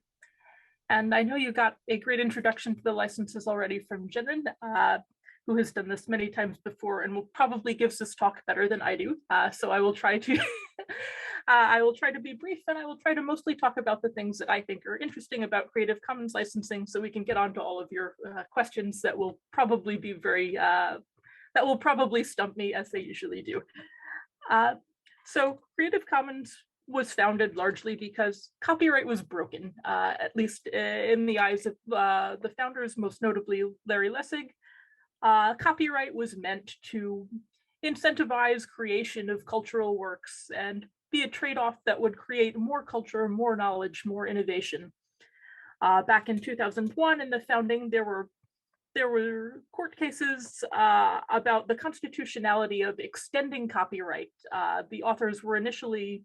And I know you got a great introduction to the licenses already from Jenren, who has done this many times before and will probably gives this talk better than I do. So I will try to be brief, and I will try to mostly talk about the things that I think are interesting about Creative Commons licensing, so we can get on to all of your questions that will probably be that will probably stump me, as they usually do. So Creative Commons was founded largely because copyright was broken, at least in the eyes of the founders, most notably Larry Lessig. Copyright was meant to incentivize creation of cultural works and be a trade-off that would create more culture, more knowledge, more innovation. Back in 2001, in the founding, there were court cases about the constitutionality of extending copyright. The authors were initially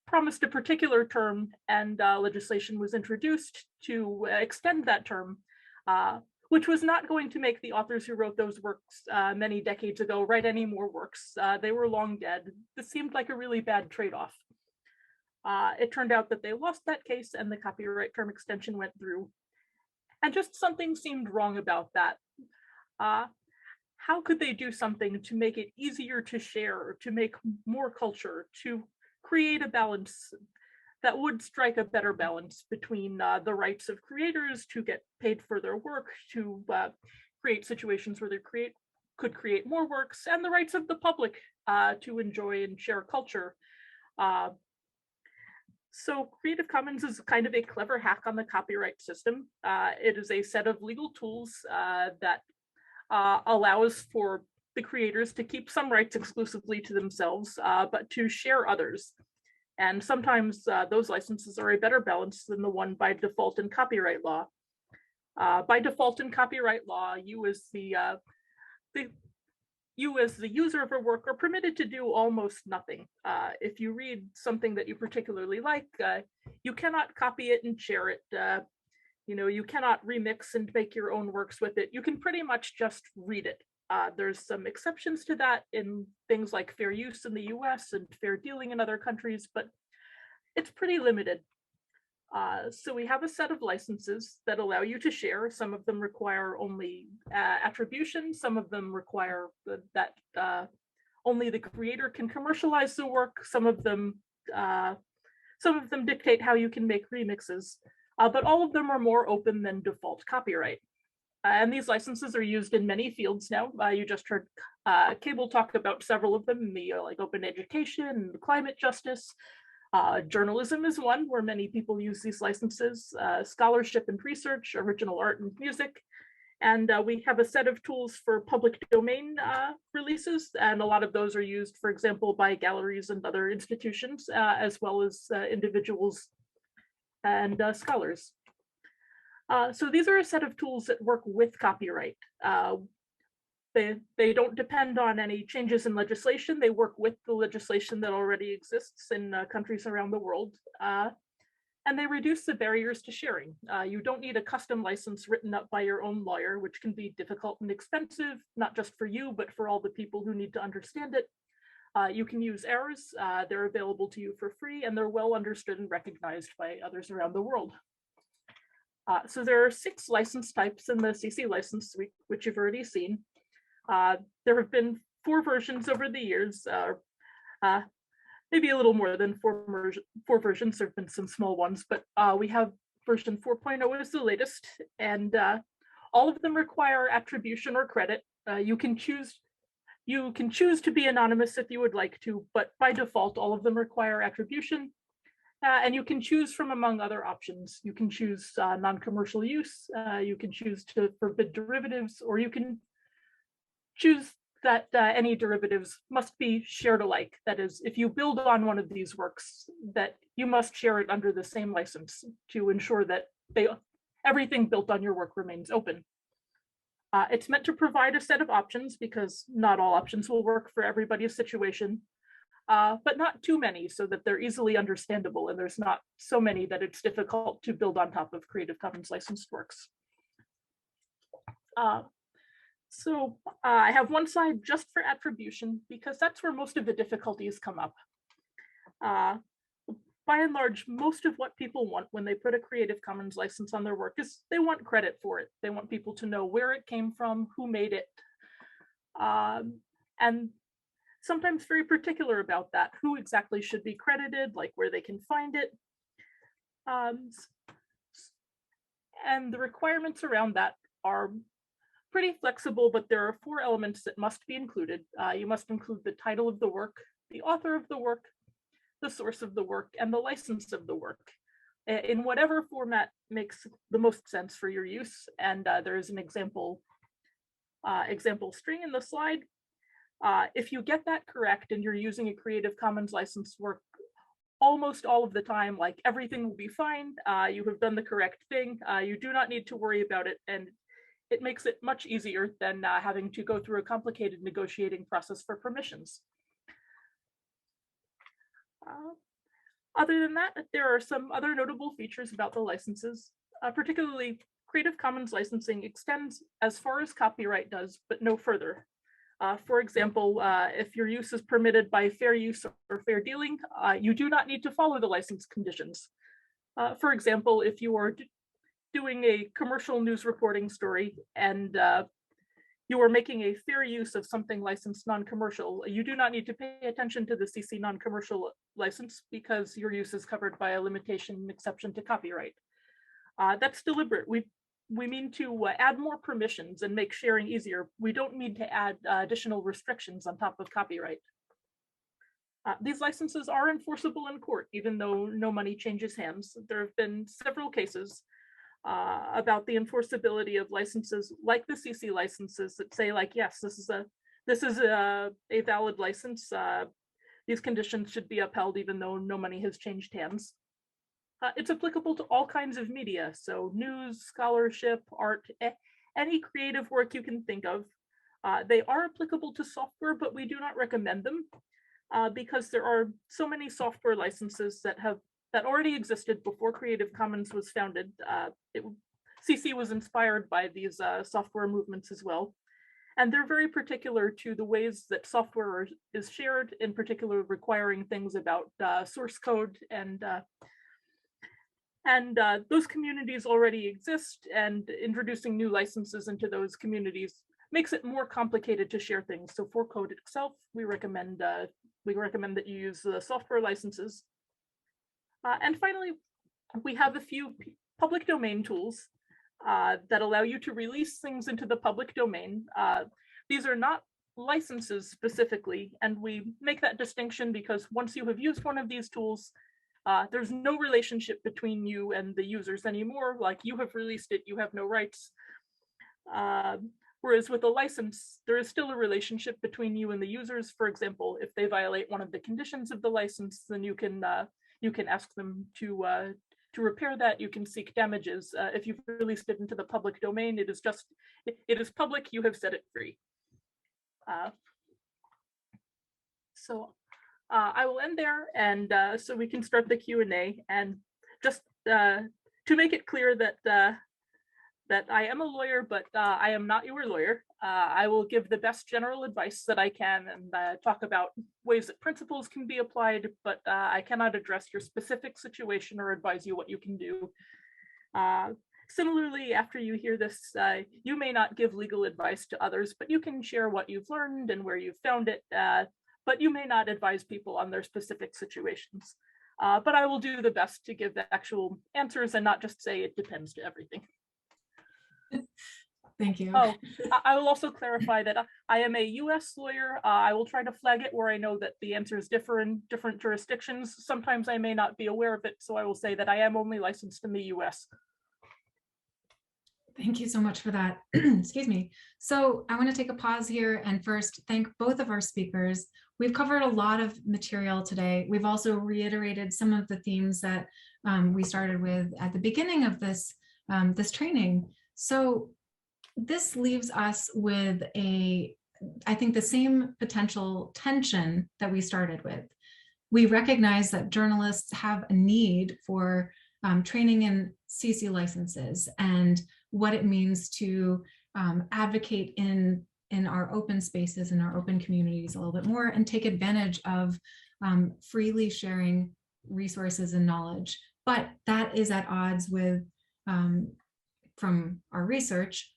promised a particular term, and legislation was introduced to extend that term, which was not going to make the authors who wrote those works many decades ago write any more works. They were long dead. This seemed like a really bad trade-off. It turned out that they lost that case, and the copyright term extension went through. And just something seemed wrong about that. How could they do something to make it easier to share, to make more culture, to create a balance that would strike a better balance between the rights of creators to get paid for their work, to create situations where they could create more works, and the rights of the public to enjoy and share culture. So Creative Commons is kind of a clever hack on the copyright system. It is a set of legal tools that allows for the creators to keep some rights exclusively to themselves, but to share others. And sometimes those licenses are a better balance than the one by default in copyright law. By default in copyright law, you as the user of a work are permitted to do almost nothing. If you read something that you particularly like, you cannot copy it and share it. You cannot remix and make your own works with it. You can pretty much just read it. There's some exceptions to that in things like fair use in the US and fair dealing in other countries, but it's pretty limited. So we have a set of licenses that allow you to share. Some of them require only attribution. Some of them require that only the creator can commercialize the work. Some of them dictate how you can make remixes, but all of them are more open than default copyright. And these licenses are used in many fields now. You just heard Cable talk about several of them, like open education, climate justice. Journalism is one where many people use these licenses, scholarship and research, original art and music. And we have a set of tools for public domain releases, and a lot of those are used, for example, by galleries and other institutions, as well as individuals and scholars. So these are a set of tools that work with copyright. They don't depend on any changes in legislation. They work with the legislation that already exists in countries around the world. And they reduce the barriers to sharing. You don't need a custom license written up by your own lawyer, which can be difficult and expensive, not just for you, but for all the people who need to understand it. You can use ours. They're available to you for free, and they're well understood and recognized by others around the world. So there are 6 license types in the CC license suite, which you've already seen. There have been 4 versions over the years, maybe a little more than 4 versions. There have been some small ones, but we have version 4.0 is the latest, and all of them require attribution or credit. You can choose to be anonymous if you would like to, but by default, all of them require attribution. And you can choose from among other options. You can choose non-commercial use, you can choose to forbid derivatives, or you can choose that any derivatives must be shared alike. That is, if you build on one of these works, that you must share it under the same license to ensure that everything built on your work remains open. It's meant to provide a set of options because not all options will work for everybody's situation, but not too many so that they're easily understandable, and there's not so many that it's difficult to build on top of Creative Commons licensed works. So I have one slide just for attribution because that's where most of the difficulties come up. By and large, most of what people want when they put a Creative Commons license on their work is they want credit for it. They want people to know where it came from, who made it, and sometimes very particular about that, who exactly should be credited, like where they can find it. And the requirements around that are pretty flexible, but there are 4 elements that must be included. You must include the title of the work, the author of the work, the source of the work, and the license of the work, in whatever format makes the most sense for your use. And there is an example string in the slide. If you get that correct and you're using a Creative Commons licensed work almost all of the time, like everything will be fine. You have done the correct thing. You do not need to worry about it, and it makes it much easier than having to go through a complicated negotiating process for permissions. Other than that, there are some other notable features about the licenses. Particularly, Creative Commons licensing extends as far as copyright does, but no further. For example, if your use is permitted by fair use or fair dealing, you do not need to follow the license conditions. For example, if you are doing a commercial news reporting story and you are making a fair use of something licensed non-commercial, you do not need to pay attention to the CC non-commercial license because your use is covered by a limitation exception to copyright. That's deliberate. We mean to add more permissions and make sharing easier. We don't need to add additional restrictions on top of copyright. These licenses are enforceable in court, even though no money changes hands. There have been several cases about the enforceability of licenses like the CC licenses that say, like, yes, this is a This is a valid license. These conditions should be upheld even though no money has changed hands. It's applicable to all kinds of media, so news, scholarship, art, any creative work you can think of. They are applicable to software, but we do not recommend them because there are so many software licenses that already existed before Creative Commons was founded. CC was inspired by these software movements as well. And they're very particular to the ways that software is shared, in particular requiring things about source code, and those communities already exist, and introducing new licenses into those communities makes it more complicated to share things. So for code itself, we recommend that you use the software licenses. And finally, we have a few public domain tools that allow you to release things into the public domain. These are not licenses specifically, and we make that distinction because once you have used one of these tools, there's no relationship between you and the users anymore. Like, you have released it, you have no rights. Whereas with a license, there is still a relationship between you and the users. For example, if they violate one of the conditions of the license, then you can ask them to repair that. You can seek damages. If you've released it into the public domain, it is public, you have set it free. I will end there, and so we can start the Q&A. And just to make it clear that I am a lawyer, but I am not your lawyer. I will give the best general advice that I can and talk about ways that principles can be applied, but I cannot address your specific situation or advise you what you can do. Similarly, after you hear this, you may not give legal advice to others, but you can share what you've learned and where you've found it, but you may not advise people on their specific situations. But I will do the best to give the actual answers and not just say it depends to everything. Thank you. Oh, I will also clarify that I am a US lawyer. I will try to flag it where I know that the answers differ in different jurisdictions. Sometimes I may not be aware of it, so I will say that I am only licensed in the US. Thank you so much for that. Excuse me. So I want to take a pause here and first thank both of our speakers. We've covered a lot of material today. We've also reiterated some of the themes that we started with at the beginning of this training. So this leaves us with I think the same potential tension that we started with. We recognize that journalists have a need for training in CC licenses and what it means to advocate in our open spaces, in our open communities a little bit more, and take advantage of freely sharing resources and knowledge. But that is at odds with, from our research,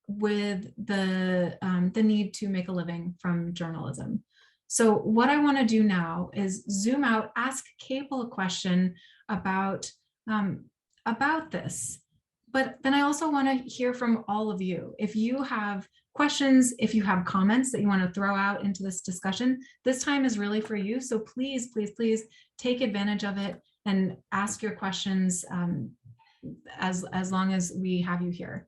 with the need to make a living from journalism. So what I want to do now is zoom out, ask Cable a question about this. But then I also want to hear from all of you. If you have questions, if you have comments that you want to throw out into this discussion, this time is really for you. So please, please, please take advantage of it and ask your questions as long as we have you here.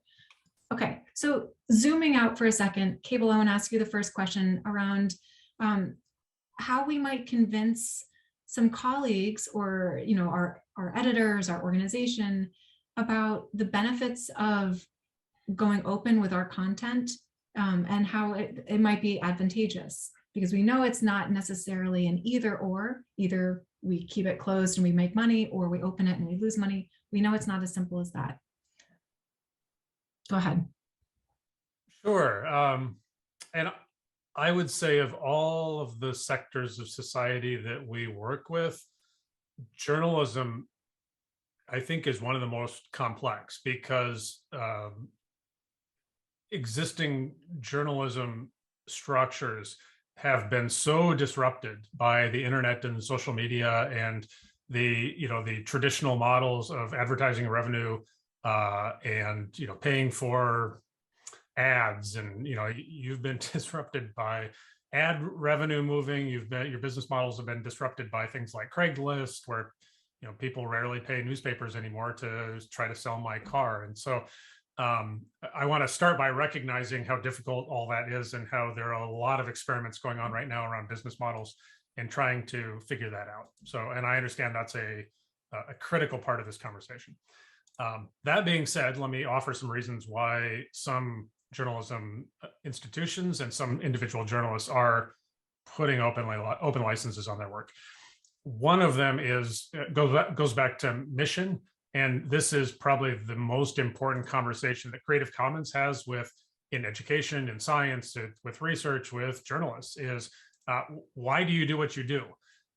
Okay, so zooming out for a second, Cable, I want to ask you the first question around how we might convince some colleagues or our editors, our organization, about the benefits of going open with our content and how it might be advantageous, because we know it's not necessarily an either or. Either we keep it closed and we make money, or we open it and we lose money. We know it's not as simple as that. Go ahead. Sure. And I would say of all of the sectors of society that we work with, journalism, I think, is one of the most complex, because existing journalism structures have been so disrupted by the internet and social media and the traditional models of advertising revenue and paying for ads, and you've been disrupted by ad revenue moving. Your business models have been disrupted by things like Craigslist, where people rarely pay newspapers anymore to try to sell my car. And so I want to start by recognizing how difficult all that is and how there are a lot of experiments going on right now around business models and trying to figure that out. So, and I understand that's a critical part of this conversation. That being said, let me offer some reasons why some journalism institutions and some individual journalists are putting open licenses on their work. One of them is goes back to mission. And this is probably the most important conversation that Creative Commons has in education, in science, with research, with journalists is why do you do what you do?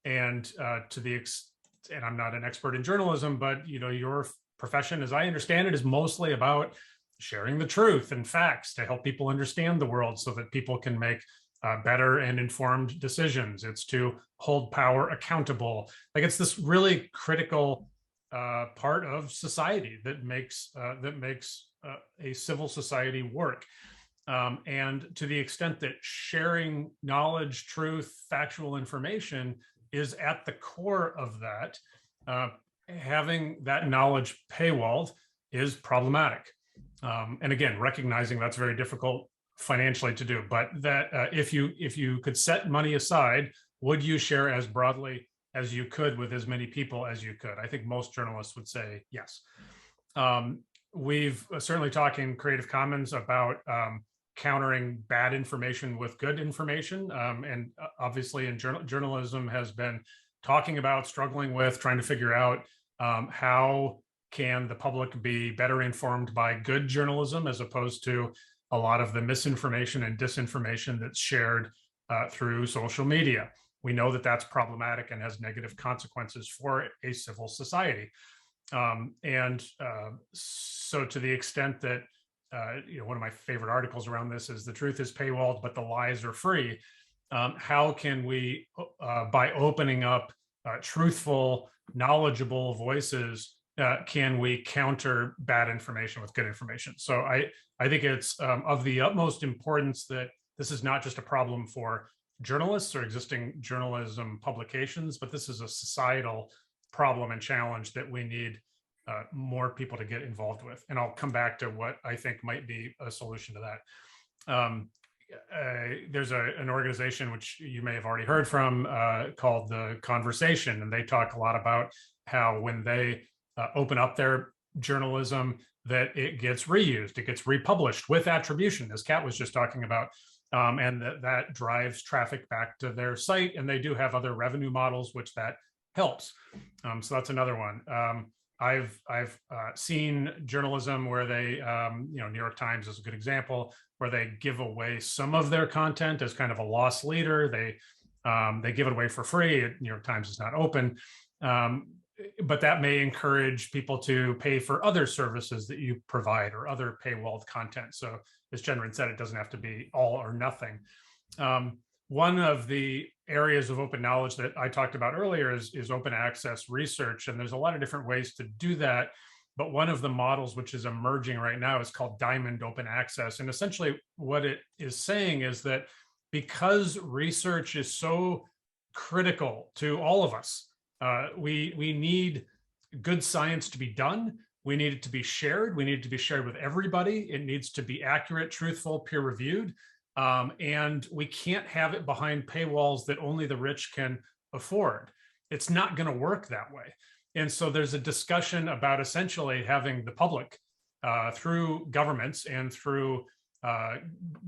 And and I'm not an expert in journalism, but your profession, as I understand it, is mostly about sharing the truth and facts to help people understand the world so that people can make better and informed decisions. It's to hold power accountable. Like it's this really critical part of society that makes a civil society work. And to the extent that sharing knowledge, truth, factual information is at the core of that, having that knowledge paywalled is problematic. And again, recognizing that's very difficult financially to do, but that if you could set money aside, would you share as broadly as you could with as many people as you could? I think most journalists would say yes. We've certainly talked in Creative Commons about countering bad information with good information. And obviously in journalism has been talking about, struggling with, trying to figure out how can the public be better informed by good journalism as opposed to a lot of the misinformation and disinformation that's shared through social media. We know that that's problematic and has negative consequences for a civil society. So to the extent that, one of my favorite articles around this is the truth is paywalled, but the lies are free. How can we, by opening up truthful, knowledgeable voices, can we counter bad information with good information? So I think it's of the utmost importance that this is not just a problem for journalists or existing journalism publications, but this is a societal problem and challenge that we need more people to get involved with. And I'll come back to what I think might be a solution to that. There's an organization which you may have already heard from called The Conversation, and they talk a lot about how when they open up their journalism, that it gets reused, it gets republished with attribution, as Kat was just talking about. And that drives traffic back to their site, and they do have other revenue models which that helps. So that's another one. I've seen journalism where they, New York Times is a good example, where they give away some of their content as kind of a loss leader. They give it away for free. New York Times is not open, but that may encourage people to pay for other services that you provide or other paywalled content. So as Jenren said, it doesn't have to be all or nothing. One of the areas of open knowledge that I talked about earlier is open access research. And there's a lot of different ways to do that. But one of the models which is emerging right now is called Diamond Open Access. And essentially what it is saying is that because research is so critical to all of us, we need good science to be done. We need it to be shared. We need it to be shared with everybody. It needs to be accurate, truthful, peer-reviewed. And we can't have it behind paywalls that only the rich can afford. It's not going to work that way. And so there's a discussion about essentially having the public through governments and through,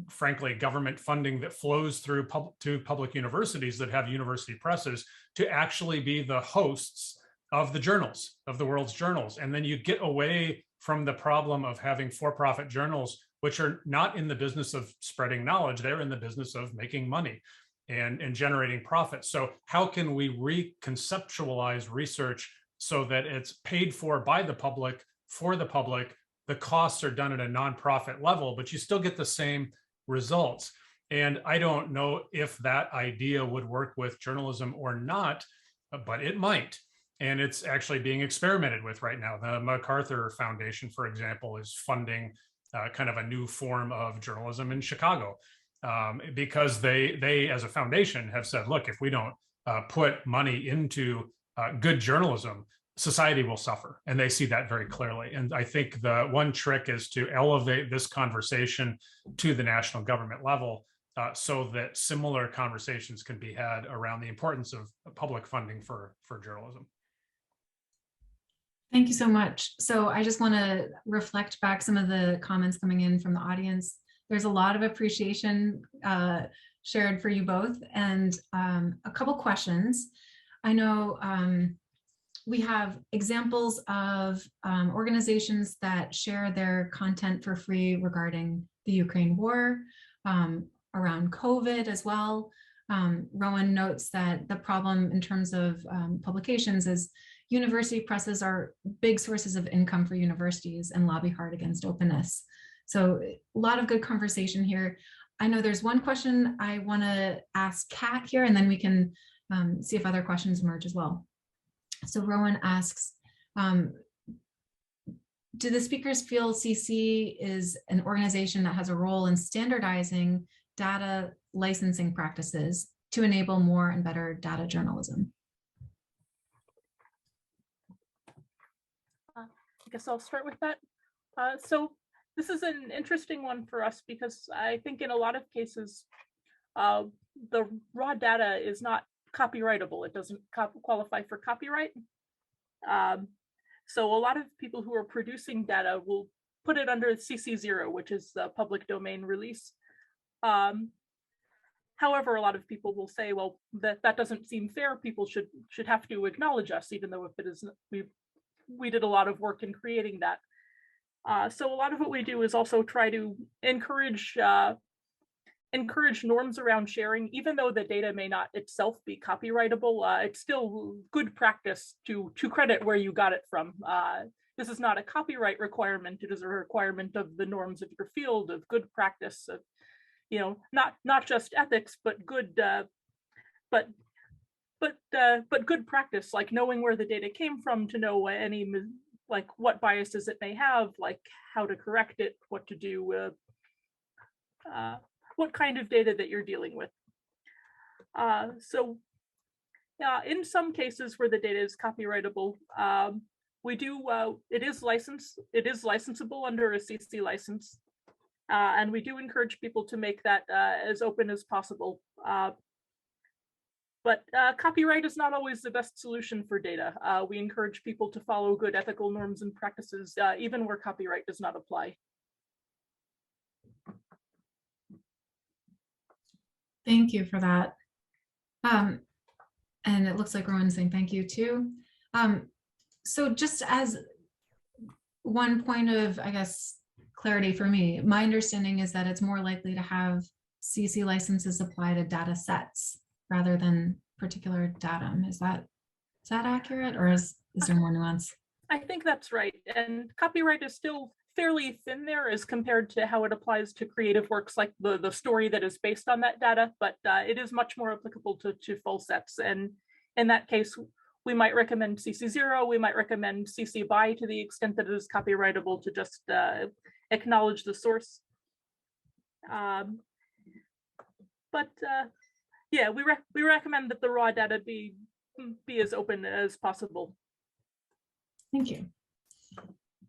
frankly, government funding that flows through to public universities that have university presses to actually be the hosts of the journals, of the world's journals. And then you get away from the problem of having for-profit journals, which are not in the business of spreading knowledge. They're in the business of making money and generating profit. So how can we reconceptualize research so that it's paid for by the public, for the public? The costs are done at a nonprofit level, but you still get the same results. And I don't know if that idea would work with journalism or not, but it might. And it's actually being experimented with right now. The MacArthur Foundation, for example, is funding kind of a new form of journalism in Chicago because they, as a foundation, have said, look, if we don't put money into good journalism, society will suffer, and they see that very clearly. And I think the one trick is to elevate this conversation to the national government level, so that similar conversations can be had around the importance of public funding for journalism. Thank you so much. So I just want to reflect back some of the comments coming in from the audience. There's a lot of appreciation shared for you both, and a couple questions. I know we have examples of organizations that share their content for free regarding the Ukraine war, around COVID as well. Rowan notes that the problem in terms of publications is university presses are big sources of income for universities and lobby hard against openness. So a lot of good conversation here. I know there's one question I want to ask Kat here, and then we can see if other questions emerge as well. So Rowan asks, do the speakers feel CC is an organization that has a role in standardizing data licensing practices to enable more and better data journalism? I guess I'll start with that. So this is an interesting one for us because I think in a lot of cases, the raw data is not copyrightable. It doesn't qualify for copyright. So a lot of people who are producing data will put it under CC0, which is the public domain release. However, a lot of people will say, well, that doesn't seem fair. People should have to acknowledge us, even though if it is, we did a lot of work in creating that. So a lot of what we do is also try to encourage norms around sharing, even though the data may not itself be copyrightable. It's still good practice to credit where you got it from. This is not a copyright requirement. It is a requirement of the norms of your field, of good practice, of, you know, not just ethics, but good, but good practice, like knowing where the data came from, to know any, like what biases it may have, like how to correct it, what to do with, what kind of data that you're dealing with. So in some cases where the data is copyrightable, it is licensable under a CC license. And we do encourage people to make that as open as possible. But copyright is not always the best solution for data. We encourage people to follow good ethical norms and practices, even where copyright does not apply. Thank you for that. And it looks like Rowan's saying thank you too. So just as one point of, I guess, clarity for me, my understanding is that it's more likely to have CC licenses apply to data sets rather than particular datum. Is that accurate, or is there more nuance? I think that's right. And copyright is still fairly thin there as compared to how it applies to creative works like the story that is based on that data, but it is much more applicable to full sets. And in that case, we might recommend CC0, we might recommend CC BY to the extent that it is copyrightable, to just acknowledge the source. Yeah, we recommend that the raw data be as open as possible. Thank you.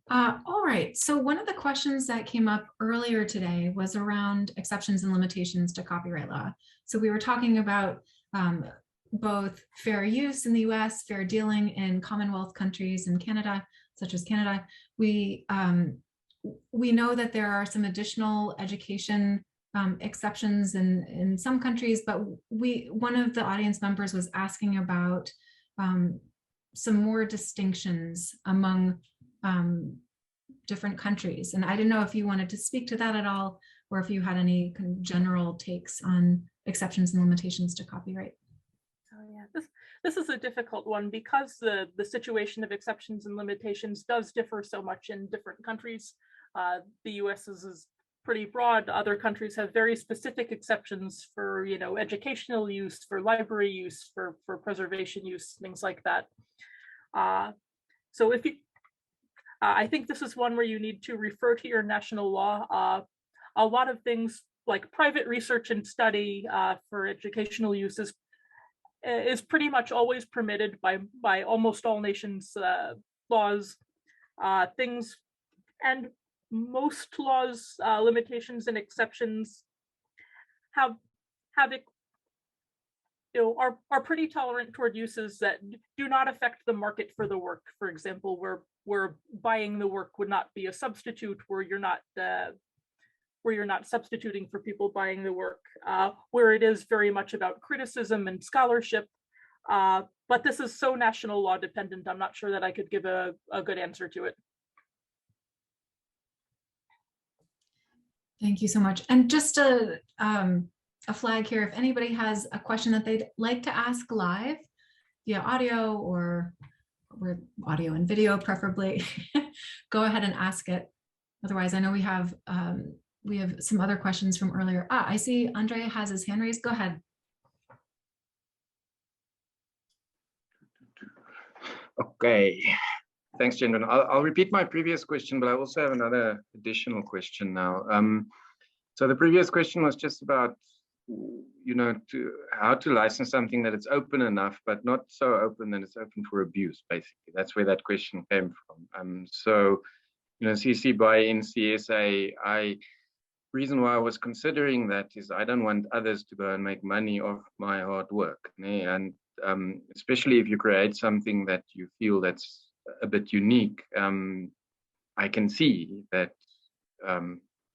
All right, so one of the questions that came up earlier today was around exceptions and limitations to copyright law. So we were talking about both fair use in the US, fair dealing in Commonwealth countries in Canada, such as Canada. We know that there are some additional education exceptions in some countries, but one of the audience members was asking about some more distinctions among different countries. And I didn't know if you wanted to speak to that at all, or if you had any kind of general takes on exceptions and limitations to copyright. Oh yeah, this is a difficult one because the situation of exceptions and limitations does differ so much in different countries. The US is pretty broad. Other countries have very specific exceptions for, you know, educational use, for library use, for preservation use, things like that. So if you, I think this is one where you need to refer to your national law. A lot of things like private research and study for educational uses is pretty much always permitted by almost all nations' laws, things, and most laws, limitations and exceptions have are pretty tolerant toward uses that do not affect the market for the work. For example, where buying the work would not be a substitute, where you're not substituting for people buying the work, where it is very much about criticism and scholarship. But this is so national law dependent, I'm not sure that I could give a good answer to it. Thank you so much. And just a flag here, if anybody has a question that they'd like to ask live via audio or audio and video preferably, go ahead and ask it. Otherwise, I know we have some other questions from earlier. I see Andre has his hand raised. Go ahead. Okay, thanks, Jen. I'll repeat my previous question, but I also have another additional question now. So the previous question was just about, how to license something that it's open enough, but not so open that it's open for abuse, basically. That's where that question came from. So, CC by NCSA, reason why I was considering that is I don't want others to go and make money off my hard work. And especially if you create something that you feel that's a bit unique, I can see that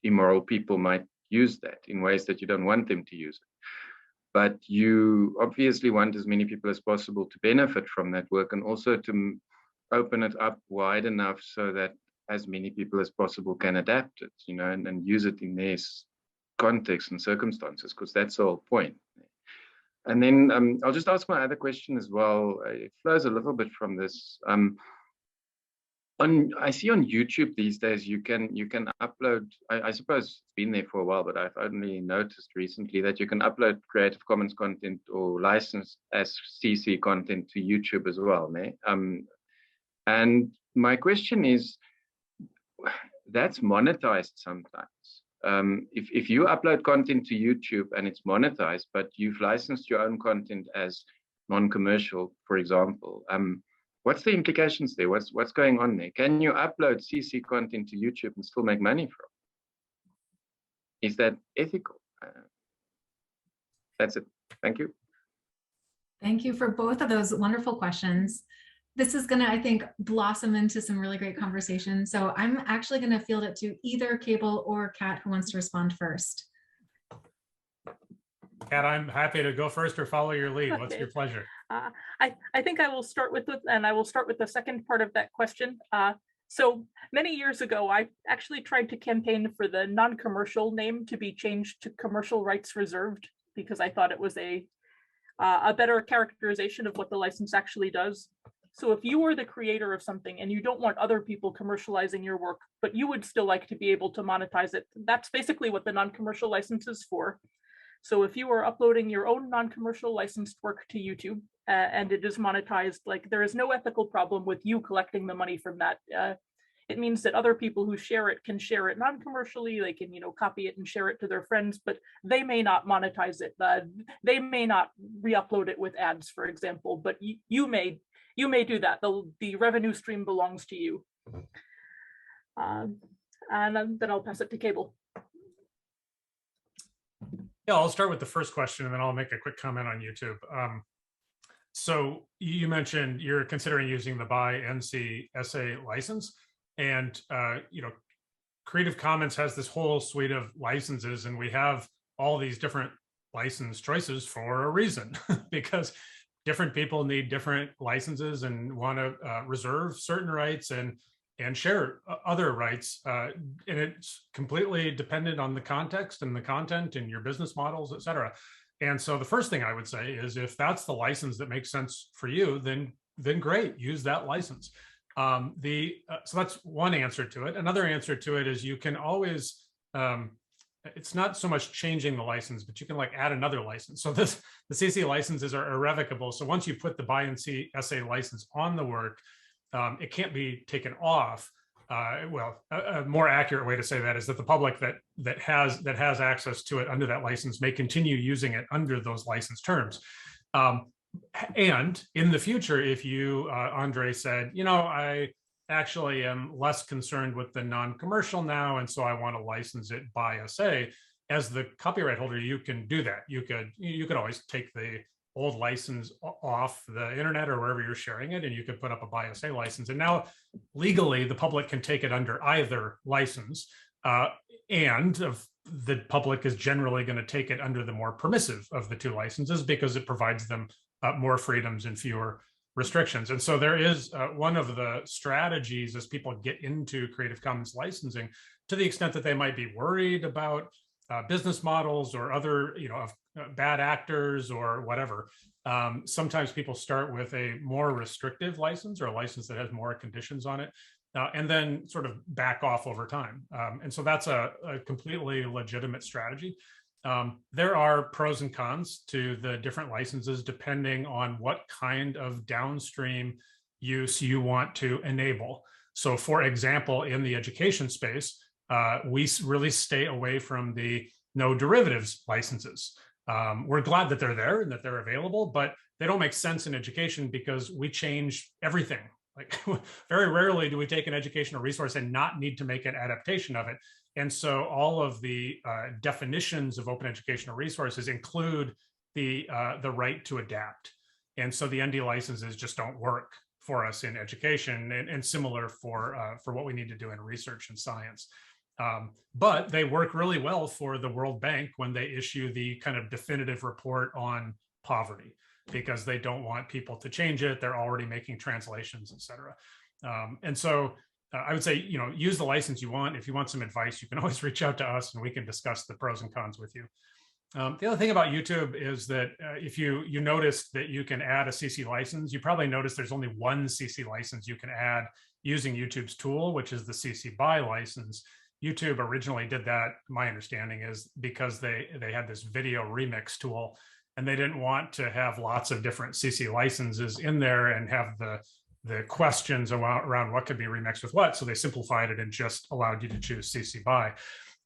immoral people might use that in ways that you don't want them to use it. But you obviously want as many people as possible to benefit from that work, and also to open it up wide enough so that as many people as possible can adapt it, and use it in their context and circumstances, because that's the whole point. And then I'll just ask my other question as well. It flows a little bit from this. I see on YouTube these days you can upload. I suppose it's been there for a while, but I've only noticed recently that you can upload Creative Commons content or license as CC content to YouTube as well. And my question is, that's monetized sometimes. If you upload content to YouTube and it's monetized, but you've licensed your own content as non-commercial, for example, what's the implications there? What's going on there? Can you upload CC content to YouTube and still make money from it? Is that ethical? That's it. Thank you. Thank you for both of those wonderful questions. This is going to, I think, blossom into some really great conversation. So I'm actually going to field it to either Cable or Kat, who wants to respond first. Kat, I'm happy to go first or follow your lead. What's your pleasure? I think I will start with the second part of that question. So many years ago, I actually tried to campaign for the non-commercial name to be changed to commercial rights reserved, because I thought it was a better characterization of what the license actually does. So if you are the creator of something and you don't want other people commercializing your work, but you would still like to be able to monetize it, that's basically what the non-commercial license is for. So if you are uploading your own non-commercial licensed work to YouTube and it is monetized, like, there is no ethical problem with you collecting the money from that. It means that other people who share it can share it non-commercially. They can, copy it and share it to their friends, but they may not monetize it. They may not re-upload it with ads, for example, but you may do that. The revenue stream belongs to you. And then I'll pass it to Cable. Yeah, I'll start with the first question and then I'll make a quick comment on YouTube. So you mentioned you're considering using the by NCSA license, and Creative Commons has this whole suite of licenses, and we have all these different license choices for a reason, because different people need different licenses and want to reserve certain rights and share other rights. And it's completely dependent on the context and the content and your business models, et cetera. And so the first thing I would say is, if that's the license that makes sense for you, then great, use that license. So that's one answer to it. Another answer to it is you can always, it's not so much changing the license, but you can add another license. So the CC licenses are irrevocable. So once you put the by NCSA license on the work, it can't be taken off. A more accurate way to say that is that the public that has access to it under that license may continue using it under those license terms. And in the future, if you, Andre, said, you know, I actually am less concerned with the non-commercial now, and so I want to license it by SA, as the copyright holder, you can do that. You could always take the old license off the internet or wherever you're sharing it, and you could put up a by SA license. And now legally, the public can take it under either license, and the public is generally going to take it under the more permissive of the two licenses because it provides them more freedoms and fewer restrictions. And so there is one of the strategies as people get into Creative Commons licensing, to the extent that they might be worried about business models or other, bad actors or whatever. Sometimes people start with a more restrictive license or a license that has more conditions on it, and then sort of back off over time. And so that's a completely legitimate strategy. There are pros and cons to the different licenses depending on what kind of downstream use you want to enable. So for example, in the education space, we really stay away from the no derivatives licenses. We're glad that they're there and that they're available, but they don't make sense in education because we change everything. Like very rarely do we take an educational resource and not need to make an adaptation of it. And so all of the definitions of open educational resources include the right to adapt. And so the ND licenses just don't work for us in education, and similar for what we need to do in research and science. But they work really well for the World Bank when they issue the kind of definitive report on poverty, because they don't want people to change it. They're already making translations, et cetera. And so I would say, use the license you want. If you want some advice, you can always reach out to us and we can discuss the pros and cons with you. The other thing about YouTube is that if you noticed that you can add a CC license, you probably noticed there's only one CC license you can add using YouTube's tool, which is the CC BY license. YouTube originally did that, my understanding is because they had this video remix tool, and they didn't want to have lots of different CC licenses in there and have the questions around what could be remixed with what. So they simplified it and just allowed you to choose CC BY.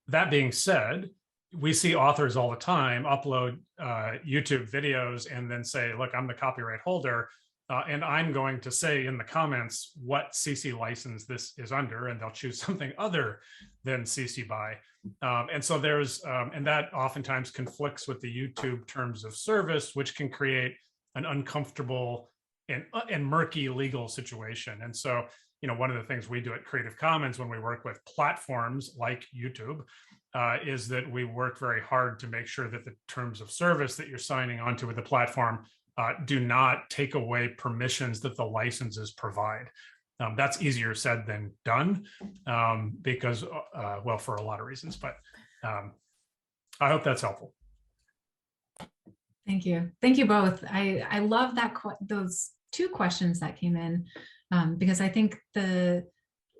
That being said, we see authors all the time upload YouTube videos and then say, look, I'm the copyright holder, and I'm going to say in the comments what CC license this is under, and they'll choose something other than CC BY. And so there's, and that oftentimes conflicts with the YouTube terms of service, which can create an uncomfortable and murky legal situation. And so, one of the things we do at Creative Commons when we work with platforms like YouTube is that we work very hard to make sure that the terms of service that you're signing onto with the platform do not take away permissions that the licenses provide. That's easier said than done because, well, for a lot of reasons, but I hope that's helpful. Thank you. Thank you both. I love that those two questions that came in because I think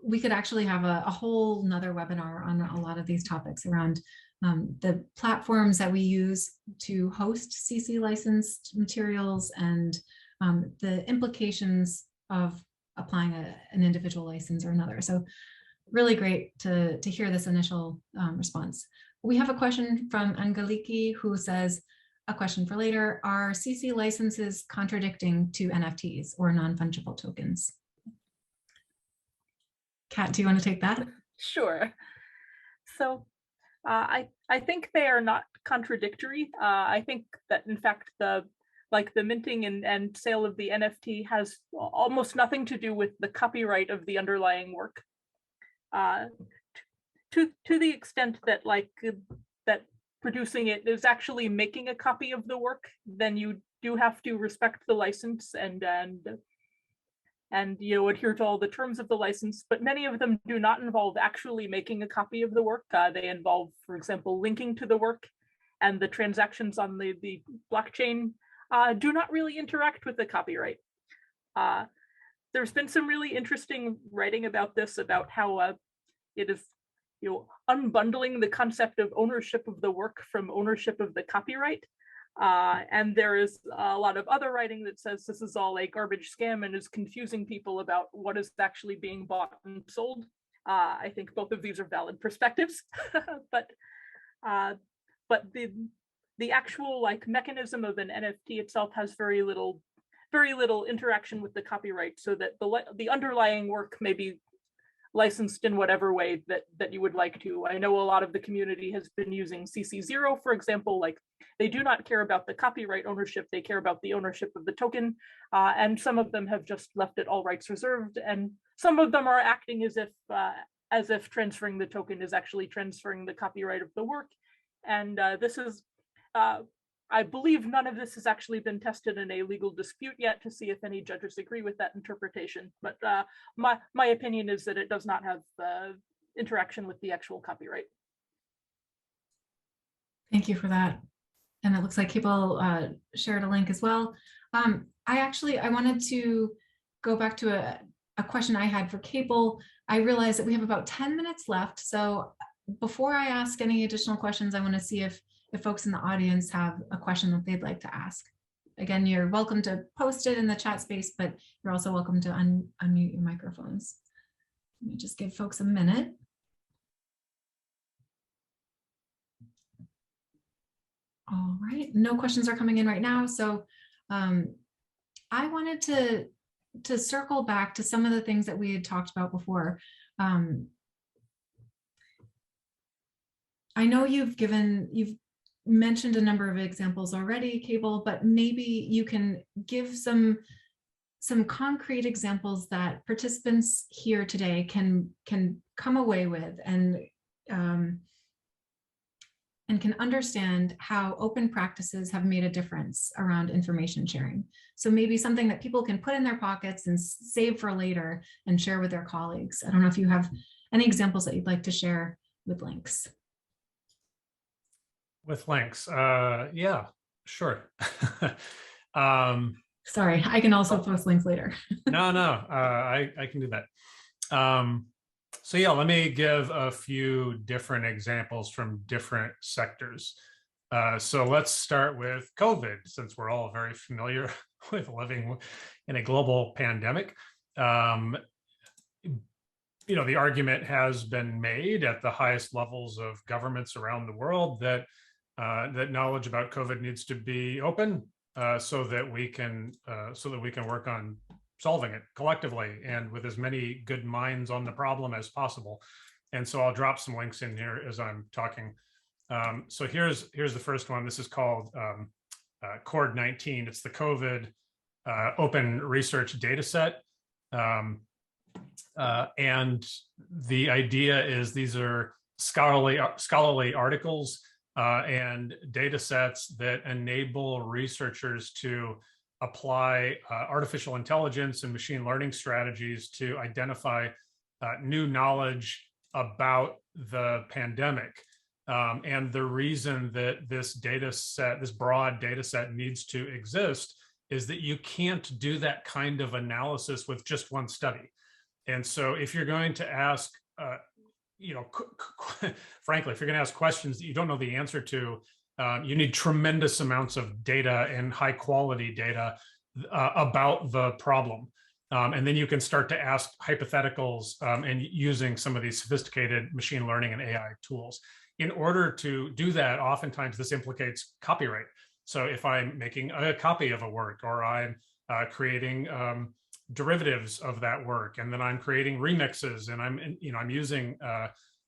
we could actually have a whole nother webinar on a lot of these topics around the platforms that we use to host CC licensed materials and the implications of applying an individual license or another. So really great to hear this initial response. We have a question from Angelika who says, a question for later, are CC licenses contradicting to NFTs or non-fungible tokens? Kat, do you want to take that? Sure. So I think they are not contradictory. I think that in fact the minting and sale of the NFT has almost nothing to do with the copyright of the underlying work. To the extent that that producing it is actually making a copy of the work, then you do have to respect the license and adhere to all the terms of the license, but many of them do not involve actually making a copy of the work. They involve, for example, linking to the work, and the transactions on the blockchain do not really interact with the copyright. There's been some really interesting writing about this, about how it is unbundling the concept of ownership of the work from ownership of the copyright. And there is a lot of other writing that says this is all a garbage scam and is confusing people about what is actually being bought and sold. I think both of these are valid perspectives, but the actual like mechanism of an NFT itself has very little interaction with the copyright, so that the underlying work may be licensed in whatever way that you would like to. I know a lot of the community has been using CC0, for example. Like, they do not care about the copyright ownership, they care about the ownership of the token. And some of them have just left it all rights reserved, and some of them are acting as if transferring the token is actually transferring the copyright of the work. And this is, I believe none of this has actually been tested in a legal dispute yet to see if any judges agree with that interpretation. But my opinion is that it does not have interaction with the actual copyright. Thank you for that. And it looks like people shared a link as well. I wanted to go back to a question I had for Cable. I realized that we have about 10 minutes left. So before I ask any additional questions, I want to see if folks in the audience have a question that they'd like to ask. Again, you're welcome to post it in the chat space, but you're also welcome to unmute your microphones. Let me just give folks a minute. All right, no questions are coming in right now. So I wanted to circle back to some of the things that we had talked about before. I know you've mentioned a number of examples already, Cable, but maybe you can give some concrete examples that participants here today can come away with and can understand how open practices have made a difference around information sharing. So maybe something that people can put in their pockets and save for later and share with their colleagues. I don't know if you have any examples that you'd like to share with links. With links, yeah, sure. Sorry, I can also post links later. No, I can do that. So yeah, let me give a few different examples from different sectors. So let's start with COVID, since we're all very familiar with living in a global pandemic. The argument has been made at the highest levels of governments around the world that knowledge about COVID needs to be open, so that we can work on solving it collectively and with as many good minds on the problem as possible. And so I'll drop some links in here as I'm talking. So here's the first one. This is called CORD-19. It's the COVID Open Research Data Set. And the idea is these are scholarly articles and data sets that enable researchers to apply artificial intelligence and machine learning strategies to identify new knowledge about the pandemic. And the reason that this broad data set needs to exist is that you can't do that kind of analysis with just one study. And so if you're going to ask, frankly, if you're going to ask questions that you don't know the answer to, you need tremendous amounts of data and high quality data about the problem. And then you can start to ask hypotheticals and using some of these sophisticated machine learning and AI tools. In order to do that, oftentimes this implicates copyright. So if I'm making a copy of a work, or I'm creating derivatives of that work, and then I'm creating remixes, and I'm using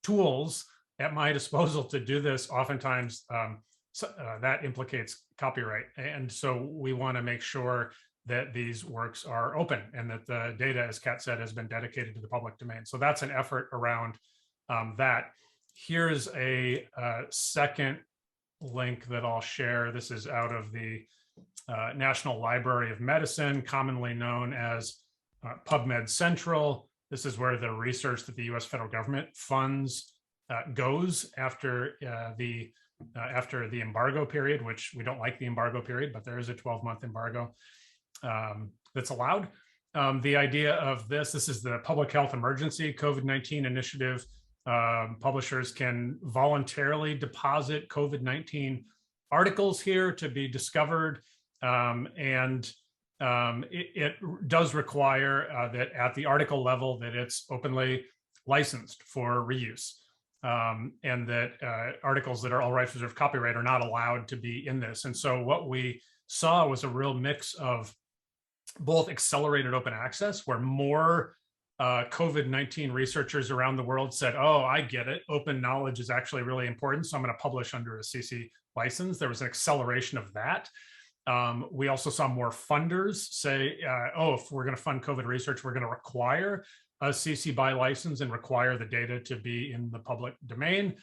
tools at my disposal to do this, oftentimes that implicates copyright. And so we want to make sure that these works are open and that the data, as Kat said, has been dedicated to the public domain. So that's an effort around that. Here's a second link that I'll share. This is out of the National Library of Medicine, commonly known as PubMed Central. This is where the research that the US federal government funds goes after the embargo period, which we don't like the embargo period, but there is a 12-month embargo that's allowed. The idea of this is the Public Health Emergency COVID-19 Initiative. Publishers can voluntarily deposit COVID-19 articles here to be discovered, and it does require that at the article level that it's openly licensed for reuse. and that articles that are all rights reserved copyright are not allowed to be in this. And so what we saw was a real mix of both accelerated open access, where more COVID-19 researchers around the world said, oh, I get it. Open knowledge is actually really important, so I'm going to publish under a CC license. There was an acceleration of that. We also saw more funders say, oh, if we're going to fund COVID research, we're going to require a CC BY license and require the data to be in the public domain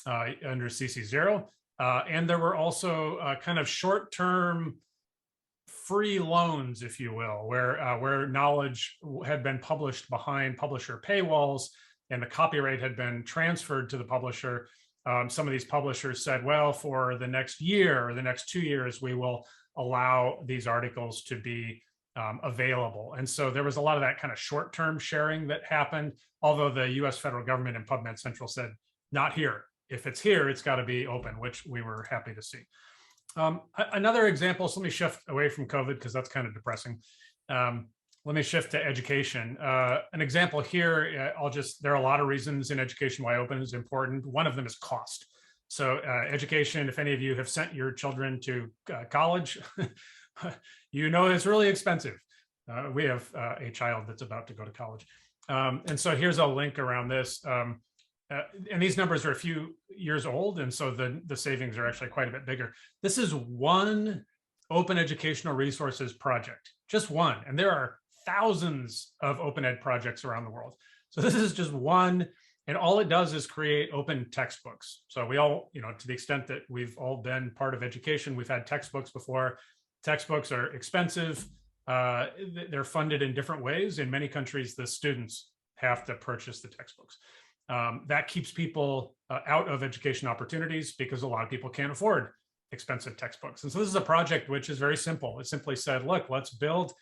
under CC 0. And there were also kind of short-term free loans, if you will, where knowledge had been published behind publisher paywalls and the copyright had been transferred to the publisher. Some of these publishers said, well, for the next year or the next 2 years, we will allow these articles to be available. And so there was a lot of that kind of short-term sharing that happened, although the US federal government and PubMed Central said, not here. If it's here, it's got to be open, which we were happy to see. Another example, so let me shift away from COVID because that's kind of depressing. Let me shift to education. An example here, there are a lot of reasons in education why open is important. One of them is cost. So education, if any of you have sent your children to college, you know it's really expensive. We have a child that's about to go to college. And so here's a link around this. And these numbers are a few years old, and so the savings are actually quite a bit bigger. This is one open educational resources project, just one. And there are thousands of open ed projects around the world. So this is just one, and all it does is create open textbooks. So we all, to the extent that we've all been part of education, we've had textbooks before. Textbooks are expensive. They're funded in different ways. In many countries, the students have to purchase the textbooks. That keeps people out of education opportunities because a lot of people can't afford expensive textbooks. And so this is a project which is very simple. It simply said, look, let's build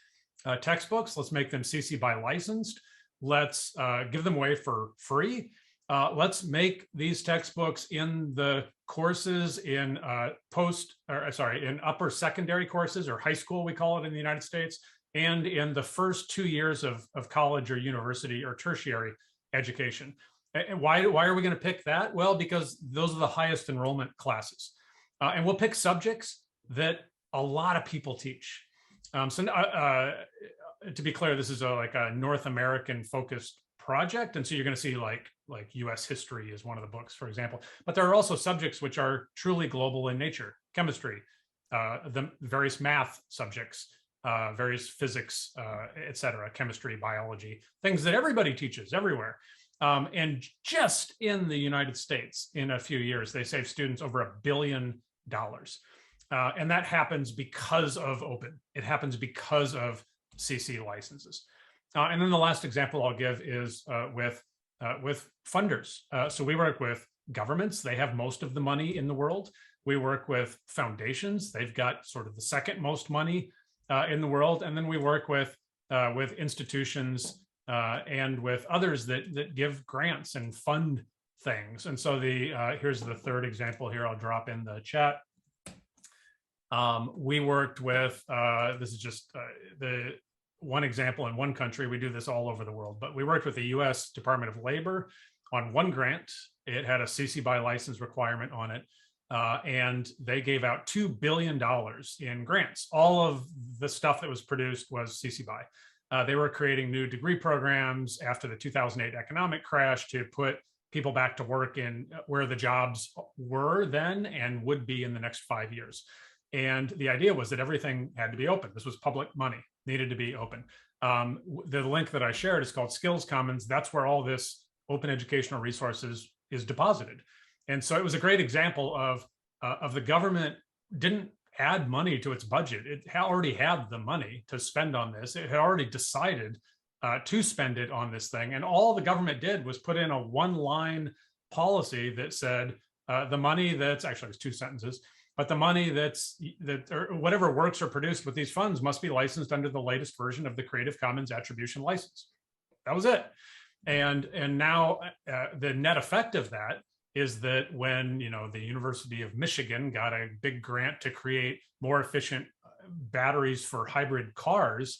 textbooks. Let's make them CC BY licensed. Let's give them away for free. Let's make these textbooks in the courses in in upper secondary courses, or high school, we call it in the United States, and in the first 2 years of college or university or tertiary education. And why are we going to pick that? Well, because those are the highest enrollment classes. And we'll pick subjects that a lot of people teach. To be clear, this is like a North American focused project. And so you're going to see like US history is one of the books, for example. But there are also subjects which are truly global in nature: chemistry, the various math subjects, various physics, et cetera, chemistry, biology, things that everybody teaches everywhere. And just in the United States, in a few years, they save students over $1 billion. And that happens because of open. It happens because of CC licenses. And then the last example I'll give is with funders. So we work with governments. They have most of the money in the world. We work with foundations. They've got sort of the second most money in the world. And then we work with institutions and with others that give grants and fund things. And so here's the third example here. I'll drop in the chat. We worked with, this is just the one example in one country. We do this all over the world, but we worked with the US Department of Labor on one grant. It had a CC BY license requirement on it. And they gave out $2 billion in grants. All of the stuff that was produced was CC BY. They were creating new degree programs after the 2008 economic crash to put people back to work in where the jobs were then and would be in the next 5 years. And the idea was that everything had to be open. This was public money, needed to be open. The link that I shared is called Skills Commons. That's where all this open educational resources is deposited. And so it was a great example of the government didn't add money to its budget. It already had the money to spend on this. It had already decided to spend it on this thing. And all the government did was put in a one-line policy that said the money that's, actually it was 2 sentences, but the money or whatever works are produced with these funds must be licensed under the latest version of the Creative Commons Attribution License. That was it. And now the net effect of that is that when the University of Michigan got a big grant to create more efficient batteries for hybrid cars,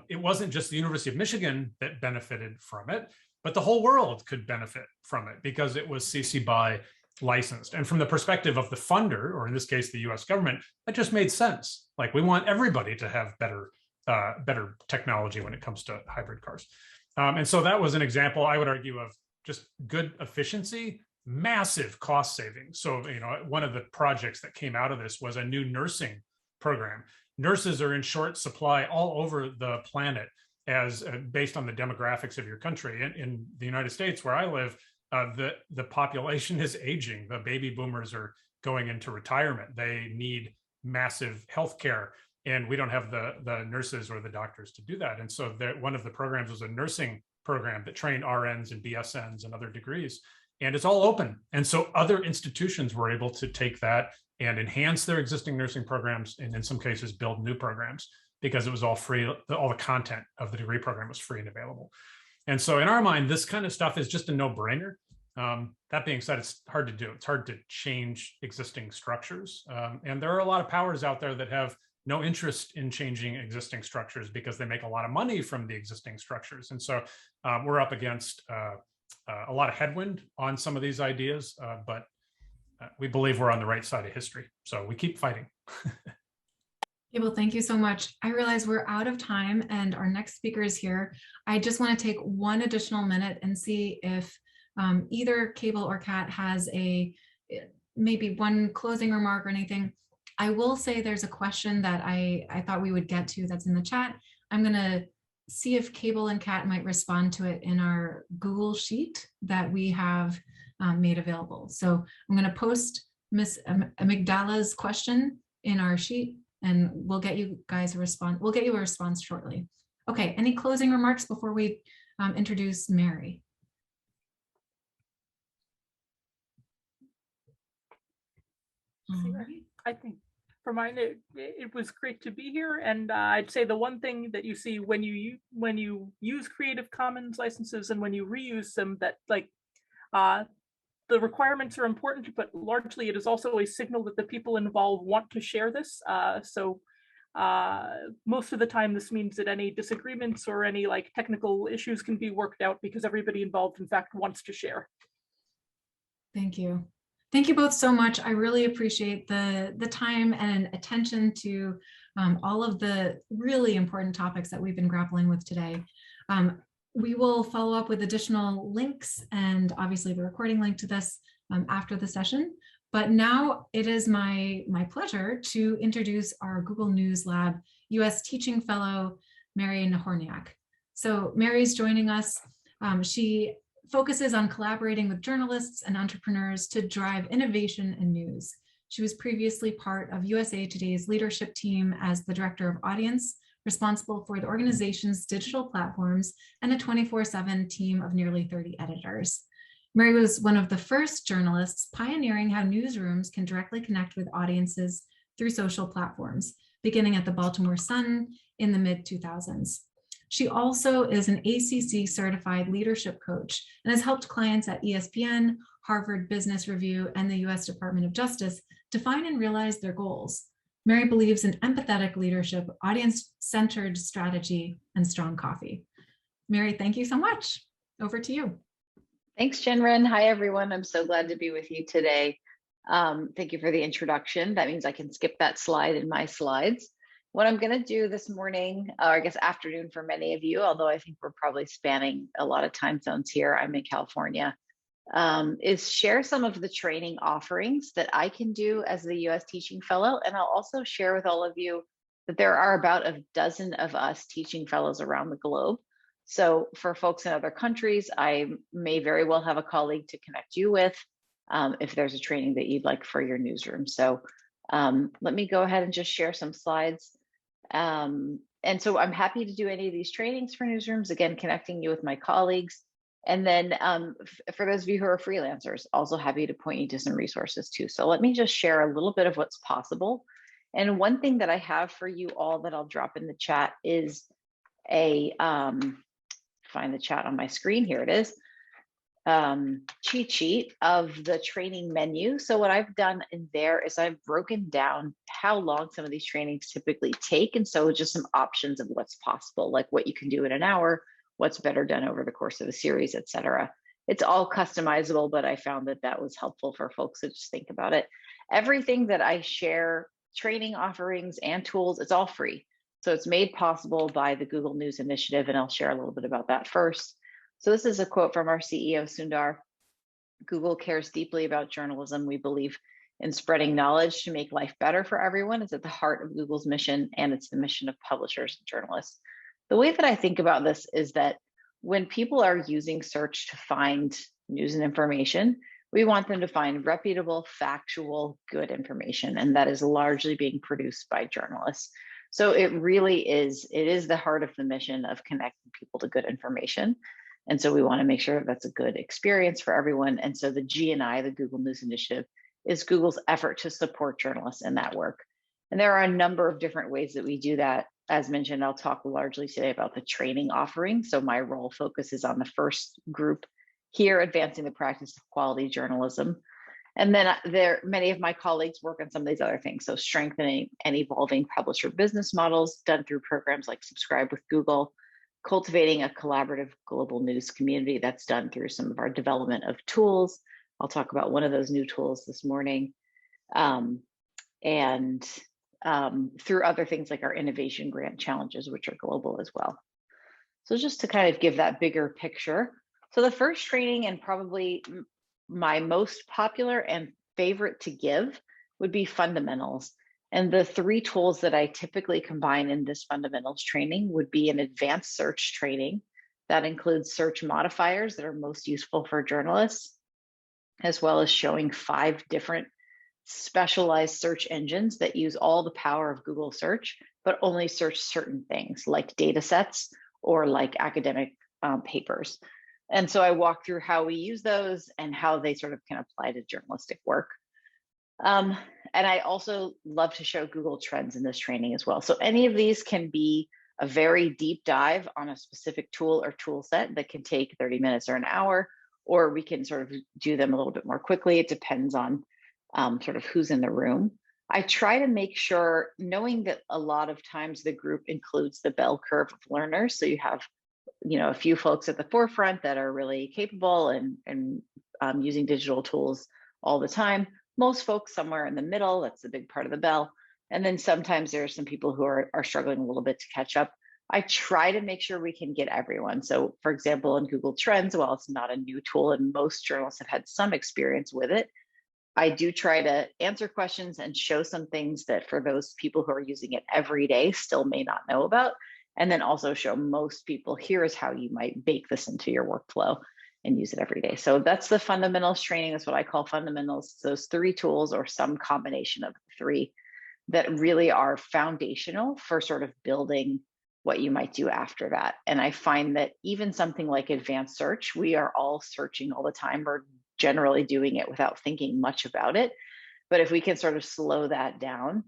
it wasn't just the University of Michigan that benefited from it, but the whole world could benefit from it because it was CC BY licensed. And from the perspective of the funder, or in this case, the US government, that just made sense. Like, we want everybody to have better technology when it comes to hybrid cars. And so that was an example, I would argue, of just good efficiency, massive cost savings. So, one of the projects that came out of this was a new nursing program. Nurses are in short supply all over the planet, as based on the demographics of your country. In the United States, where I live, the population is aging. The baby boomers are going into retirement. They need massive healthcare, and we don't have the nurses or the doctors to do that. And so one of the programs was a nursing program that trained RNs and BSNs and other degrees, and it's all open. And so other institutions were able to take that and enhance their existing nursing programs, and in some cases build new programs, because it was all free. All the content of the degree program was free and available. And so in our mind, this kind of stuff is just a no-brainer. That being said, it's hard to do. It's hard to change existing structures. And there are a lot of powers out there that have no interest in changing existing structures because they make a lot of money from the existing structures. And so we're up against a lot of headwind on some of these ideas, but we believe we're on the right side of history. So we keep fighting. Okay, well, thank you so much. I realize we're out of time and our next speaker is here. I just want to take one additional minute and see if either Cable or Kat has maybe one closing remark or anything. I will say there's a question that I thought we would get to that's in the chat. I'm going to see if Cable and Kat might respond to it in our Google Sheet that we have made available. So I'm going to post Miss Amygdala's question in our sheet, and we'll get you guys a response. We'll get you a response shortly. Okay, any closing remarks before we introduce Mary? I think for mine, it was great to be here, and I'd say the one thing that you see when you use Creative Commons licenses and when you reuse them, that the requirements are important, but largely it is also a signal that the people involved want to share this. So most of the time, this means that any disagreements or any technical issues can be worked out because everybody involved, in fact, wants to share. Thank you. Thank you both so much. I really appreciate the time and attention to all of the really important topics that we've been grappling with today. We will follow up with additional links and obviously the recording link to this after the session. But now it is my pleasure to introduce our Google News Lab US Teaching Fellow, Mary Nahorniak. So Mary's joining us. She focuses on collaborating with journalists and entrepreneurs to drive innovation in news. She was previously part of USA Today's leadership team as the Director of Audience, responsible for the organization's digital platforms and a 24/7 team of nearly 30 editors. Mary was one of the first journalists pioneering how newsrooms can directly connect with audiences through social platforms, beginning at the Baltimore Sun in the mid-2000s. She also is an ACC certified leadership coach and has helped clients at ESPN, Harvard Business Review, and the US Department of Justice define and realize their goals. Mary believes in empathetic leadership, audience-centered strategy, and strong coffee. Mary, thank you so much. Over to you. Thanks, Jenren. Hi, everyone. I'm so glad to be with you today. Thank you for the introduction. That means I can skip that slide in my slides. What I'm going to do this morning, or I guess afternoon for many of you, although I think we're probably spanning a lot of time zones here, I'm in California, is share some of the training offerings that I can do as the US Teaching Fellow. And I'll also share with all of you that there are about a dozen of us teaching fellows around the globe. So for folks in other countries, I may very well have a colleague to connect you with if there's a training that you'd like for your newsroom. So let me go ahead and just share some slides. And so I'm happy to do any of these trainings for newsrooms, again, connecting you with my colleagues. And then for those of you who are freelancers, also happy to point you to some resources too. So let me just share a little bit of what's possible. And one thing that I have for you all that I'll drop in the chat is a, find the chat on my screen, here it is, cheat sheet of the training menu. So what I've done in there is I've broken down how long some of these trainings typically take. And so just some options of what's possible, like what you can do in an hour, what's better done over the course of a series, et cetera. It's all customizable, but I found that that was helpful for folks to just think about it. Everything that I share, training offerings and tools, it's all free. So it's made possible by the Google News Initiative, and I'll share a little bit about that first. So this is a quote from our CEO, Sundar. Google cares deeply about journalism. We believe in spreading knowledge to make life better for everyone. It's at the heart of Google's mission, and it's the mission of publishers and journalists. The way that I think about this is that when people are using search to find news and information, we want them to find reputable, factual, good information, and that is largely being produced by journalists. So it really is, it is the heart of the mission of connecting people to good information. And so we want to make sure that that's a good experience for everyone. And so the GNI, the Google News Initiative, is Google's effort to support journalists in that work. And there are a number of different ways that we do that. As mentioned, I'll talk largely today about the training offering. So my role focuses on the first group here, advancing the practice of quality journalism. And then many of my colleagues work on some of these other things. So strengthening and evolving publisher business models done through programs like Subscribe with Google, cultivating a collaborative global news community that's done through some of our development of tools. I'll talk about one of those new tools this morning. Through other things like our innovation grant challenges, which are global as well. So just to kind of give that bigger picture. So the first training, and probably my most popular and favorite to give, would be fundamentals. And the three tools that I typically combine in this fundamentals training would be an advanced search training. That includes search modifiers that are most useful for journalists, as well as showing 5 different specialized search engines that use all the power of Google search, but only search certain things like data sets or like academic papers. And so I walk through how we use those and how they sort of can apply to journalistic work. And I also love to show Google Trends in this training as well. So any of these can be a very deep dive on a specific tool or tool set that can take 30 minutes or an hour, or we can sort of do them a little bit more quickly. It depends on sort of who's in the room. I try to make sure, knowing that a lot of times the group includes the bell curve of learners. So you have, a few folks at the forefront that are really capable and using digital tools all the time. Most folks somewhere in the middle, that's a big part of the bell. And then sometimes there are some people who are struggling a little bit to catch up. I try to make sure we can get everyone. So for example, in Google Trends, while it's not a new tool and most journalists have had some experience with it, I do try to answer questions and show some things that for those people who are using it every day still may not know about. And then also show most people, here is how you might bake this into your workflow and use it every day. So that's the fundamentals training. That's what I call fundamentals. Those 3 tools or some combination of the 3 that really are foundational for sort of building what you might do after that. And I find that even something like advanced search, we are all searching all the time. We're generally doing it without thinking much about it. But if we can sort of slow that down,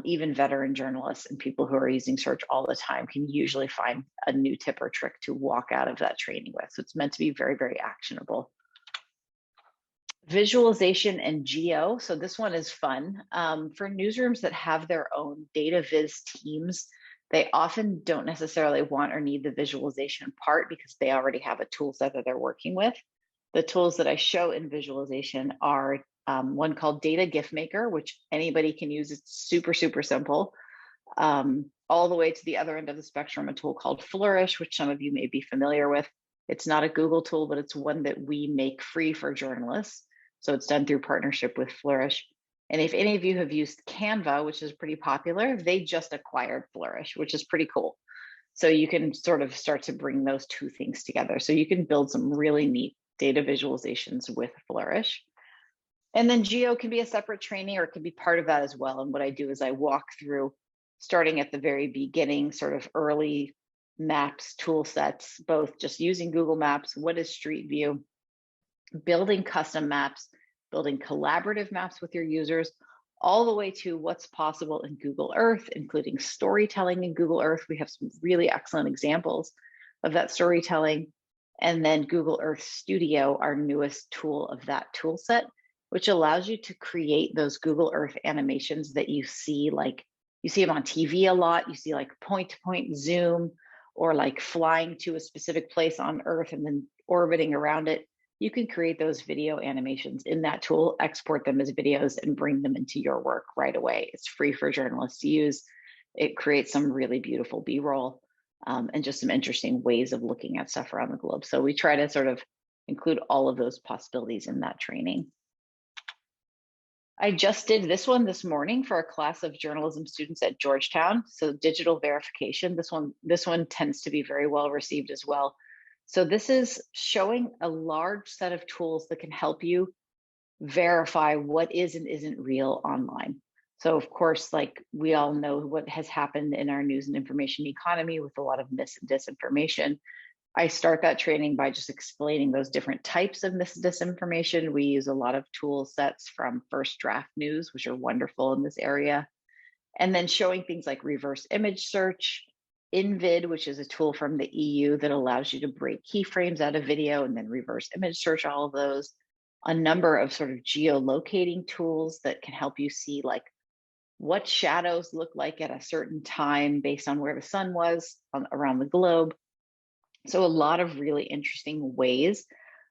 even veteran journalists and people who are using search all the time can usually find a new tip or trick to walk out of that training with. So it's meant to be very, very actionable. Visualization and geo. So this one is fun. For newsrooms that have their own data viz teams, they often don't necessarily want or need the visualization part because they already have a tool set that they're working with. The tools that I show in visualization are one called Data GIF Maker, which anybody can use. It's super, super simple. All the way to the other end of the spectrum, a tool called Flourish, which some of you may be familiar with. It's not a Google tool, but it's one that we make free for journalists. So it's done through partnership with Flourish. And if any of you have used Canva, which is pretty popular, they just acquired Flourish, which is pretty cool. So you can sort of start to bring those 2 things together. So you can build some really neat data visualizations with Flourish. And then geo can be a separate training or it can be part of that as well. And what I do is I walk through, starting at the very beginning, sort of early maps, tool sets, both just using Google Maps, what is Street View, building custom maps, building collaborative maps with your users, all the way to what's possible in Google Earth, including storytelling in Google Earth. We have some really excellent examples of that storytelling. And then Google Earth Studio, our newest tool of that tool set, which allows you to create those Google Earth animations that you see, like you see them on TV a lot. You see like point-to-point zoom or like flying to a specific place on Earth and then orbiting around it, you can create those video animations in that tool, export them as videos, and bring them into your work right away. It's free for journalists to use. It creates some really beautiful B-roll and just some interesting ways of looking at stuff around the globe. So we try to sort of include all of those possibilities in that training. I just did this one this morning for a class of journalism students at Georgetown. So digital verification, this one tends to be very well received as well. So this is showing a large set of tools that can help you verify what is and isn't real online. So of course, like we all know what has happened in our news and information economy with a lot of mis and disinformation. I start that training by just explaining those different types of mis and disinformation. We use a lot of tool sets from First Draft News, which are wonderful in this area. And then showing things like reverse image search, InVid, which is a tool from the EU that allows you to break keyframes out of video and then reverse image search all of those. A number of sort of geolocating tools that can help you see like what shadows look like at a certain time based on where the sun was around the globe. So a lot of really interesting ways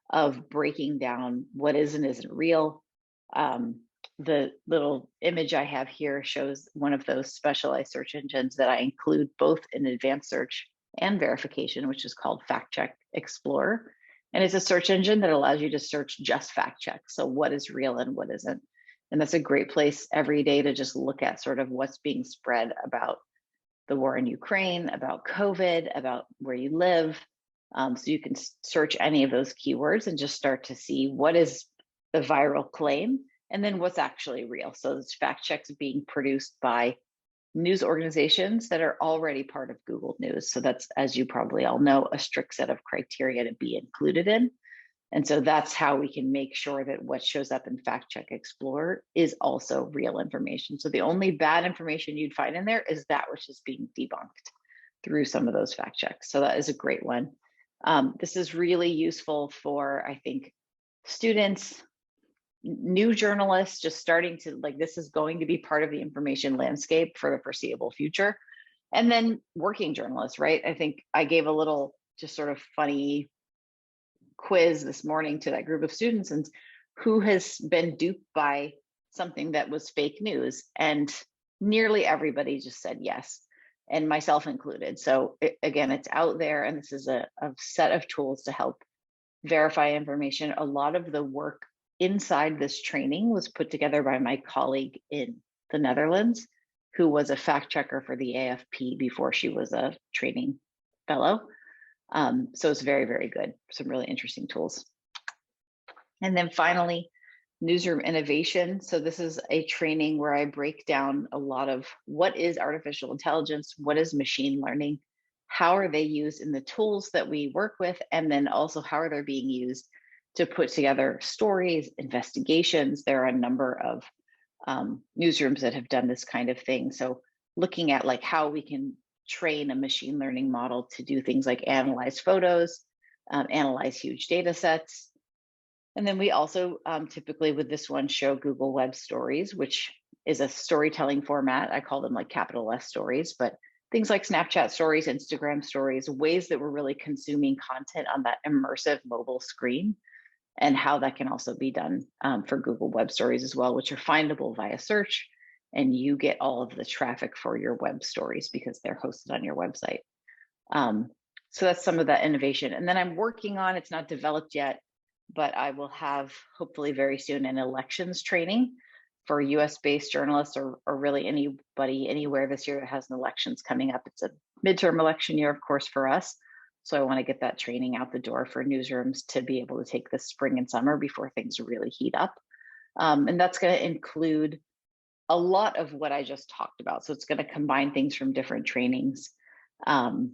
of breaking down what is and isn't real. The little image I have here shows one of those specialized search engines that I include both in advanced search and verification, which is called Fact Check Explorer. And it's a search engine that allows you to search just fact checks. So what is real and what isn't. And that's a great place every day to just look at sort of what's being spread about the war in Ukraine, about COVID, about where you live. So you can search any of those keywords and just start to see what is the viral claim and then what's actually real. So it's fact checks being produced by news organizations that are already part of Google News. So that's, as you probably all know, a strict set of criteria to be included in. And so that's how we can make sure that what shows up in Fact Check Explorer is also real information. So the only bad information you'd find in there is that which is being debunked through some of those fact checks. So that is a great one. This is really useful for, I think, students, new journalists, just starting to, like, this is going to be part of the information landscape for the foreseeable future. And then working journalists, right? I think I gave a little just sort of funny quiz this morning to that group of students and who has been duped by something that was fake news, and nearly everybody just said yes, and myself included. So again, it's out there, and this is a set of tools to help verify information. A lot of the work inside this training was put together by my colleague in the Netherlands, who was a fact checker for the AFP before she was a training fellow. So it's very, very good. Some really interesting tools. And then finally, newsroom innovation. So this is a training where I break down a lot of what is artificial intelligence, what is machine learning, how are they used in the tools that we work with, and then also how are they being used to put together stories, investigations. There are a number of newsrooms that have done this kind of thing. So looking at like how we can train a machine learning model to do things like analyze photos, analyze huge data sets. And then we also typically with this one show Google Web Stories, which is a storytelling format. I call them like capital S stories, but things like Snapchat stories, Instagram stories, ways that we're really consuming content on that immersive mobile screen, and how that can also be done for Google Web Stories as well, which are findable via search. And you get all of the traffic for your web stories because they're hosted on your website. So that's some of that innovation. And then I'm working on, it's not developed yet, but I will have hopefully very soon an elections training for US-based journalists or really anybody anywhere this year that has an elections coming up. It's a midterm election year, of course, for us. So I want to get that training out the door for newsrooms to be able to take this spring and summer before things really heat up. And that's going to include a lot of what I just talked about. So it's going to combine things from different trainings and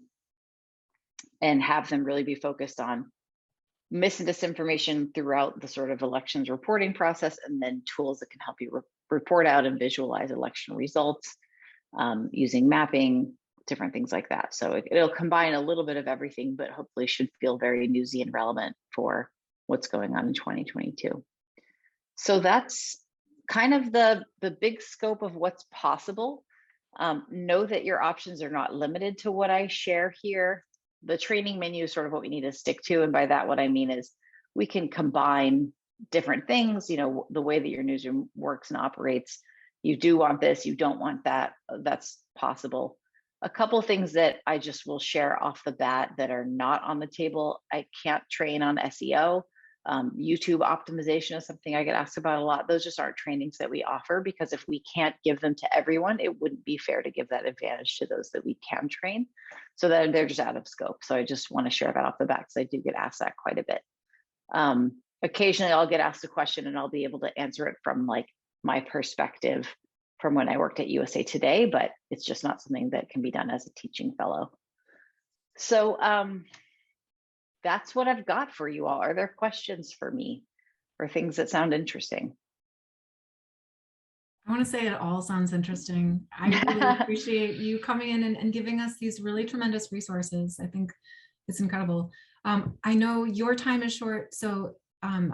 have them really be focused on mis and disinformation throughout the sort of elections reporting process, and then tools that can help you report out and visualize election results using mapping, different things like that. So it'll combine a little bit of everything, but hopefully should feel very newsy and relevant for what's going on in 2022. So that's kind of the big scope of what's possible. Know that your options are not limited to what I share here. The training menu is sort of what we need to stick to. And by that, what I mean is we can combine different things, you know, the way that your newsroom works and operates. You do want this, you don't want that, that's possible. A couple of things that I just will share off the bat that are not on the table. I can't train on SEO. YouTube optimization is something I get asked about a lot. Those just aren't trainings that we offer, because if we can't give them to everyone, it wouldn't be fair to give that advantage to those that we can train. So that they're just out of scope. So I just want to share that off the bat, because I do get asked that quite a bit. Occasionally I'll get asked a question and I'll be able to answer it from like my perspective from when I worked at USA Today, but it's just not something that can be done as a teaching fellow. So that's what I've got for you all. Are there questions for me or things that sound interesting? I want to say it all sounds interesting. I really appreciate you coming in and giving us these really tremendous resources. I think it's incredible. I know your time is short, so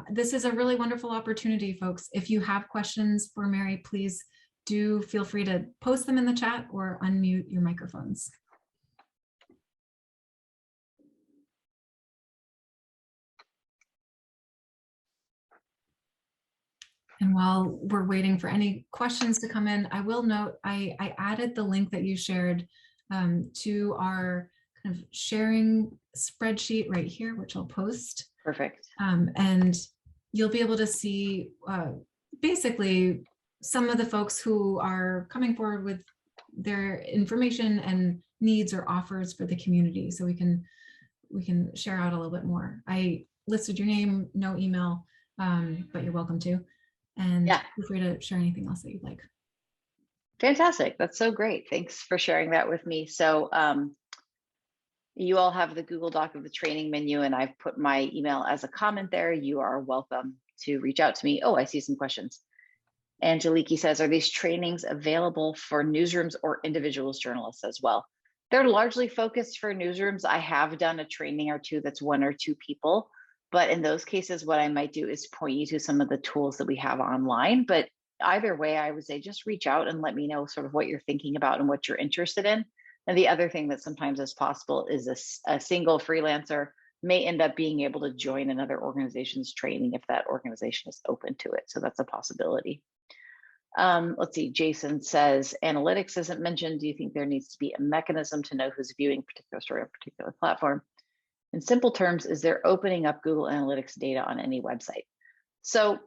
this is a really wonderful opportunity, folks. If you have questions for Mary, please do feel free to post them in the chat or unmute your microphones. And while we're waiting for any questions to come in, I will note I added the link that you shared to our kind of sharing spreadsheet right here, which I'll post. Perfect. And you'll be able to see basically some of the folks who are coming forward with their information and needs or offers for the community, so we can share out a little bit more. I listed your name, no email, but you're welcome to. And feel free to share anything else that you'd like. Fantastic. That's so great. Thanks for sharing that with me. So you all have the Google Doc of the training menu, and I've put my email as a comment there. You are welcome to reach out to me. Oh, I see some questions. Angelika says, are these trainings available for newsrooms or individuals journalists as well? They're largely focused for newsrooms. I have done a training or two that's 1 or 2 people. But in those cases, what I might do is point you to some of the tools that we have online. But either way, I would say just reach out and let me know sort of what you're thinking about and what you're interested in. And the other thing that sometimes is possible is a single freelancer may end up being able to join another organization's training if that organization is open to it. So that's a possibility. Let's see, Jason says, analytics isn't mentioned. Do you think there needs to be a mechanism to know who's viewing a particular story on a particular platform? In simple terms, is there opening up Google Analytics data on any website? So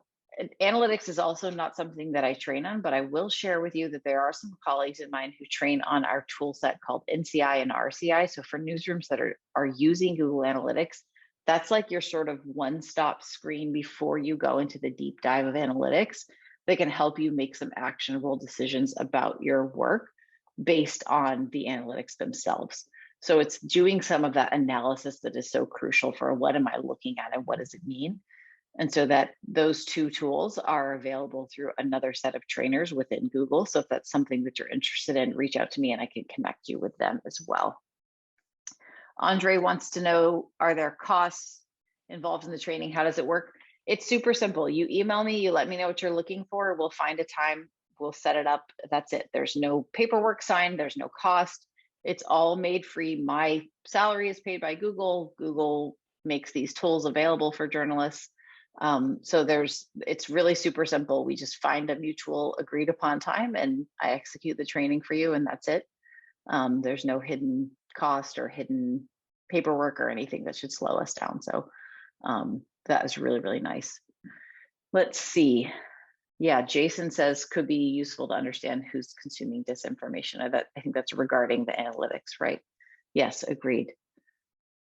analytics is also not something that I train on, but I will share with you that there are some colleagues of mine who train on our tool set called NCI and RCI. So for newsrooms that are using Google Analytics, that's like your sort of one-stop screen before you go into the deep dive of analytics that can help you make some actionable decisions about your work based on the analytics themselves. So it's doing some of that analysis that is so crucial for what am I looking at and what does it mean? And so that those 2 tools are available through another set of trainers within Google. So if that's something that you're interested in, reach out to me and I can connect you with them as well. Andre wants to know, are there costs involved in the training? How does it work? It's super simple. You email me, you let me know what you're looking for. We'll find a time, we'll set it up. That's it. There's no paperwork signed, there's no cost. It's all made free. My salary is paid by Google. Google makes these tools available for journalists. So it's really super simple. We just find a mutual agreed upon time and I execute the training for you and that's it. There's no hidden cost or hidden paperwork or anything that should slow us down. So that is really, really nice. Let's see. Yeah, Jason says could be useful to understand who's consuming disinformation. I think that's regarding the analytics, right? Yes, agreed.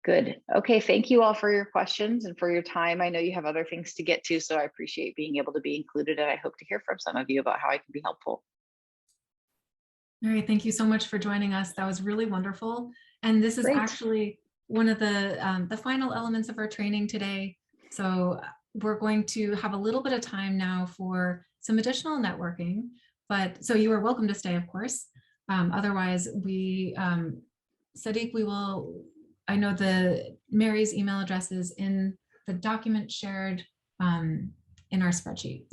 Good. Okay, thank you all for your questions and for your time. I know you have other things to get to, so I appreciate being able to be included, and I hope to hear from some of you about how I can be helpful. All right, thank you so much for joining us. That was really wonderful. And this is actually one of the final elements of our training today. So we're going to have a little bit of time now for some additional networking, but so you are welcome to stay, of course. Otherwise, Sadiq, I know Mary's email address is in the document shared in our spreadsheet.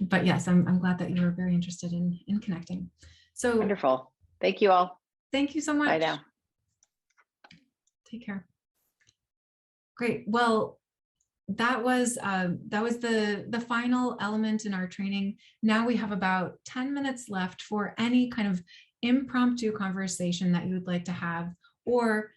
but yes, I'm glad that you were very interested in connecting. So wonderful. Thank you all. Thank you so much. Bye now. Take care. Great. Well, that was the final element in our training. Now we have about 10 minutes left for any kind of impromptu conversation that you would like to have, or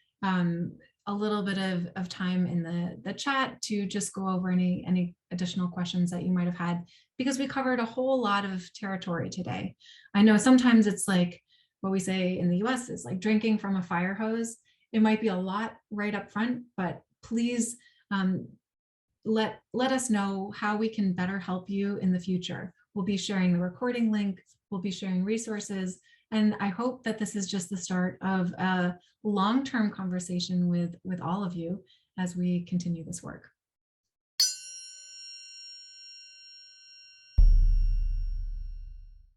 a little bit of time in the chat to just go over any additional questions that you might have had, because we covered a whole lot of territory today. I know sometimes it's like what we say in the US is like drinking from a fire hose. It might be a lot right up front, but please let us know how we can better help you in the future. We'll be sharing the recording link, we'll be sharing resources, and I hope that this is just the start of a long-term conversation with all of you as we continue this work.